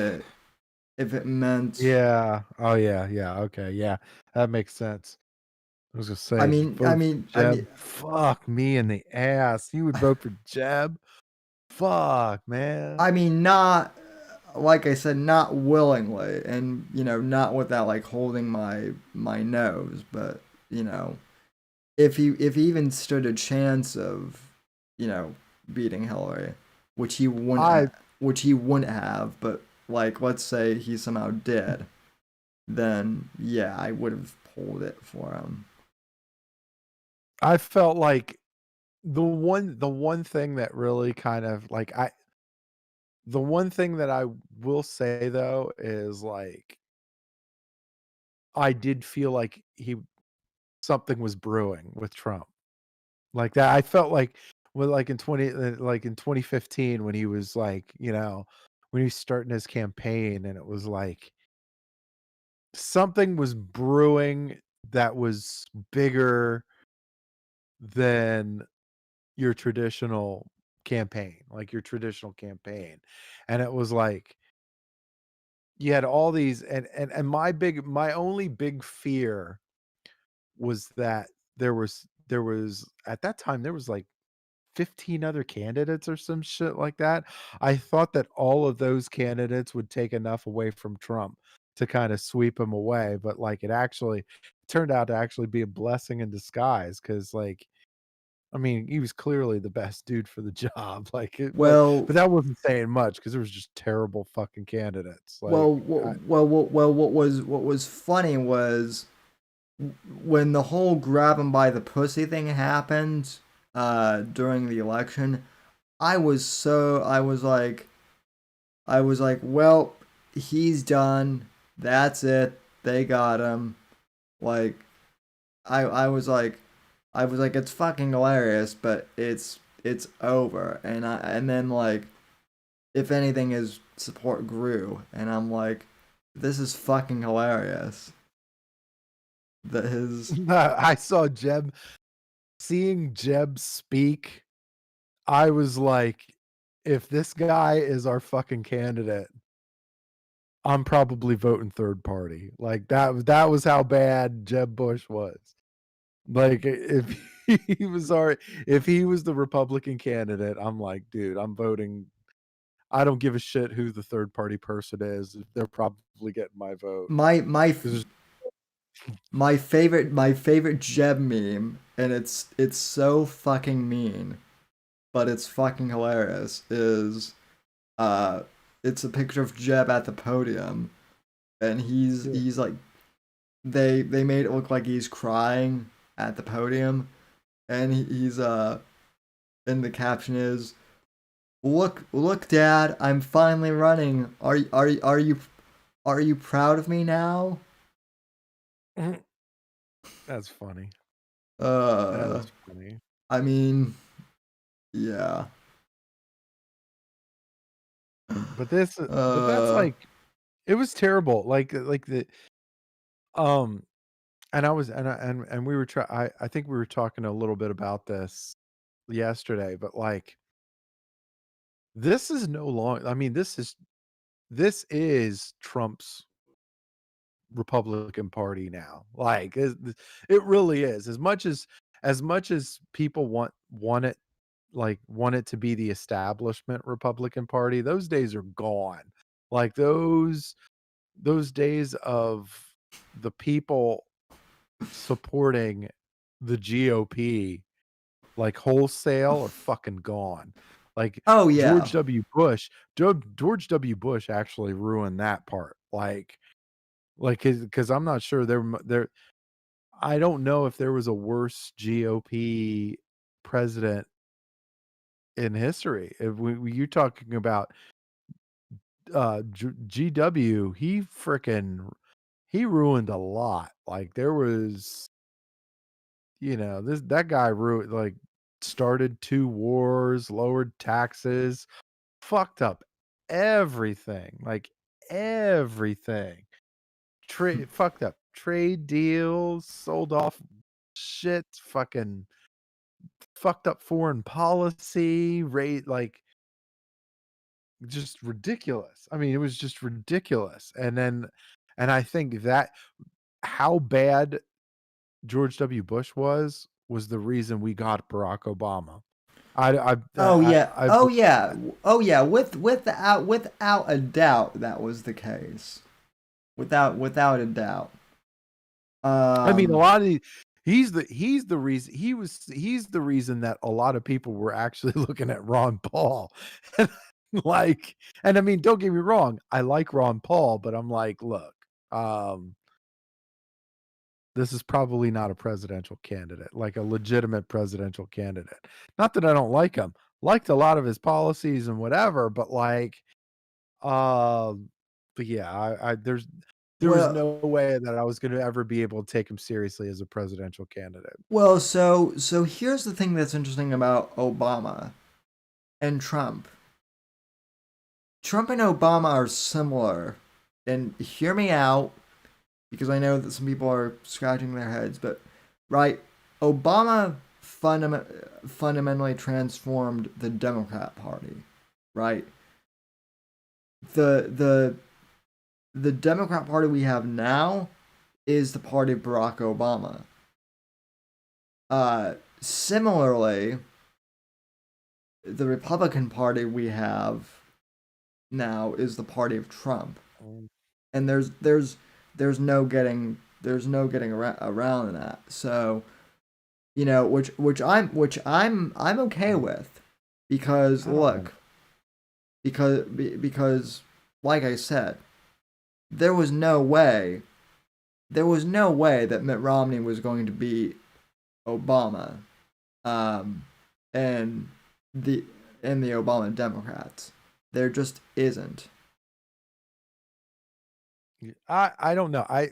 S1: it meant.
S2: Yeah. Oh yeah, yeah. Okay, yeah. That makes sense. I was gonna
S1: I
S2: say
S1: mean, I
S2: vote for
S1: mean, I mean,
S2: Jeb. Fuck me in the ass. You would vote for Jeb? Fuck, man.
S1: not like I said, not willingly, and not without like holding my nose, but you know, if he even stood a chance of, you know, beating Hillary, which he wouldn't,
S2: I
S1: which he wouldn't have, but like let's say he somehow did, then yeah, I would have pulled it for him.
S2: I felt like the one thing that really kind of like I the one thing that I will say though is like I did feel like he something was brewing with Trump. Like that I felt like like in 2015 when he was like, when he was starting his campaign and it was like something was brewing that was bigger than your traditional like your traditional campaign. And it was like you had all these and my only big fear was that there was at that time there was like 15 other candidates or some shit like that. I thought that all of those candidates would take enough away from Trump to kind of sweep him away, but like it actually turned out to actually be a blessing in disguise because like I mean, he was clearly the best dude for the job.
S1: Well,
S2: But that wasn't saying much because there was just terrible fucking candidates.
S1: what was funny was when the whole grab him by the pussy thing happened during the election. I was like, well, he's done. That's it. They got him. Like, I was like, it's fucking hilarious, but it's over. And then like, if anything, his support grew, and I'm like, this is fucking hilarious. That his
S2: I saw Jeb seeing Jeb speak. I was like, if this guy is our fucking candidate, I'm probably voting third party. Like, that was how bad Jeb Bush was. Like, if if he was the Republican candidate, I'm like, "Dude, I'm voting." I don't give a shit who the third party person is. They're probably getting my vote.
S1: My my
S2: 'Cause there's
S1: my favorite Jeb meme, and it's so fucking mean, but it's fucking hilarious. Is uh, it's a picture of Jeb at the podium, and he's
S2: yeah.
S1: he's like they made it look like he's crying at the podium, and he's and the caption is, look, Dad, I'm finally running. Are you proud of me now?
S2: That's funny. That
S1: Uh,
S2: is funny.
S1: I mean, yeah.
S2: But that's
S1: Uh,
S2: like it was terrible. Like the um and I was and we were I think we were talking a little bit about this yesterday, but like this is no longer I mean this is Trump's Republican Party now. Like it really is. As much as people want it like want it to be the establishment Republican Party, those days are gone. Like those days of the people supporting the GOP like wholesale are fucking gone. Like
S1: oh yeah.
S2: George W. Bush, George W. Bush actually ruined that part. Like, because I'm not sure there. I don't know if there was a worse GOP president in history. If you're talking about GW, he ruined a lot. Like there was, that guy ruined like started 2 wars, lowered taxes, fucked up everything, like everything. Trade fucked up trade deals, sold off shit, fucking fucked up foreign policy, rate like just ridiculous. I mean, it was just ridiculous. And I think that how bad George W. Bush was the reason we got Barack Obama.
S1: Oh yeah.
S2: I
S1: Oh
S2: believe
S1: yeah.
S2: that.
S1: Oh yeah. Without a doubt, that was the case. Without a doubt.
S2: I mean, a
S1: Um.
S2: lot of he's the reason he's the reason that a lot of people were actually looking at Ron Paul. Like, and I mean, don't get me wrong, I like Ron Paul, but I'm like, look, um, this is probably not a presidential candidate, like a legitimate presidential candidate. Not that I don't like him, liked a lot of his policies and whatever, but like, um, but yeah, there was
S1: Well.
S2: no way that I was going to ever be able to take him seriously as a presidential candidate.
S1: Well. So here's the thing that's interesting about Obama and Trump. Trump and Obama are similar, and hear me out because I know that some people are scratching their heads, but right, Obama fundamentally transformed the Democrat Party, right? The the the Democrat Party we have now is the party of Barack Obama. Similarly, the Republican Party we have now is the party of Trump,
S2: Um,
S1: and there's no getting around that. So which I'm okay with, because
S2: I don't know.
S1: look, because like I said, there was no way that Mitt Romney was going to beat Obama, um, and the the Obama Democrats. There just isn't.
S2: I don't know. I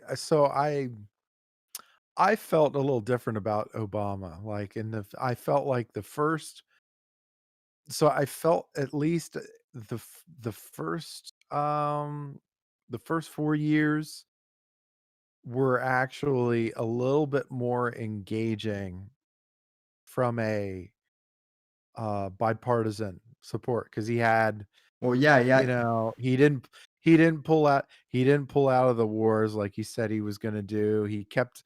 S2: felt a little different about Obama. Like I felt like I felt at least the first 4 years were actually a little bit more engaging from a bipartisan support because he had,
S1: Well, yeah,
S2: you
S1: yeah.
S2: know, he didn't pull out of the wars like he said he was going to do. He kept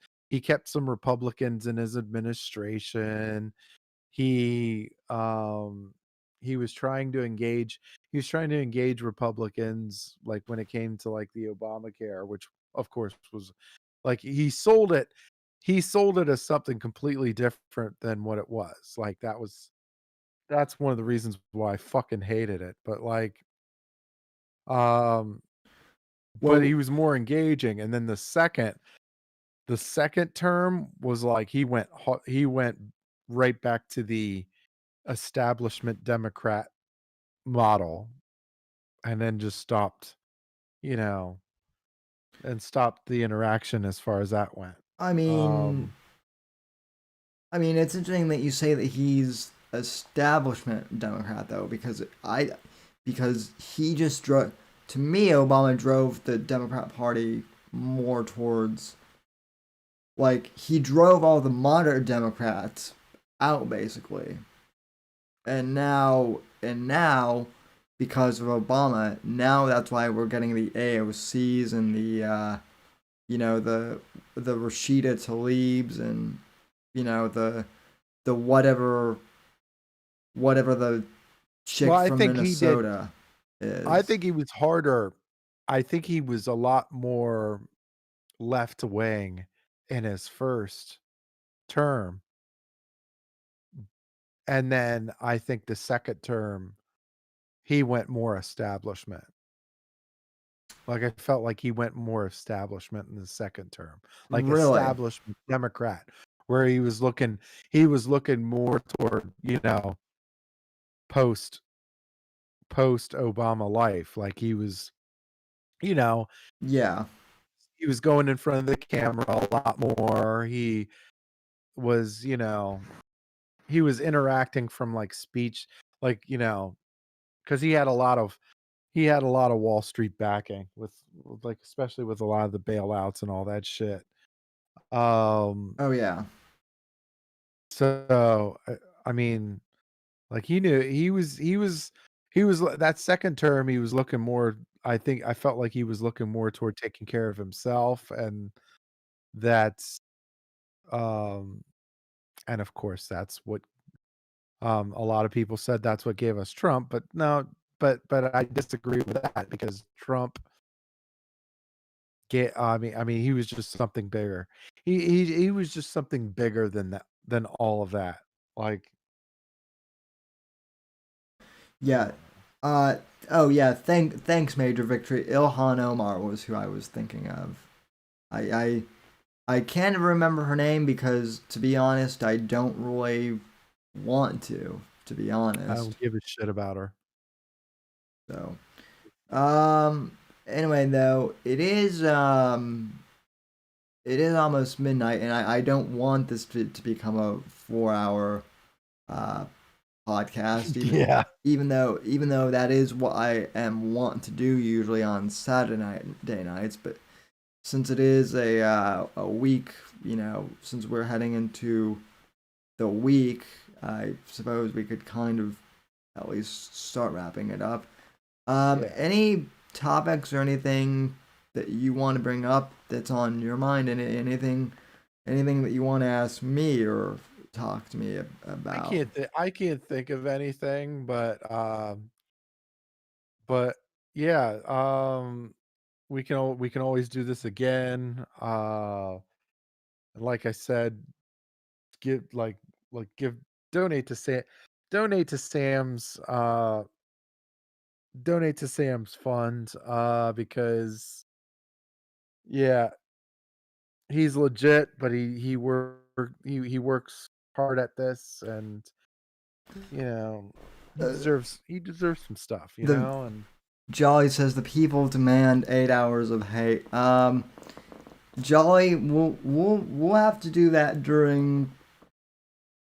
S2: some Republicans in his administration. He um he was trying to engage Republicans like when it came to like the Obamacare, which of course was like he sold it as something completely different than what it was. Like that's one of the reasons why I fucking hated it. But like um but
S1: Well,
S2: he was more engaging, and then the second term was like he went right back to the establishment Democrat model, and then just you know, stopped the interaction as far as that went.
S1: I mean,
S2: Um,
S1: it's interesting that you say that he's establishment Democrat though, because he just drove. To me, Obama drove the Democrat Party more towards, like, he drove all the moderate Democrats out basically, and now because of Obama, now that's why we're getting the AOCs and the the Rashida Tlaibs and the whatever the
S2: well,
S1: chick from Minnesota
S2: I
S1: is.
S2: think he was harder. I think he was a lot more left wing in his first term, and then I think the second term he went more establishment. Like, I felt like he went more establishment in the second term, like
S1: Really?
S2: establishment Democrat, where he was looking more toward, post post Obama life. Like you know,
S1: Yeah.
S2: he was going in front of the camera a lot more. Was, you know, he was interacting from like speech, like, because he had a lot of Wall Street backing with like especially with a lot of the bailouts and all that shit. Um
S1: Oh yeah.
S2: So, I mean, like he knew that second term he was looking more. I felt like he was looking more toward taking care of himself, that's um and of course that's what a lot of people said that's what gave us Trump, but no, but I disagree with that because Trump I mean he was just something bigger. He was just something bigger than that, than all of that. Like,
S1: Yeah. Uh oh yeah, thanks Major Victory. Ilhan Omar was who I was thinking of. I I can't remember her name because, to be honest, I don't really want to be
S2: I
S1: honest.
S2: don't give a shit about her.
S1: So, anyway, though, it is almost midnight, and I don't want this to become a 4 hour uh podcast,
S2: Yeah.
S1: even though that is what I am want to do usually on Saturday day nights, but since it is a week, since we're heading into the week, I suppose we could kind of at least start wrapping it up.
S2: Yeah.
S1: Any topics or anything that you want to bring up that's on your mind, and anything that you want to ask me or talk to me about?
S2: I can't think of anything, but yeah, we can always do this again. Like I said, give like give donate to Sam donate to Sam's donate to Sam's fund because yeah, he's legit, but he works hard at this, and you know,
S1: Uh,
S2: he deserves some stuff,
S1: the
S2: and
S1: Jolly says the people demand 8 hours of hate. Jolly, we'll have to do that during.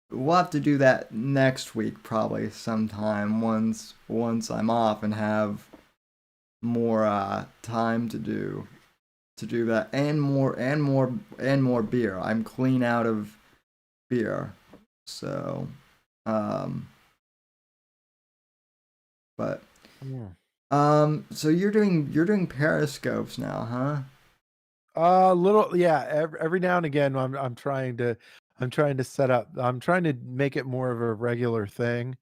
S1: We'll have to do that next week, probably sometime once I'm off and have more time to do that, and more beer. I'm clean out of beer, so um But
S2: Mm.
S1: so you're doing periscopes now, huh?
S2: Little, yeah. Every now and again, I'm trying to set up. I'm trying to make it more of a regular thing.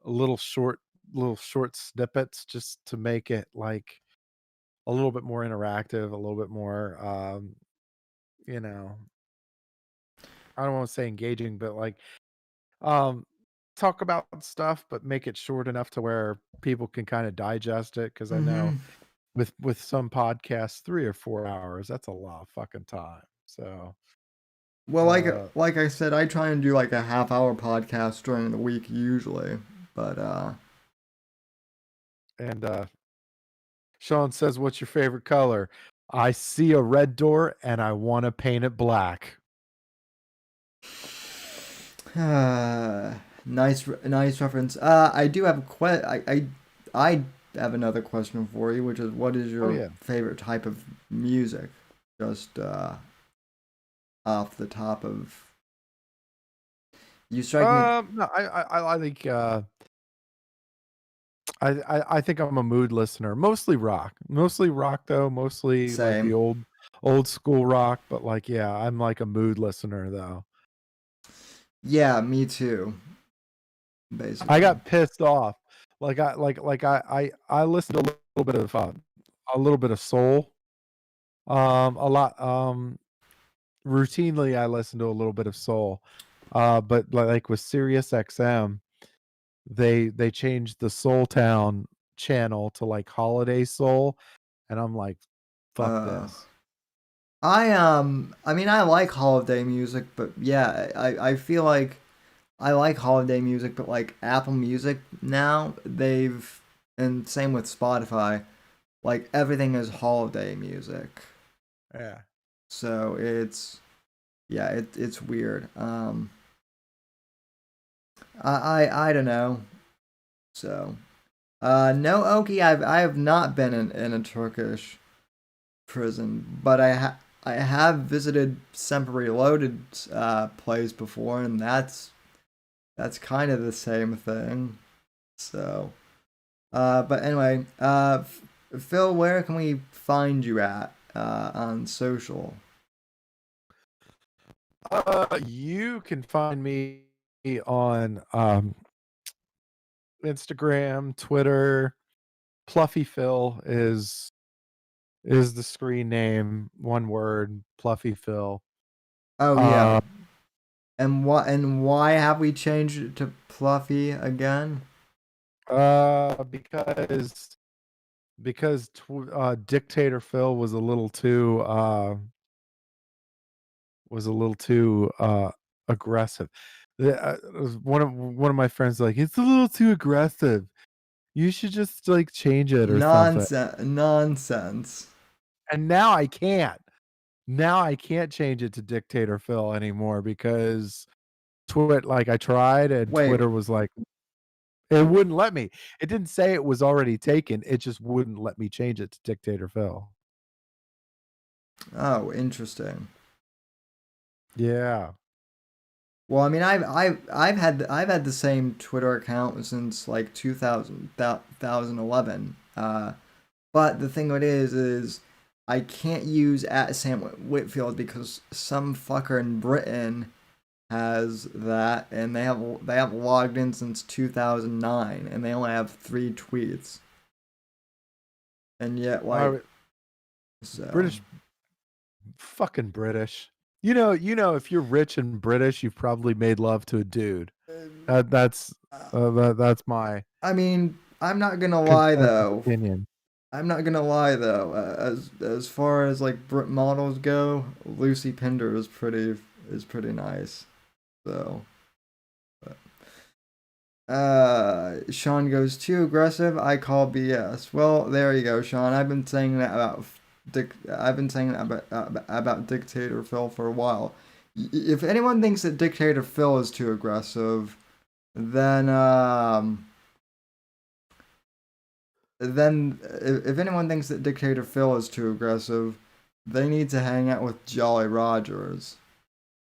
S2: A little short snippets, just to make it like a little bit more interactive, a little bit more, you know, I don't want to say engaging, but like, um, talk about stuff, but make it short enough to where people can kind of digest it. Because I know
S1: Mm-hmm.
S2: with some podcasts, 3 or 4 hours, that's a lot of fucking time. So,
S1: Well,
S2: uh,
S1: like I said, I try and do like a half-hour podcast during the week usually, but
S2: and Sean says, "What's your favorite color?" I see a red door and I want to paint it black.
S1: nice reference. I do have a I have another question for you, which is what is
S2: Oh
S1: your
S2: yeah.
S1: favorite type of music? Just off the top of you strike me
S2: No, I think I think I'm a mood listener. Mostly rock though. Mostly like the
S1: same.
S2: old school rock. But like, yeah, I'm like a mood listener though.
S1: Yeah, me too,
S2: I
S1: basically.
S2: got pissed off. I listened to a little bit of soul. A lot. Routinely I listen to a little bit of soul. But like with Sirius XM, they changed the Soul Town channel to like holiday soul, and I'm like, fuck
S1: Uh
S2: this.
S1: I mean I like holiday music, but yeah, I feel like I like holiday music, but like Apple Music now, they've and same with Spotify, like everything is holiday music.
S2: Yeah.
S1: So it's weird. I don't know. So no Oki, I have not been in a Turkish prison, but I have visited Semper Reloaded's place before, and that's kind of the same thing. So but anyway, Phil, where can we find you at on social?
S2: You can find me on Instagram, Twitter. Pluffy Phil is the screen name, one word, Pluffy Phil.
S1: Oh yeah,
S2: Uh,
S1: and why have we changed it to Fluffy again?
S2: because Dictator Phil was a little too aggressive. One of my friends like, it's a little too aggressive. You should just like change it or something.
S1: Nonsense.
S2: And now I can't. Now I can't change it to Dictator Phil anymore because like I tried and
S1: Wait.
S2: Twitter was like, it wouldn't let me. It didn't say it was already taken. It just wouldn't let me change it to Dictator Phil.
S1: Oh, interesting.
S2: Yeah.
S1: Well, I mean, I've had the same Twitter account since like 2011. But the thing of it is I can't use at Sam Whitfield because some fucker in Britain has that, and they have logged in since 2009, and they only have 3 tweets, and yet like
S2: I
S1: so.
S2: British fucking British. If you're rich and British, you've probably made love to a dude. That's that's my
S1: I mean, I'm not gonna lie
S2: consensus
S1: though.
S2: opinion.
S1: I'm not gonna lie though. As far as like Brit models go, Lucy Pinder is pretty nice. So, but, Sean goes too aggressive. I call BS. Well, there you go, Sean. I've been saying that about Dictator Phil for a while. If anyone thinks that Dictator Phil is too aggressive, then if anyone thinks that Dictator Phil is too aggressive, they need to hang out with Jolly Rogers.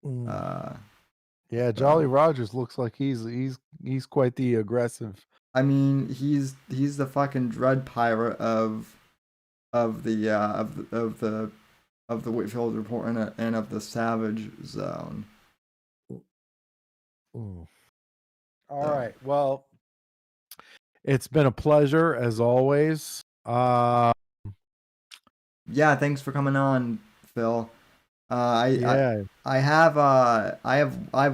S2: Mm.
S1: Uh,
S2: Yeah, Jolly
S1: so
S2: Rogers looks like he's quite the aggressive.
S1: I mean, he's the fucking dread pirate of the of the Whitfield report and of the Savage Zone.
S2: Ooh. All
S1: So
S2: right. Well, it's been a pleasure as always.
S1: yeah, thanks for coming on, Phil.
S2: Yeah.
S1: I have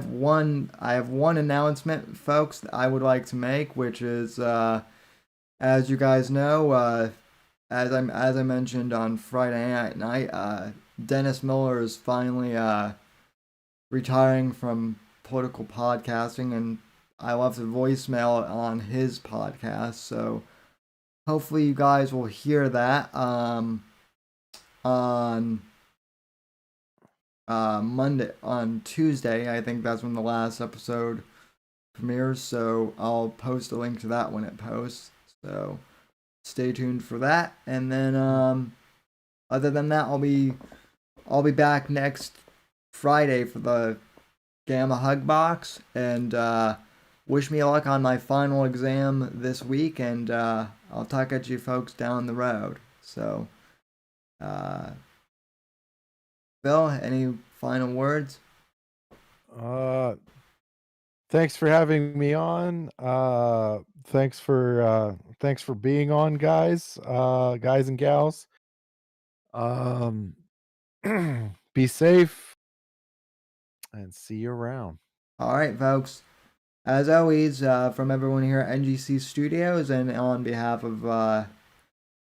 S1: one announcement, folks, that I would like to make, which is as you guys know, as I mentioned on Friday night, Dennis Miller is finally retiring from political podcasting, and I left a voicemail on his podcast. So hopefully you guys will hear that on on Tuesday. I think that's when the last episode premieres. So I'll post a link to that when it posts. So stay tuned for that. And then other than that, I'll be back next Friday for the Gamma Hug Box, and wish me luck on my final exam this week, and I'll talk at you folks down the road. So, uh, Bill, any final words?
S2: Uh, Thanks for having me on. Thanks for being on, guys. Guys and gals. Um, be safe and see you around.
S1: All right, folks. As always, from everyone here at NGC Studios, and on behalf of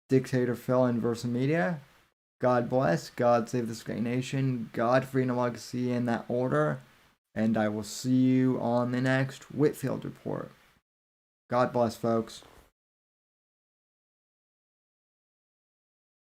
S1: Dictator Phil and Versa Media, God bless, God save this great nation, God, freedom, legacy in that order, and I will see you on the next Whitfield Report. God bless, folks.